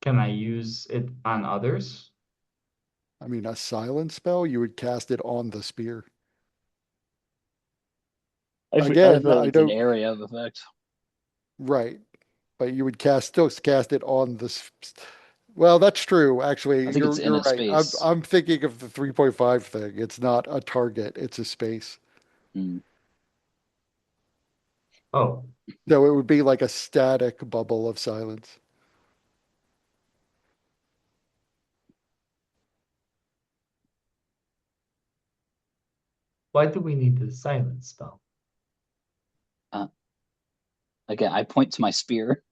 E: Can I use it on others?
A: I mean, a silence spell, you would cast it on the spear.
C: I
A: Again,
C: feel like
A: I
C: it's an
A: don't,
C: area of effect.
A: right, but you would still cast it on this. Well, that's true.
C: I
A: Actually,
C: think it's in
A: you're
C: a
A: right.
C: space.
A: I'm thinking of the 3.5 thing. It's not a target, it's a space.
C: Mm.
E: Oh,
A: So it would be like a static bubble of silence.
E: why do we need the silence spell?
C: Uh, Again, I point to my spear,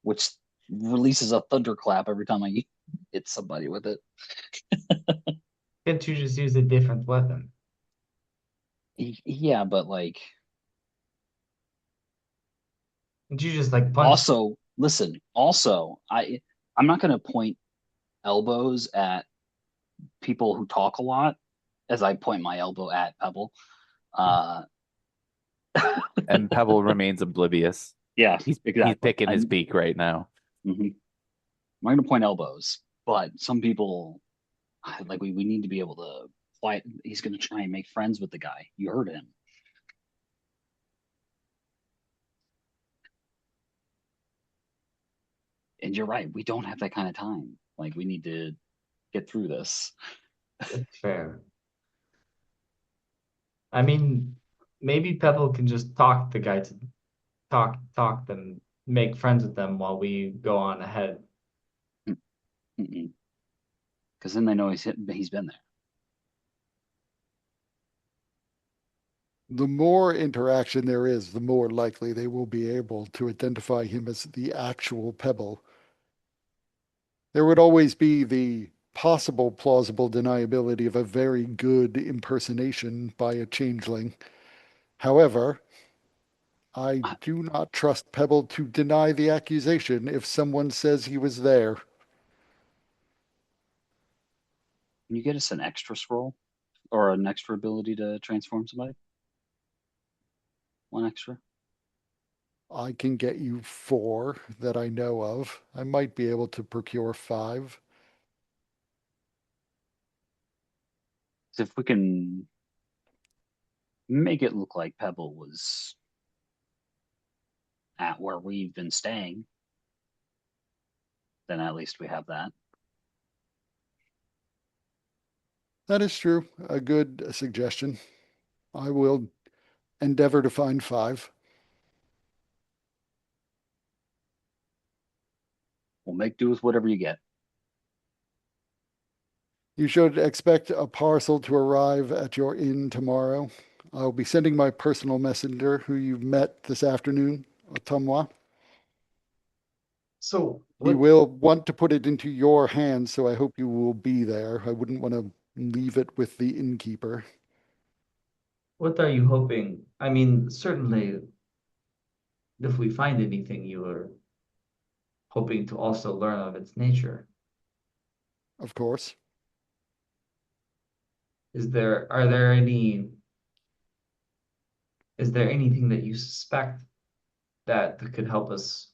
C: which releases a thunderclap every time I hit somebody with it.
E: Can't you just use a different weapon?
C: Yeah, but like
E: Did you just like punch?
C: Also, listen, also, I'm not gonna point elbows at people who talk a lot as I point my elbow at Pebble. Uh
D: And Pebble remains oblivious.
C: yeah,
D: He's
C: exactly.
D: picking his beak right now.
C: I'm not gonna point elbows, but some people like we need to be able to quiet. He's gonna try and make friends with the guy. You heard him. And you're right, we don't have that kind of time. Like we need to get through this.
E: It's fair. I mean, maybe Pebble can just talk the guy to talk them, make friends with them while we go on ahead.
C: Because then they know he's been there.
A: The more interaction there is, the more likely they will be able to identify him as the actual Pebble. There would always be the possible plausible deniability of a very good impersonation by a changeling. However, I
C: Uh,
A: do not trust Pebble to deny the accusation if someone says he was there.
C: Can you get us an extra scroll or an extra ability to transform somebody? One extra.
A: I can get you 4 that I know of. I might be able to procure 5.
C: If we can make it look like Pebble was at where we've been staying, then at least we have that.
A: That is true. A good suggestion. I will endeavor to find 5.
C: We'll make do with whatever you get.
A: You should expect a parcel to arrive at your inn tomorrow. I'll be sending my personal messenger, who you met this afternoon, Otumwa.
E: So
A: He
E: what
A: will want to put it into your hands, so I hope you will be there. I wouldn't want to leave it with the innkeeper.
E: what are you hoping? I mean, certainly if we find anything, you are hoping to also learn of its nature.
A: Of course.
E: Are there any, is there anything that you suspect that could help us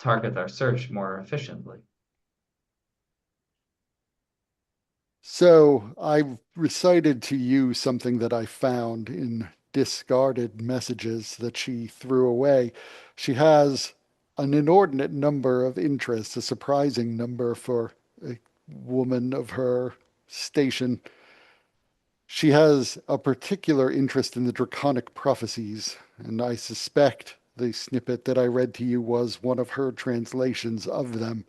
E: target our search more efficiently?
A: So I've recited to you something that I found in discarded messages that she threw away. She has an inordinate number of interests, a surprising number for a woman of her station. She has a particular interest in the draconic prophecies, and I suspect the snippet that I read to you was one of her translations of them.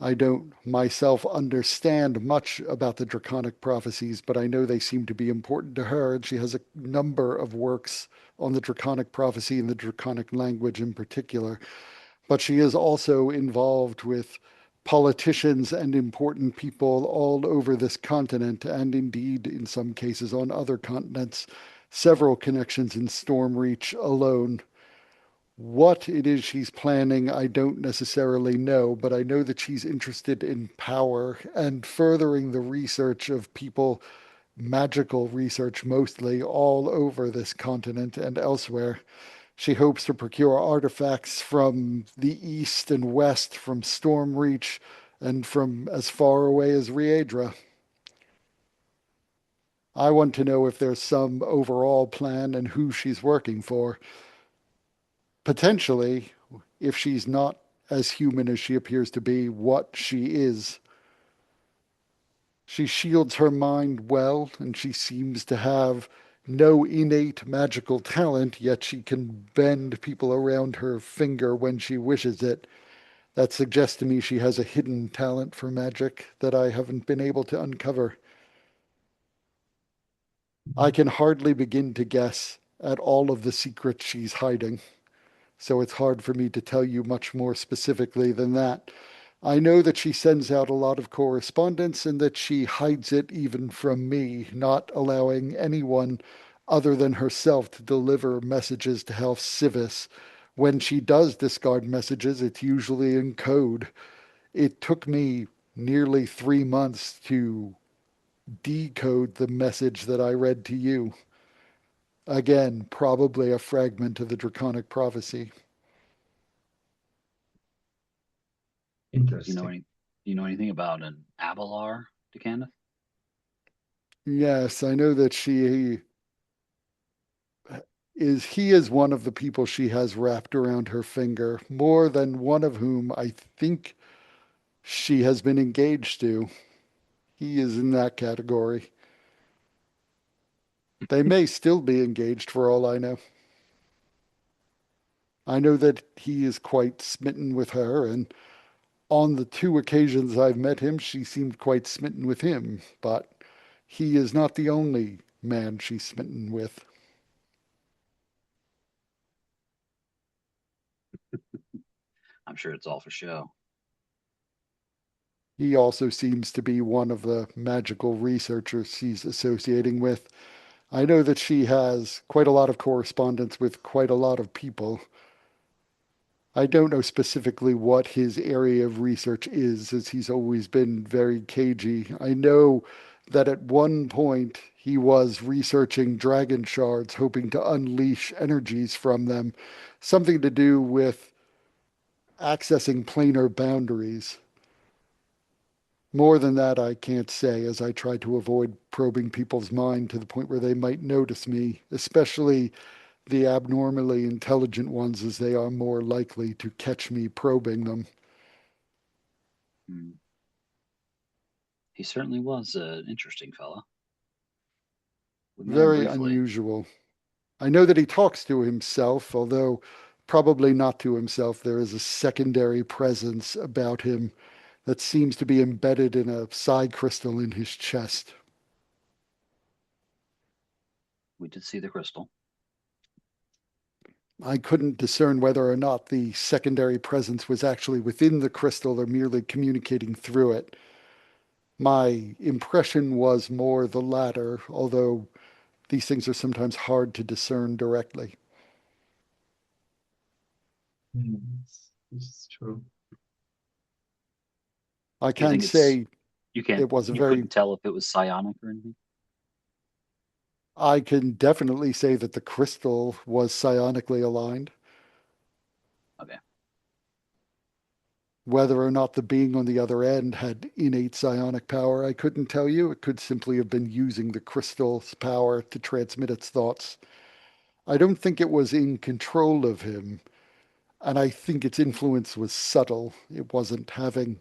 A: I don't myself understand much about the draconic prophecies, but I know they seem to be important to her, and she has a number of works on the draconic prophecy and the draconic language in particular. But she is also involved with politicians and important people all over this continent, and indeed, in some cases, on other continents. Several connections in Stormreach alone. What it is she's planning, I don't necessarily know, but I know that she's interested in power and furthering the research of people, magical research mostly, all over this continent and elsewhere. She hopes to procure artifacts from the east and west, from Stormreach, and from as far away as Riedra. I want to know if there's some overall plan and who she's working for. Potentially, if she's not as human as she appears to be, what she is. She shields her mind well, and she seems to have no innate magical talent, yet she can bend people around her finger when she wishes it. That suggests to me she has a hidden talent for magic that I haven't been able to uncover. I can hardly begin to guess at all of the secrets she's hiding, so it's hard for me to tell you much more specifically than that. I know that she sends out a lot of correspondence and that she hides it even from me, not allowing anyone other than herself to deliver messages to House Civis. When she does discard messages, it's usually in code. It took me nearly 3 months to decode the message that I read to you. Again, probably a fragment of the Draconic Prophecy.
C: Do
E: Interesting.
C: you know anything about an Abelar, Decandith?
A: Yes, I know that he is one of the people she has wrapped around her finger, more than one of whom I think she has been engaged to. He is in that category. They may still be engaged for all I know. I know that he is quite smitten with her, and on the two occasions I've met him, she seemed quite smitten with him, but he is not the only man she's smitten with.
C: I'm sure it's all for show.
A: He also seems to be one of the magical researchers she's associating with. I know that she has quite a lot of correspondence with quite a lot of people. I don't know specifically what his area of research is, as he's always been very cagey. I know that at one point he was researching dragon shards, hoping to unleash energies from them, something to do with accessing planar boundaries. More than that, I can't say, as I try to avoid probing people's mind to the point where they might notice me, especially the abnormally intelligent ones, as they are more likely to catch me probing them.
C: Hmm. He certainly was an interesting fella. We met him
A: Very
C: briefly.
A: unusual. I know that he talks to himself, although probably not to himself. There is a secondary presence about him that seems to be embedded in a psi crystal in his chest.
C: We did see the crystal.
A: I couldn't discern whether or not the secondary presence was actually within the crystal or merely communicating through it. My impression was more the latter, although these things are sometimes hard to discern directly.
E: This is true.
A: I
C: You
A: can
C: think it's
A: say
C: you can't
A: it was a
C: you
A: very,
C: couldn't tell if it was psionic or anything?
A: I can definitely say that the crystal was psionically aligned.
C: Okay.
A: Whether or not the being on the other end had innate psionic power, I couldn't tell you. It could simply have been using the crystal's power to transmit its thoughts. I don't think it was in control of him, and I think its influence was subtle. It wasn't having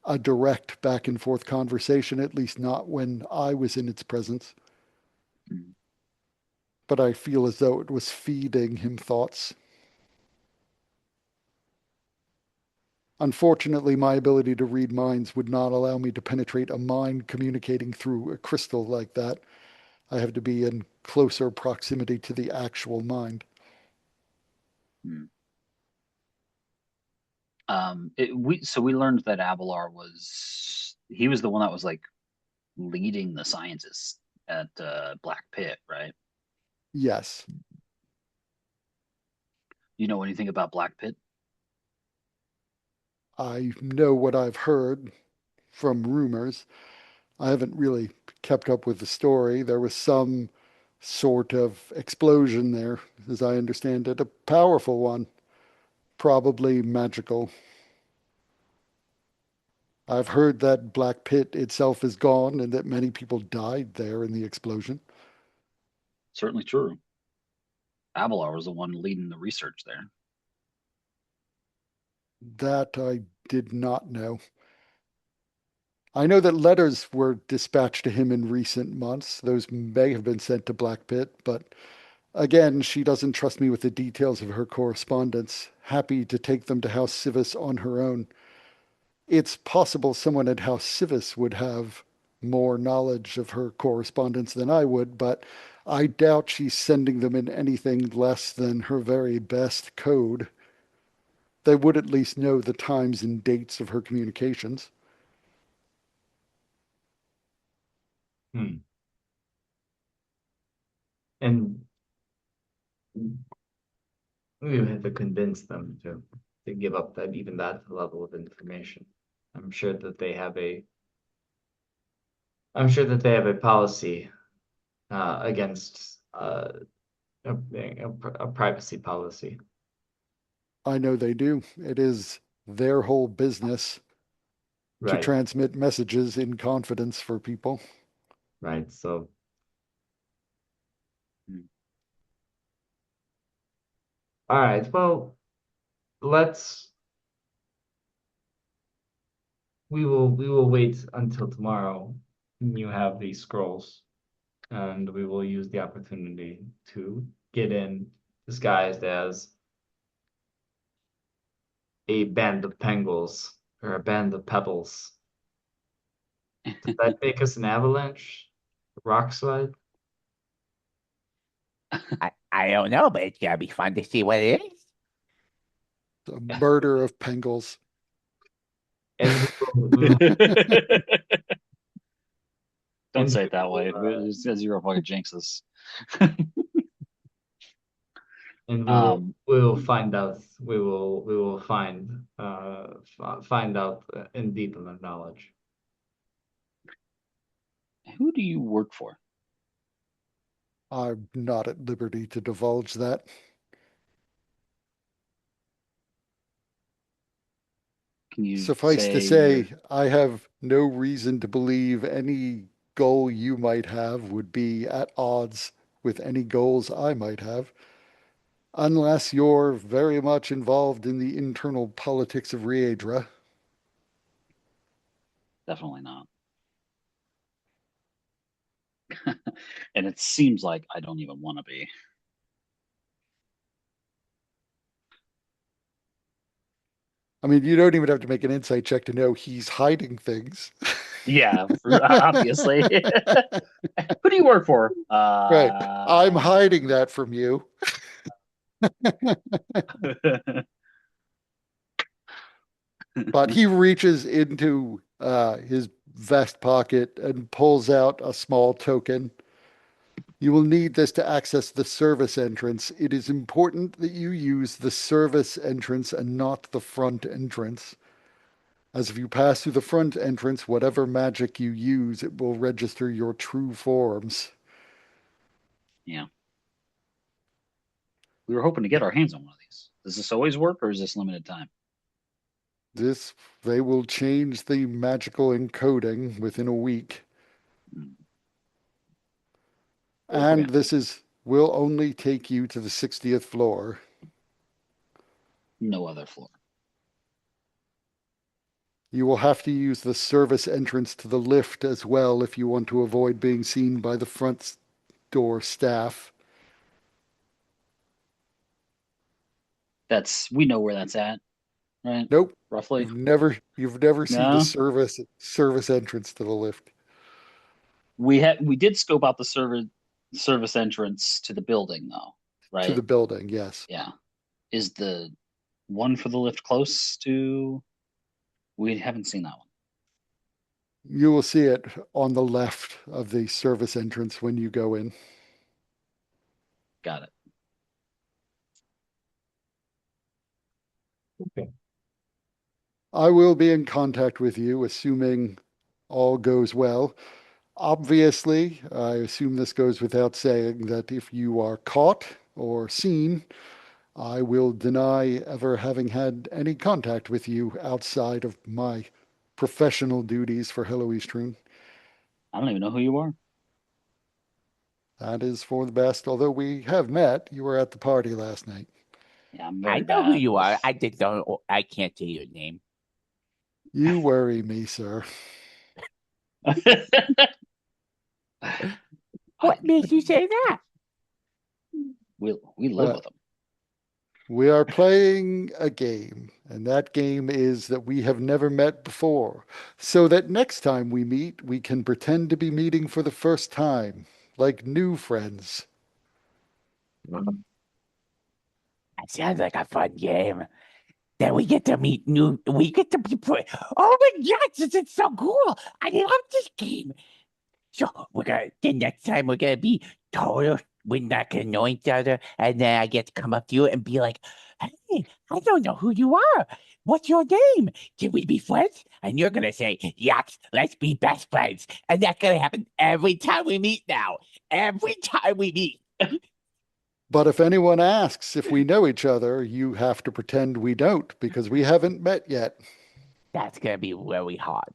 A: a direct back and forth conversation, at least not when I was in its presence.
C: Hmm.
A: But I feel as though it was feeding him thoughts. Unfortunately, my ability to read minds would not allow me to penetrate a mind communicating through a crystal like that. I have to be in closer proximity to the actual mind.
C: Hmm. We learned that Abelar was the one that was like leading the scientists at Black Pit, right?
A: Yes,
C: You know anything about Black Pit?
A: I know what I've heard from rumors. I haven't really kept up with the story. There was some sort of explosion there, as I understand it, a powerful one, probably magical. I've heard that Black Pit itself is gone and that many people died there in the explosion.
C: Certainly true. Abelar was the one leading the research there.
A: That I did not know. I know that letters were dispatched to him in recent months. Those may have been sent to Black Pit, but again, she doesn't trust me with the details of her correspondence. Happy to take them to House Civis on her own. It's possible someone at House Civis would have more knowledge of her correspondence than I would, but I doubt she's sending them in anything less than her very best code. They would at least know the times and dates of her communications.
E: Hmm. And we have to convince them to give up that level of information. I'm sure that they have a policy against a privacy policy.
A: I know they do. It is their whole business to
E: Right,
A: transmit messages in confidence for people.
E: right. So all right, well, let's we will wait until tomorrow when you have these scrolls, and we will use the opportunity to get in disguised as a band of pengals or a band of pebbles. Does that make us an avalanche? A rock slide?
G: I don't know, but it's gonna be fun to see what it is.
A: A murder of Pengals.
E: And we will,
C: Don't
E: and
C: say
E: we
C: it that way.
E: will,
C: There's zero fucking jinxes.
E: and we will find out. We will find out and deepen our knowledge.
C: Who do you work for?
A: I'm not at liberty to divulge that.
C: Can you
A: Suffice to
C: say
A: say, I have no reason to believe any goal you might have would be at odds with any goals I might have, unless you're very much involved in the internal politics of Riedra.
C: definitely not? And it seems like I don't even want to be.
A: I mean, you don't even have to make an insight check to know he's hiding things.
C: Yeah, obviously. Who do you work for?
A: Right. I'm hiding that from you. But he reaches into his vest pocket and pulls out a small token. You will need this to access the service entrance. It is important that you use the service entrance and not the front entrance. As if you pass through the front entrance, whatever magic you use, it will register your true forms.
C: Yeah. We were hoping to get our hands on one of these. Does this always work or is this limited time?
A: They will change the magical encoding within a week.
C: Hmm.
A: And
C: Okay.
A: this will only take you to the 60th floor.
C: No other floor.
A: You will have to use the service entrance to the lift as well if you want to avoid being seen by the front door staff.
C: We know where that's at, right?
A: Nope.
C: Roughly.
A: You've never seen the
C: No.
A: service entrance to the lift.
C: We did scope out the service entrance to the building though,
A: To
C: right?
A: the building, yes.
C: Yeah. Is the one for the lift close to? We haven't seen that one.
A: You will see it on the left of the service entrance when you go in.
C: Got it.
E: Okay.
A: I will be in contact with you, assuming all goes well. Obviously, I assume this goes without saying that if you are caught or seen, I will deny ever having had any contact with you outside of my professional duties for Hello Eastern.
C: I don't even know who you are.
A: That is for the best. Although we have met, you were at the party last night.
C: Yeah, I'm
G: I
C: very
G: know who
C: bad
G: you are.
C: with-
G: I just don't. I can't say your name.
A: You worry me, sir.
G: What makes you say that?
C: We live
A: Well,
C: with them.
A: we are playing a game, and that game is that we have never met before, so that next time we meet, we can pretend to be meeting for the first time, like new friends.
G: That sounds like a fun game. Then we get to meet new. We get to be put. Oh my God, this is so cool! I love this game. So we're gonna. The next time we're gonna be total we're not gonna know each other, and then I get to come up to you and be like, "Hey, I don't know who you are. What's your name? Can we be friends?" And you're gonna say, "Yes, let's be best friends." And that's gonna happen every time we meet now. Every time we meet.
A: But if anyone asks if we know each other, you have to pretend we don't because we haven't met yet.
G: That's gonna be really hard.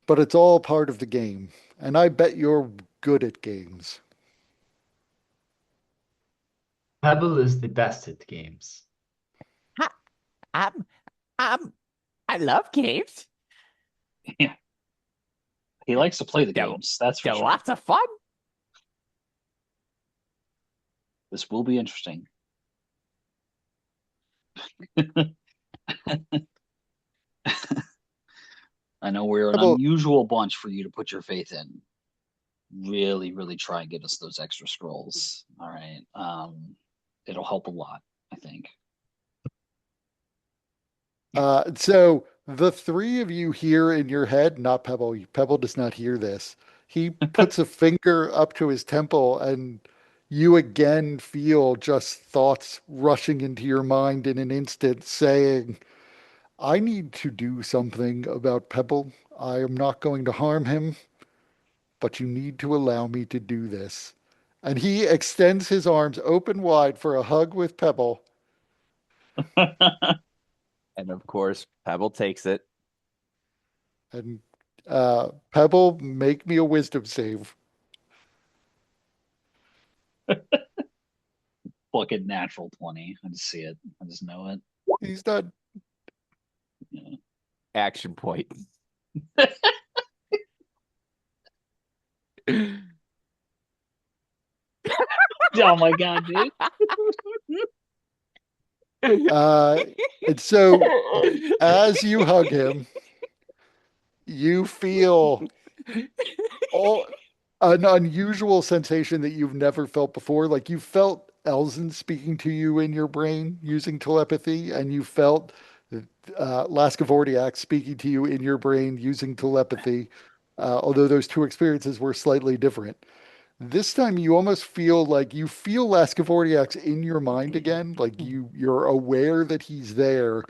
A: But it's all part of the game. And I bet you're good at games.
E: Pebble is the best at games.
G: Ha, I'm, I'm, I love games.
C: Yeah. He likes to play the
G: They're,
C: games. That's for
G: they're
C: sure.
G: lots of fun.
C: This will be interesting. I know we're an
A: Pebble,
C: unusual bunch for you to put your faith in. Really, really try and get us those extra scrolls. All right. It'll help a lot, I think.
A: so the three of you hear in your head, not Pebble. Pebble does not hear this. He puts a finger up to his temple, and you again feel just thoughts rushing into your mind in an instant, saying, I need to do something about Pebble. I am not going to harm him, but you need to allow me to do this. And he extends his arms open wide for a hug with Pebble.
D: And of course, Pebble takes it.
A: And Pebble, make me a wisdom save.
C: Fucking natural 20. I just see it. I just know it.
A: He's not.
C: Yeah.
D: Action point.
C: Oh my god, dude.
A: And so as you hug him, you feel all an unusual sensation that you've never felt before. Like you felt Elzen speaking to you in your brain using telepathy, and you felt Lascavordiax speaking to you in your brain using telepathy. Although those two experiences were slightly different. This time you almost feel like you feel Lascavordiax in your mind again, like you're aware that he's there,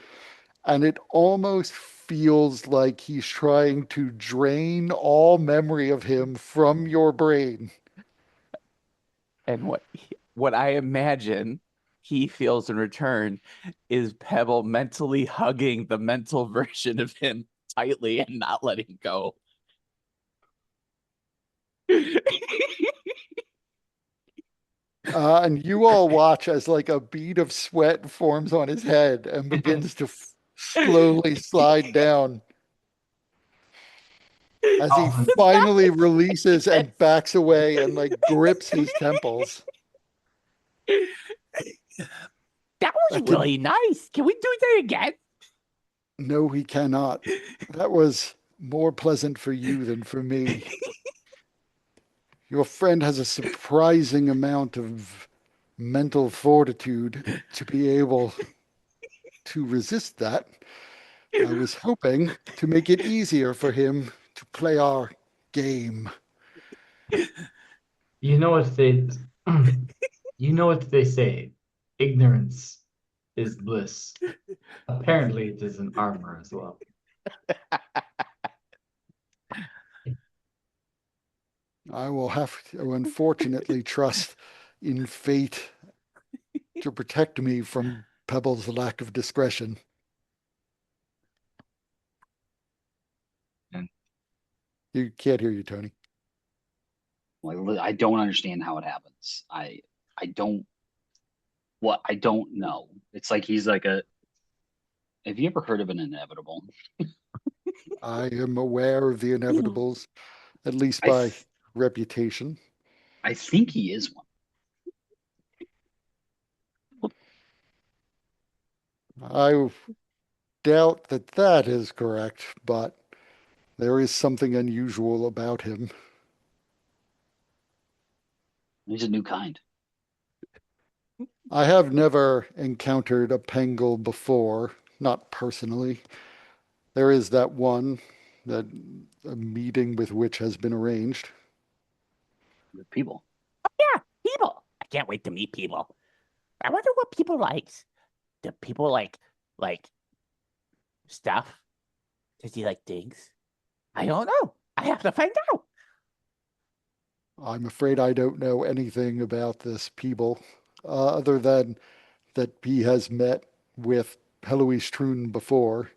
A: and it almost feels like he's trying to drain all memory of him from your brain.
D: And what I imagine he feels in return is Pebble mentally hugging the mental version of him tightly and not letting go.
A: And you all watch as like a bead of sweat forms on his head and begins to slowly slide down as he
E: Alvin,
A: finally releases and backs away and like grips his temples.
G: That was
A: That did
G: really nice. Can we do that again?
A: No, he cannot. That was more pleasant for you than for me. Your friend has a surprising amount of mental fortitude to be able to resist that. I was hoping to make it easier for him to play our game.
E: you know what they you know what they say. Ignorance is bliss. Apparently it is an armor as well.
A: I will have to unfortunately trust in fate to protect me from Pebble's lack of discretion.
E: And
A: You can't hear you, Tony.
C: Like I don't understand how it happens. I don't I don't know. It's like he's like a have you ever heard of an inevitable?
A: I am aware of the inevitables, at least
C: I
A: by
C: th
A: reputation.
C: I think he is one.
A: I doubt that that is correct, but there is something unusual about him.
C: He's a new kind.
A: I have never encountered a Pengal before, not personally. There is that one, that a meeting with which has been arranged.
C: with people.
G: Yeah, people. I can't wait to meet people. I wonder what people likes. Do people like stuff? Does he like things? I don't know. I have to find out.
A: I'm afraid I don't know anything about this Peeble, other than that he has met with Heloise Troon before,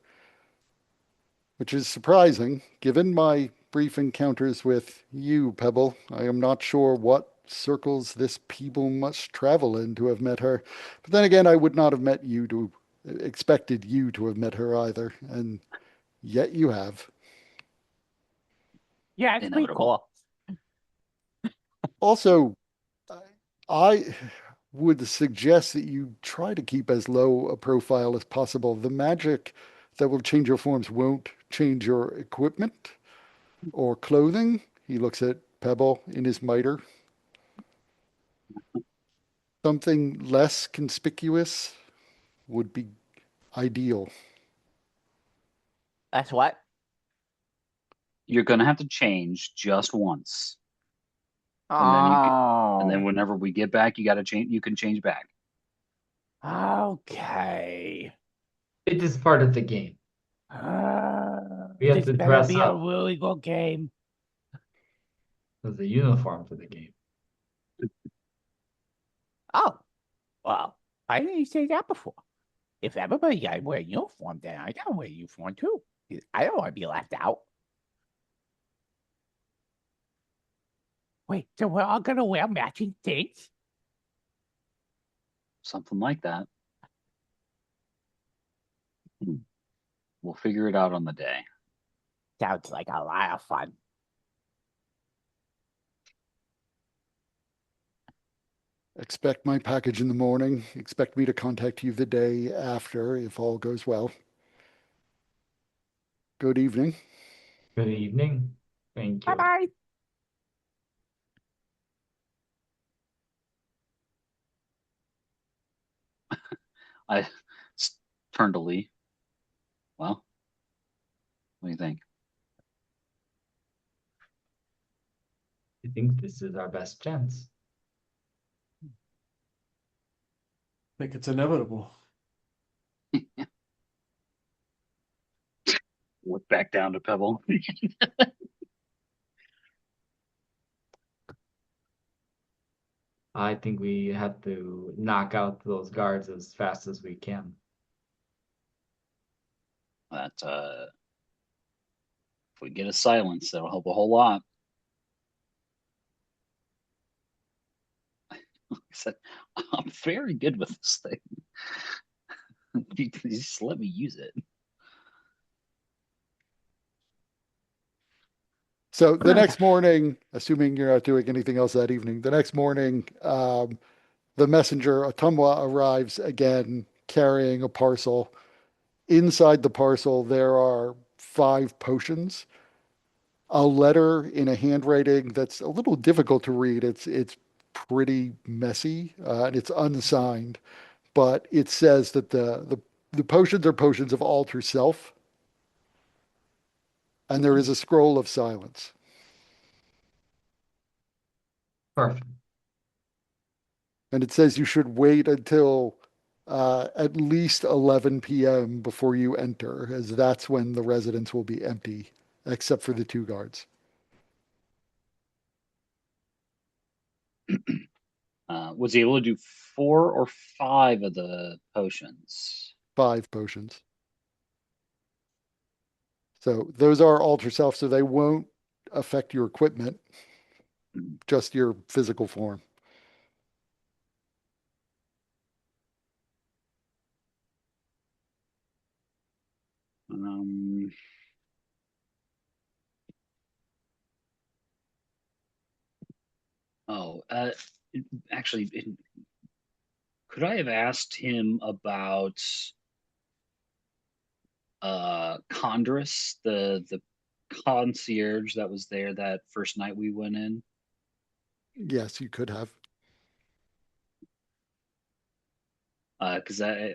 A: which is surprising given my brief encounters with you, Pebble. I am not sure what circles this Peeble must travel in to have met her. But then again, I would not have met you to expected you to have met her either, and yet you have.
G: Yeah, it's pretty
C: Inevitable.
G: cool.
A: Also, I would suggest that you try to keep as low a profile as possible. The magic that will change your forms won't change your equipment or clothing. He looks at Pebble in his mitre. Something less conspicuous would be ideal.
G: That's what?
C: You're gonna have to change just once, and then and then
G: Oh,
C: whenever we get back, you got to change. You can change back.
G: okay.
E: It is part of the game. We have
G: This
E: to
G: better
E: dress
G: be a
E: up
G: really good game.
E: as a uniform for the game.
G: Oh, well, why didn't you say that before? If everybody got to wear a uniform, then I gotta wear a uniform too. I don't want to be left out. Wait, so we're all gonna wear matching things?
C: Something like that. We'll figure it out on the day.
G: Sounds like a lot of fun.
A: Expect my package in the morning. Expect me to contact you the day after if all goes well. Good evening.
E: Good evening. Thank
G: Bye
E: you.
G: bye.
C: I turned to Lee. Well, what do you think?
E: I think this is our best chance.
F: I think it's inevitable.
C: Look back down to Pebble.
E: I think we have to knock out those guards as fast as we can.
C: That if we get a silence, that'll help a whole lot. I said, I'm very good with this thing. Just let me use it.
A: So the next morning, assuming you're not doing anything else that evening, the next morning, the messenger, Atumwa, arrives again carrying a parcel. Inside the parcel, there are 5 potions, a letter in a handwriting that's a little difficult to read. It's pretty messy and it's unsigned, but it says that the potions are potions of alter self, and there is a scroll of silence.
E: Perfect.
A: And it says you should wait until at least 11 p.m. before you enter, as that's when the residence will be empty, except for the 2 guards.
C: Was he able to do 4 or 5 of the potions?
A: 5 potions. So those are alter self, so they won't affect your equipment, just your physical form.
C: Um, oh, actually, could I have asked him about Condris, the concierge that was there that first night we went in?
A: Yes, you could have.
C: Because I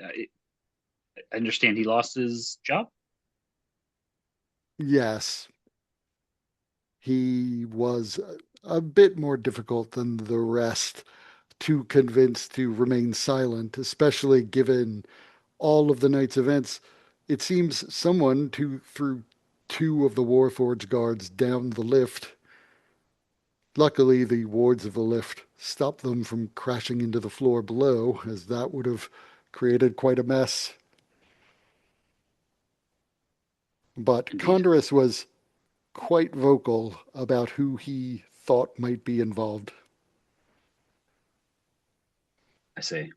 C: understand he lost his job.
A: Yes. He was a bit more difficult than the rest to convince to remain silent, especially given all of the night's events. It seems someone threw two of the Warforged guards down the lift. Luckily, the wards of the lift stopped them from crashing into the floor below, as that would have created quite a mess. But
C: Indeed.
A: Condorus was quite vocal about who he thought might be involved.
C: I say,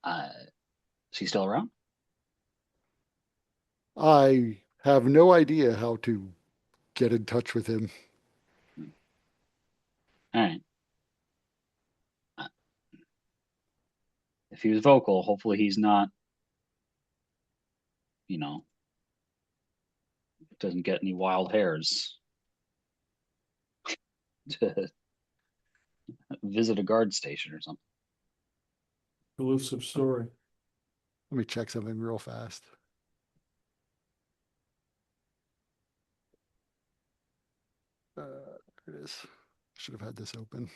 C: is he still around?
A: I have no idea how to get in touch with him.
C: All right. Uh, if he was vocal, hopefully he's not, you know, doesn't get any wild hairs to visit a guard station or something.
F: Elusive story.
A: Let me check something real fast. There it is. Should have had this open.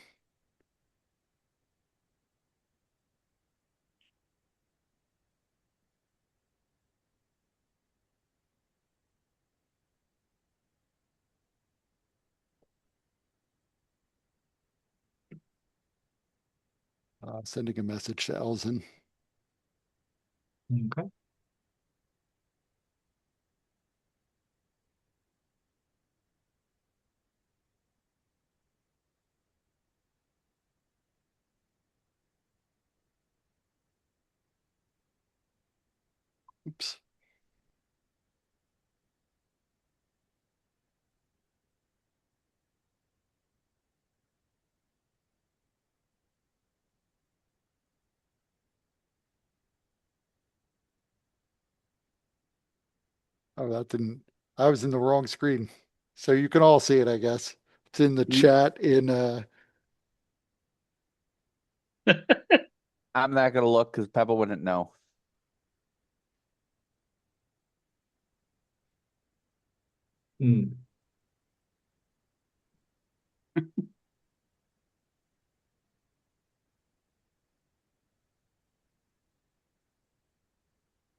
A: Sending a message to Elzen.
E: Okay.
A: Oops. Oh, that didn't. I was in the wrong screen. So you can all see it, I guess. It's in the chat in
D: I'm not gonna look because Pebble wouldn't know.
E: Hmm.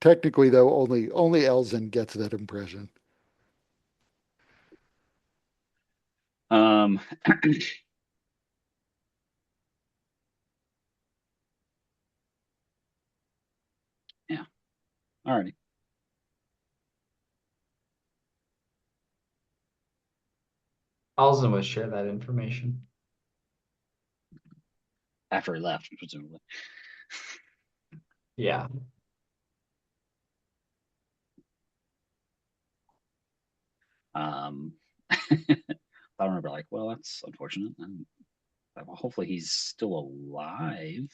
A: technically though only Elzen gets that impression.
C: Um, yeah. Alrighty.
E: Alzin would share that information.
C: After he left, presumably.
E: Yeah.
C: I remember, like, well, that's unfortunate. And well, hopefully he's still alive.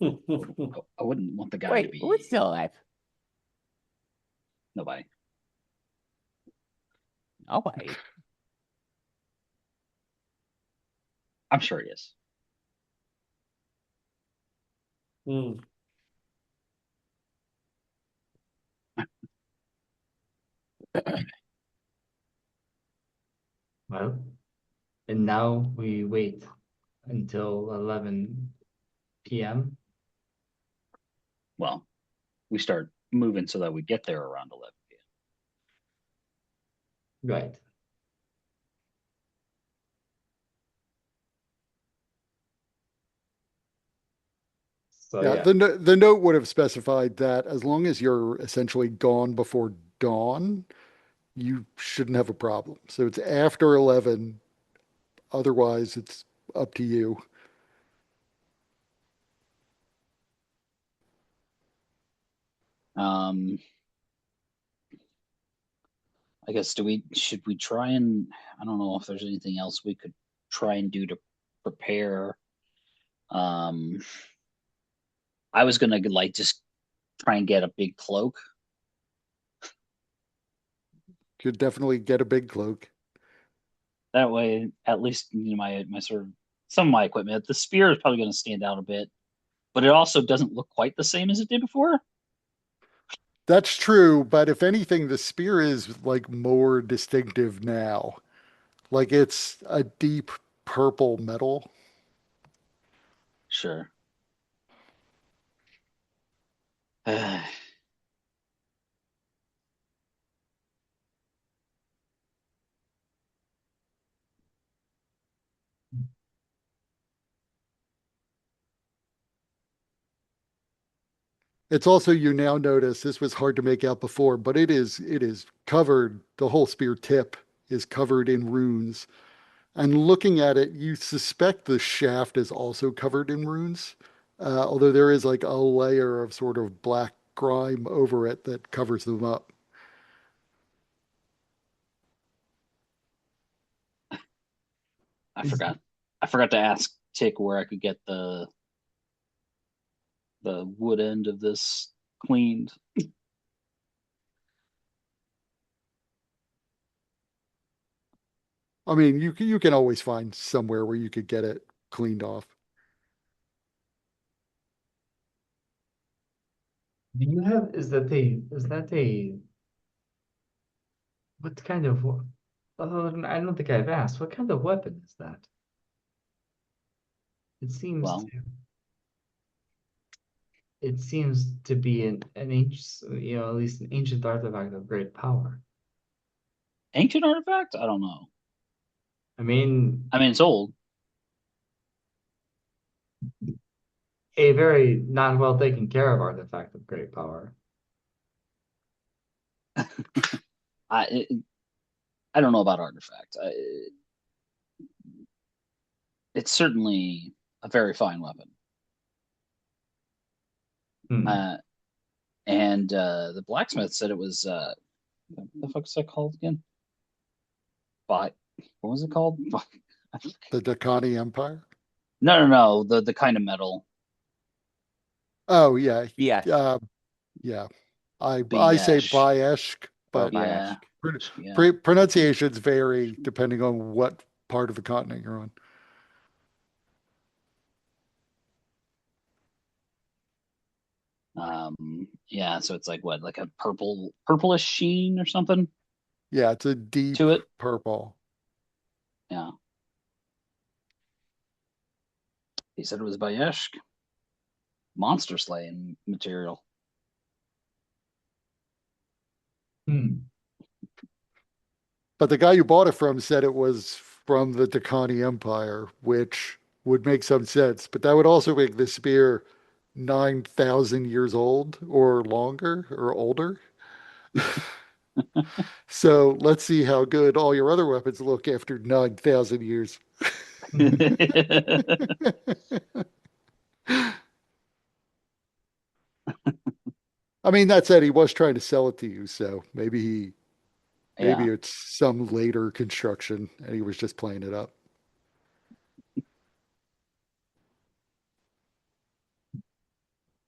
C: I wouldn't want the guy to
G: Wait, who's
C: be
G: still alive?
C: nobody.
G: Nobody.
C: I'm sure he is.
F: Hmm.
E: Well, and now we wait until 11 p.m.
C: Well, we start moving so that we get there around 11 p.m.
E: Right. So
A: Yeah,
E: yeah.
A: the note would have specified that as long as you're essentially gone before dawn, you shouldn't have a problem. So it's after 11. Otherwise, it's up to you.
C: Um, I guess should we try and I don't know if there's anything else we could try and do to prepare. Um, I was gonna like just try and get a big cloak.
A: Could definitely get a big cloak.
C: That way, at least my sort of some of my equipment. The spear is probably going to stand out a bit, but it also doesn't look quite the same as it did before.
A: That's true, but if anything, the spear is like more distinctive now. Like it's a deep purple metal.
C: Sure.
A: It's also, you now notice, this was hard to make out before, but it is covered, the whole spear tip is covered in runes. And looking at it, you suspect the shaft is also covered in runes, although there is like a layer of sort of black grime over it that covers them up.
C: I
E: Is
C: forgot. I forgot to ask Tick where I could get the wood end of this cleaned.
A: I mean, you can always find somewhere where you could get it cleaned off.
E: do you have is that a what kind of I don't think I've asked. What kind of weapon is that? It seems
C: Well,
E: to it seems to be an ancient, at least an ancient artifact of great power.
C: ancient artifact? I don't know.
E: I mean,
C: I mean, it's old.
E: a very not well taken care of artifact of great power.
C: I it, I don't know about artifact. It's certainly a very fine weapon.
E: Hmm.
C: Uh, and the blacksmith said it was what the fuck is that called again? But what was it called?
A: The Dakani Empire.
C: No. The kind of metal.
A: Oh yeah,
D: Yes.
A: uh, yeah. I say
C: Biesh.
A: Bayeshk,
D: Oh,
A: but
C: Yeah.
D: Bayash.
C: Yeah.
A: pronunciations vary depending on what part of the continent you're on.
C: Yeah, so it's like what, like a purplish sheen or something
A: Yeah, it's a deep
C: to it.
A: purple.
C: Yeah. He said it was Bayeshk. Monster slaying material.
E: Hmm.
A: But the guy you bought it from said it was from the Dakani Empire, which would make some sense. But that would also make the spear 9,000 years old or longer or older. So let's see how good all your other weapons look after 9,000 years. I mean, that said, he was trying to sell it to you, so maybe
C: Yeah.
A: it's some later construction and he was just playing it up.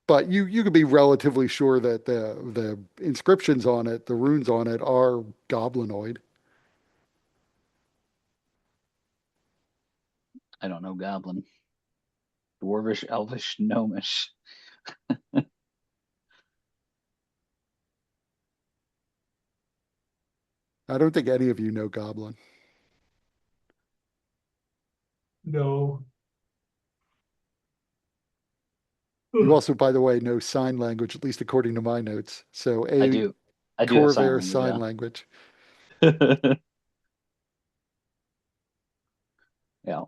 A: But you could be relatively sure that the inscriptions on it, the runes on it, are goblinoid.
C: I don't know Goblin. Dwarvish, Elvish, Gnomish.
A: I don't think any of you know goblin.
E: No.
A: You also, by the way, know sign language, at least according to my notes. So
C: I
A: a
C: do. I do have sign
A: Corvair
C: language,
A: sign language.
C: yeah. Yeah.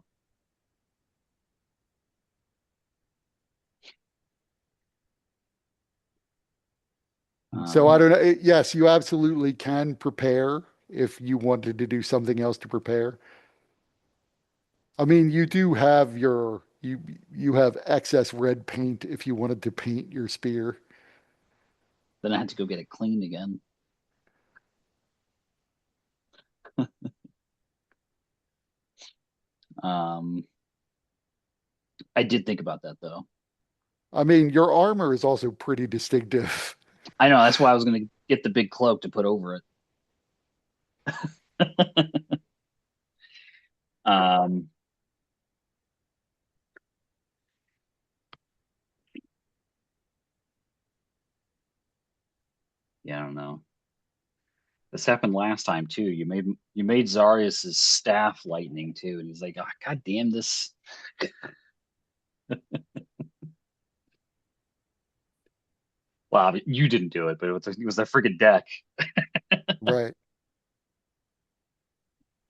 A: So I
C: Um,
A: don't know. Yes, you absolutely can prepare if you wanted to do something else to prepare. I mean, you do have you have excess red paint if you wanted to paint your spear.
C: then I had to go get it cleaned again. Um, I did think about that though.
A: I mean, your armor is also pretty distinctive.
C: I know that's why I was going to get the big cloak to put over it. Um, Yeah, I don't know. This happened last time too. You made Zarius's staff lightning too, and he's like, "Oh, God damn this!" Well, you didn't do it, but it was a freaking deck.
A: Right.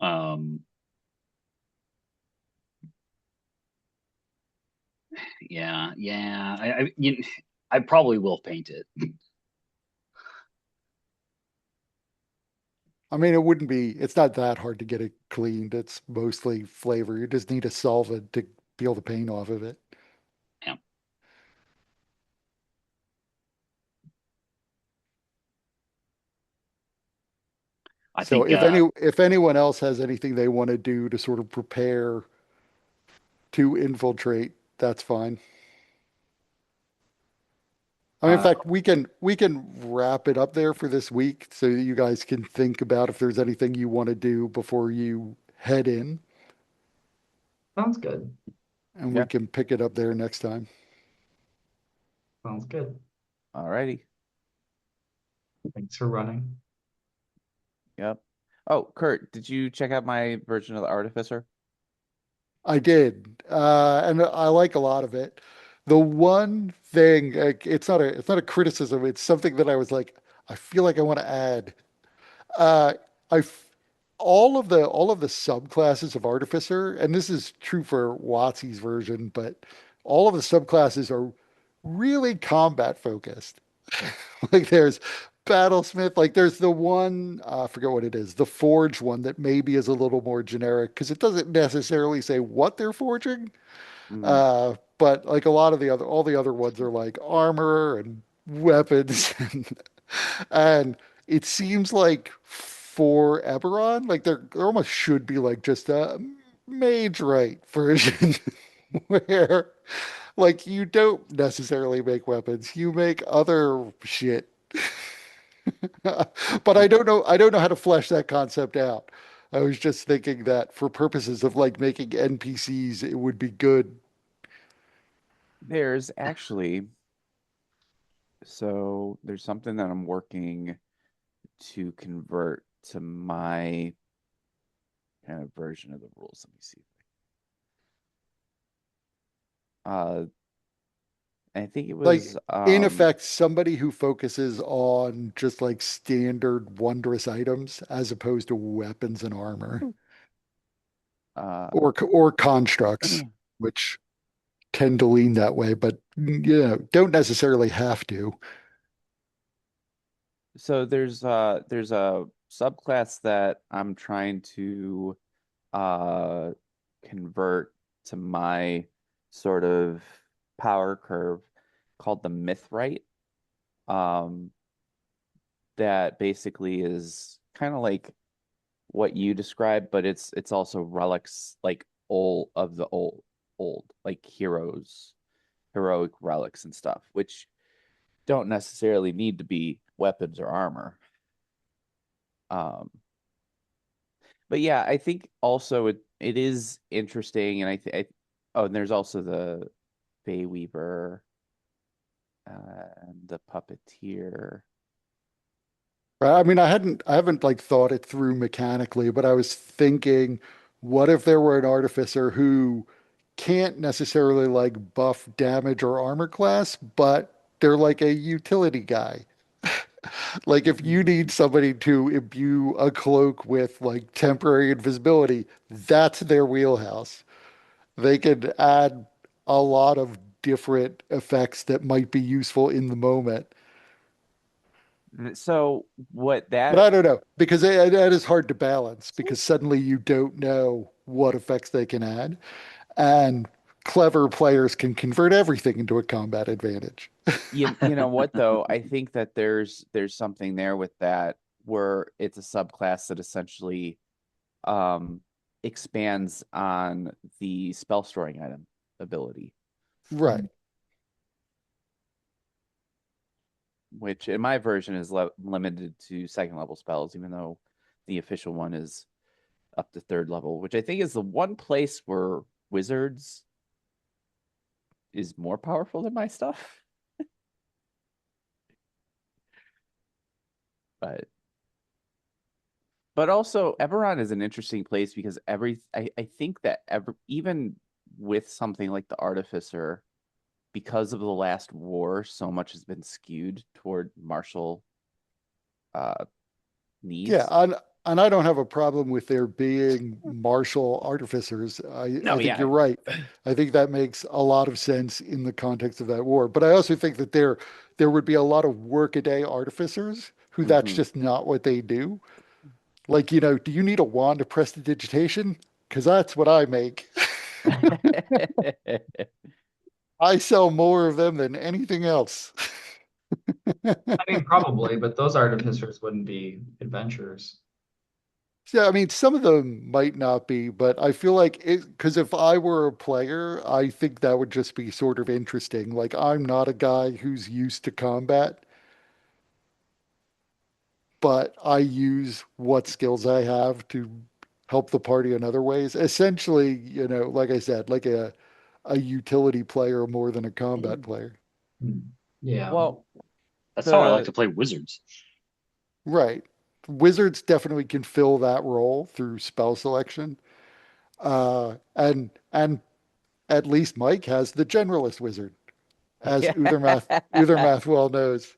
C: Um, yeah, yeah. I probably will paint it.
A: I mean, it's not that hard to get it cleaned. It's mostly flavor. You just need a solvent to peel the paint off of it.
C: Yeah, I
A: So
C: think.
A: if anyone else has anything they want to do to sort of prepare to infiltrate, that's fine. I mean, in
C: Uh,
A: fact, we can wrap it up there for this week so that you guys can think about if there's anything you want to do before you head in,
E: Sounds good.
A: and we
D: Yeah.
A: can pick it up there next time.
E: Sounds good.
D: Alrighty.
E: Thanks for running.
D: Yep. Oh, Kurt, did you check out my version of the Artificer?
A: I did, and I like a lot of it. The one thing, like, it's not a criticism. It's something that I was like, I feel like I want to add. Uh, I f- all of the subclasses of Artificer, and this is true for WotC's version, but all of the subclasses are really combat focused. Like there's Battlesmith, like there's the one, I forget what it is, the Forge one that maybe is a little more generic because it doesn't necessarily say what they're forging.
D: Mhm.
A: But like a lot of all the other ones are like armor and weapons, and it seems like for Eberron, like there almost should be like just a mage right version where like you don't necessarily make weapons, you make other shit. But I don't know how to flesh that concept out. I was just thinking that for purposes of like making NPCs, it would be good.
D: There's actually, so there's something that I'm working to convert to my kind of version of the rules. Let me see. Uh, I think it
A: Like
D: was
A: in effect, somebody who focuses on just like standard wondrous items as opposed to weapons and armor
D: uh
A: or constructs, which tend to lean that way, but don't necessarily have to.
D: so there's a subclass that I'm trying to uh convert to my sort of power curve called the Mythrite. Um that basically is kind of like what you described, but it's also relics like old like heroic relics and stuff, which don't necessarily need to be weapons or armor. Um, but yeah, I think also it is interesting, and oh, and there's also the Fey Weaver and the Puppeteer.
A: Right? I mean, I haven't like thought it through mechanically, but I was thinking, what if there were an artificer who can't necessarily like buff damage or armor class, but they're like a utility guy. Like if you need somebody to imbue a cloak with like temporary invisibility, that's their wheelhouse. They could add a lot of different effects that might be useful in the moment.
D: So what
A: But
D: that
A: I don't know because that is hard to balance because suddenly you don't know what effects they can add, and clever players can convert everything into a combat advantage.
D: you know what though? I think that there's something there with that where it's a subclass that essentially um expands on the spell storing item ability,
A: Right.
D: which in my version is limited to second level spells, even though the official one is up to third level, which I think is the one place where wizards is more powerful than my stuff. But also Eberron is an interesting place because I think that even with something like the Artificer, because of the last war, so much has been skewed toward martial uh
A: Yeah,
D: needs.
A: and I don't have a problem with there being martial artificers. I
D: No,
A: think you're
D: yeah.
A: right. I think that makes a lot of sense in the context of that war. But I also think that there would be a lot of workaday artificers who that's
D: Mhm.
A: just not what they do. Like, you know, do you need a wand to prestidigitation? Because that's what I make. I sell more of them than anything else.
E: I mean, probably, but those artificers wouldn't be adventurers.
A: Yeah, I mean, some of them might not be, but I feel like it, because if I were a player, I think that would just be sort of interesting. Like, I'm not a guy who's used to combat, but I use what skills I have to help the party in other ways. Essentially, you know, like I said, like a utility player more than a combat player.
E: Hmm. Yeah.
D: Well,
C: That's how I like
D: the
C: to play wizards.
A: Right. Wizards definitely can fill that role through spell selection. And at least Mike has the generalist wizard, as Uthermath well knows.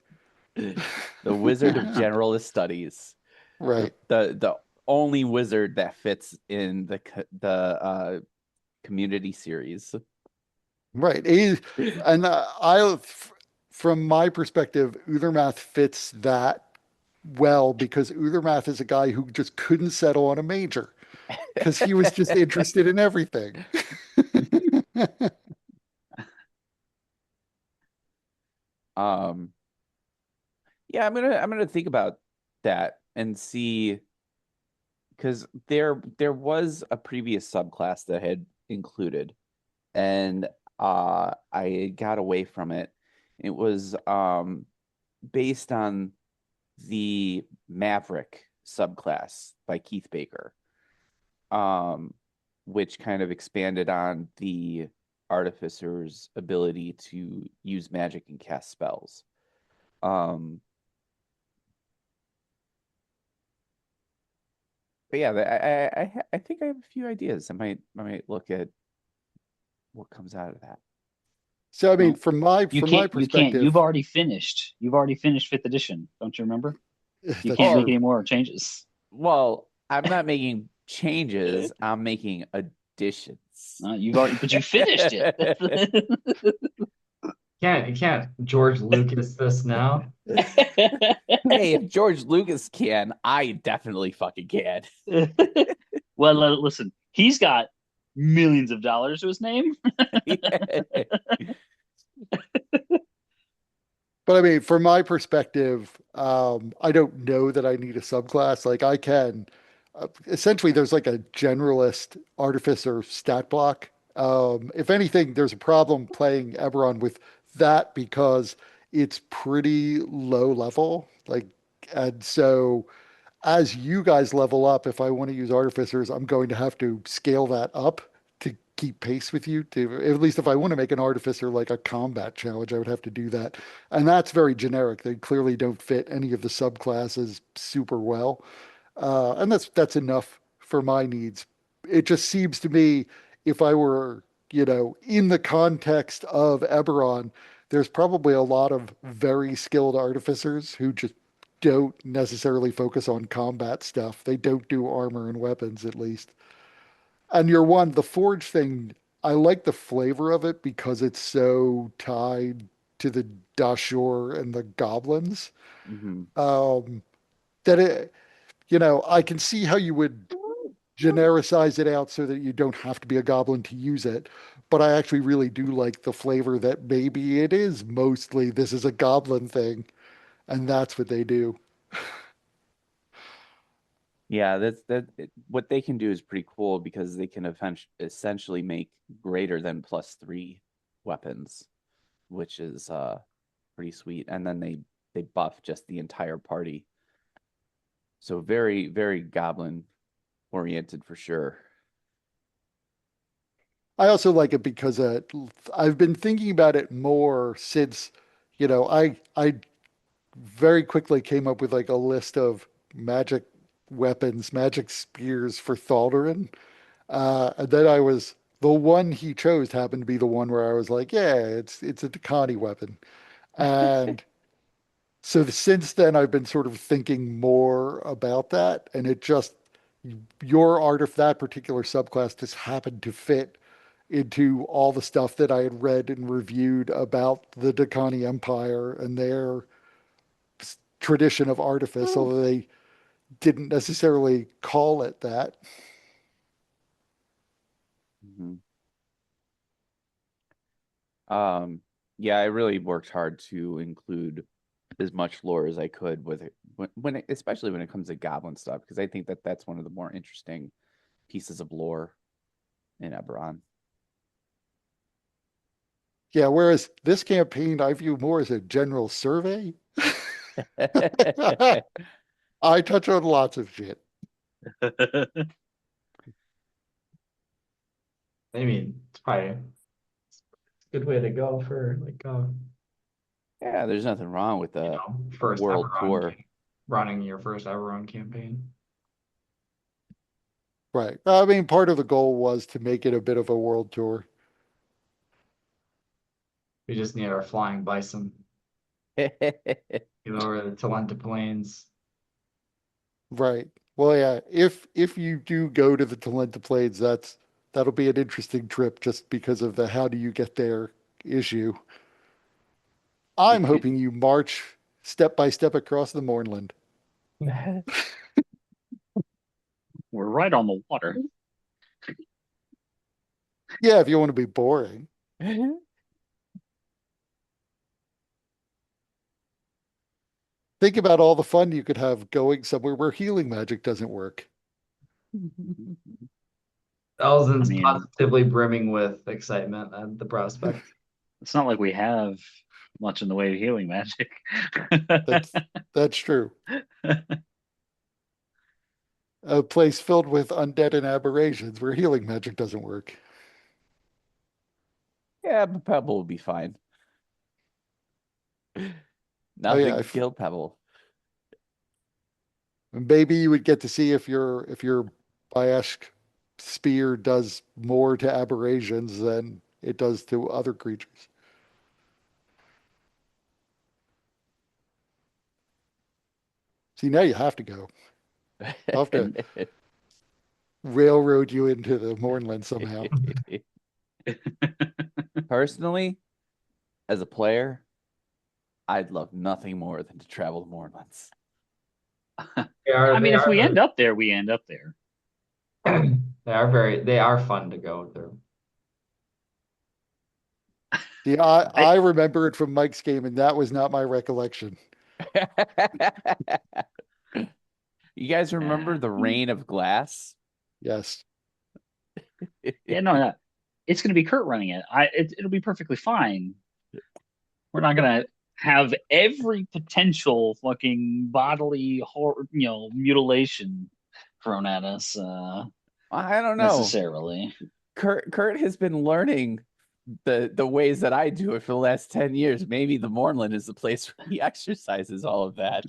D: the Wizard of Generalist Studies,
A: Right.
D: the only wizard that fits in the community series.
A: Right. And from my perspective, Uthermath fits that well because Uthermath is a guy who just couldn't settle on a major because he was just interested in everything.
D: um, yeah, I'm gonna think about that and see because there was a previous subclass that had included, and I got away from it. It was based on the Maverick subclass by Keith Baker, um, which kind of expanded on the Artificer's ability to use magic and cast spells. Um, but yeah, I think I have a few ideas. I might look at what comes out of that.
A: So I mean,
C: Well,
A: from my
C: you can't. You've
A: perspective,
C: already finished. You've already finished fifth edition. Don't you remember? You
A: that's
C: can't make
D: Oh,
A: true.
C: any more changes.
D: well, I'm not making changes. I'm making additions.
C: You've already, but you finished it.
E: You can't George Lucas this now.
D: Hey, if George Lucas can, I definitely fucking can.
C: Well, listen, he's got millions of dollars to his name.
A: But I mean, from my perspective, I don't know that I need a subclass. Like I can, essentially, there's like a generalist artificer stat block. If anything, there's a problem playing Eberron with that because it's pretty low level. Like, and so as you guys level up, if I want to use artificers, I'm going to have to scale that up to keep pace with you. To at least if I want to make an artificer like a combat challenge, I would have to do that. And that's very generic. They clearly don't fit any of the subclasses super well. And that's enough for my needs. It just seems to me if I were, you know, in the context of Eberron, there's probably a lot of very skilled artificers who just don't necessarily focus on combat stuff. They don't do armor and weapons, at least. And your one, the forge thing, I like the flavor of it because it's so tied to the Dashur and the goblins.
D: Mhm.
A: That it, you know, I can see how you would genericize it out so that you don't have to be a goblin to use it. But I actually really do like the flavor that maybe it is mostly this is a goblin thing, and that's what they do.
D: Yeah, what they can do is pretty cool because they can essentially make greater than +3 weapons, which is pretty sweet. And then they buff just the entire party. So very, very goblin oriented for sure.
A: I also like it because I've been thinking about it more since, you know, I very quickly came up with like a list of magic weapons, magic spears for Thaldarin. And then the one he chose happened to be the one where I was like, yeah, it's a Dakani weapon. And so since then, I've been sort of thinking more about that, and it just your art of that particular subclass just happened to fit into all the stuff that I had read and reviewed about the Dakani Empire and their tradition of artifice, although they didn't necessarily call it that.
D: Mhm. Yeah, I really worked hard to include as much lore as I could with it especially when it comes to goblin stuff, because I think that that's one of the more interesting pieces of lore in Eberron.
A: Yeah, whereas this campaign I view more as a general survey. I touch on lots of shit.
E: I mean, it's probably a good way to go for like
D: Yeah, there's nothing wrong with a
E: first
D: world
E: Eberron
D: tour.
E: running your first Eberron campaign.
A: Right. I mean, part of the goal was to make it a bit of a world tour.
E: We just need our flying bison, over the Talenta Plains.
A: Right. Well, yeah, if you do go to the Talenta Plains, that'll be an interesting trip just because of the how do you get there issue. I'm hoping you march step by step across the Mournland.
C: We're right on the water.
A: Yeah, if you want to be boring. Think about all the fun you could have going somewhere where healing magic doesn't work.
E: Thousands
C: I mean,
E: positively brimming with excitement at the prospect.
C: it's not like we have much in the way of healing magic.
A: That's that's true. A place filled with undead and aberrations where healing magic doesn't work.
D: Yeah, but Pebble will be fine.
A: Oh
D: Nothing
A: yeah,
D: can kill Pebble.
A: maybe you would get to see if your Bayesh spear does more to aberrations than it does to other creatures. See, now you have to go. I'll have to railroad you into the Mournland somehow.
D: Personally, as a player, I'd love nothing more than to travel to Mournlands.
C: I mean, if we end up there, we end up there.
E: They are fun to go through.
A: See, I remember it from Mike's game, and that was not my recollection.
D: You guys remember the Rain of Glass?
A: Yes.
C: Yeah, no, it's going to be Kurt running it. It'll be perfectly fine. We're not going to have every potential fucking bodily mutilation thrown at us.
D: I don't know.
C: Necessarily.
D: Kurt has been learning the ways that I do it for the last 10 years. Maybe the Mournland is the place where he exercises all of that.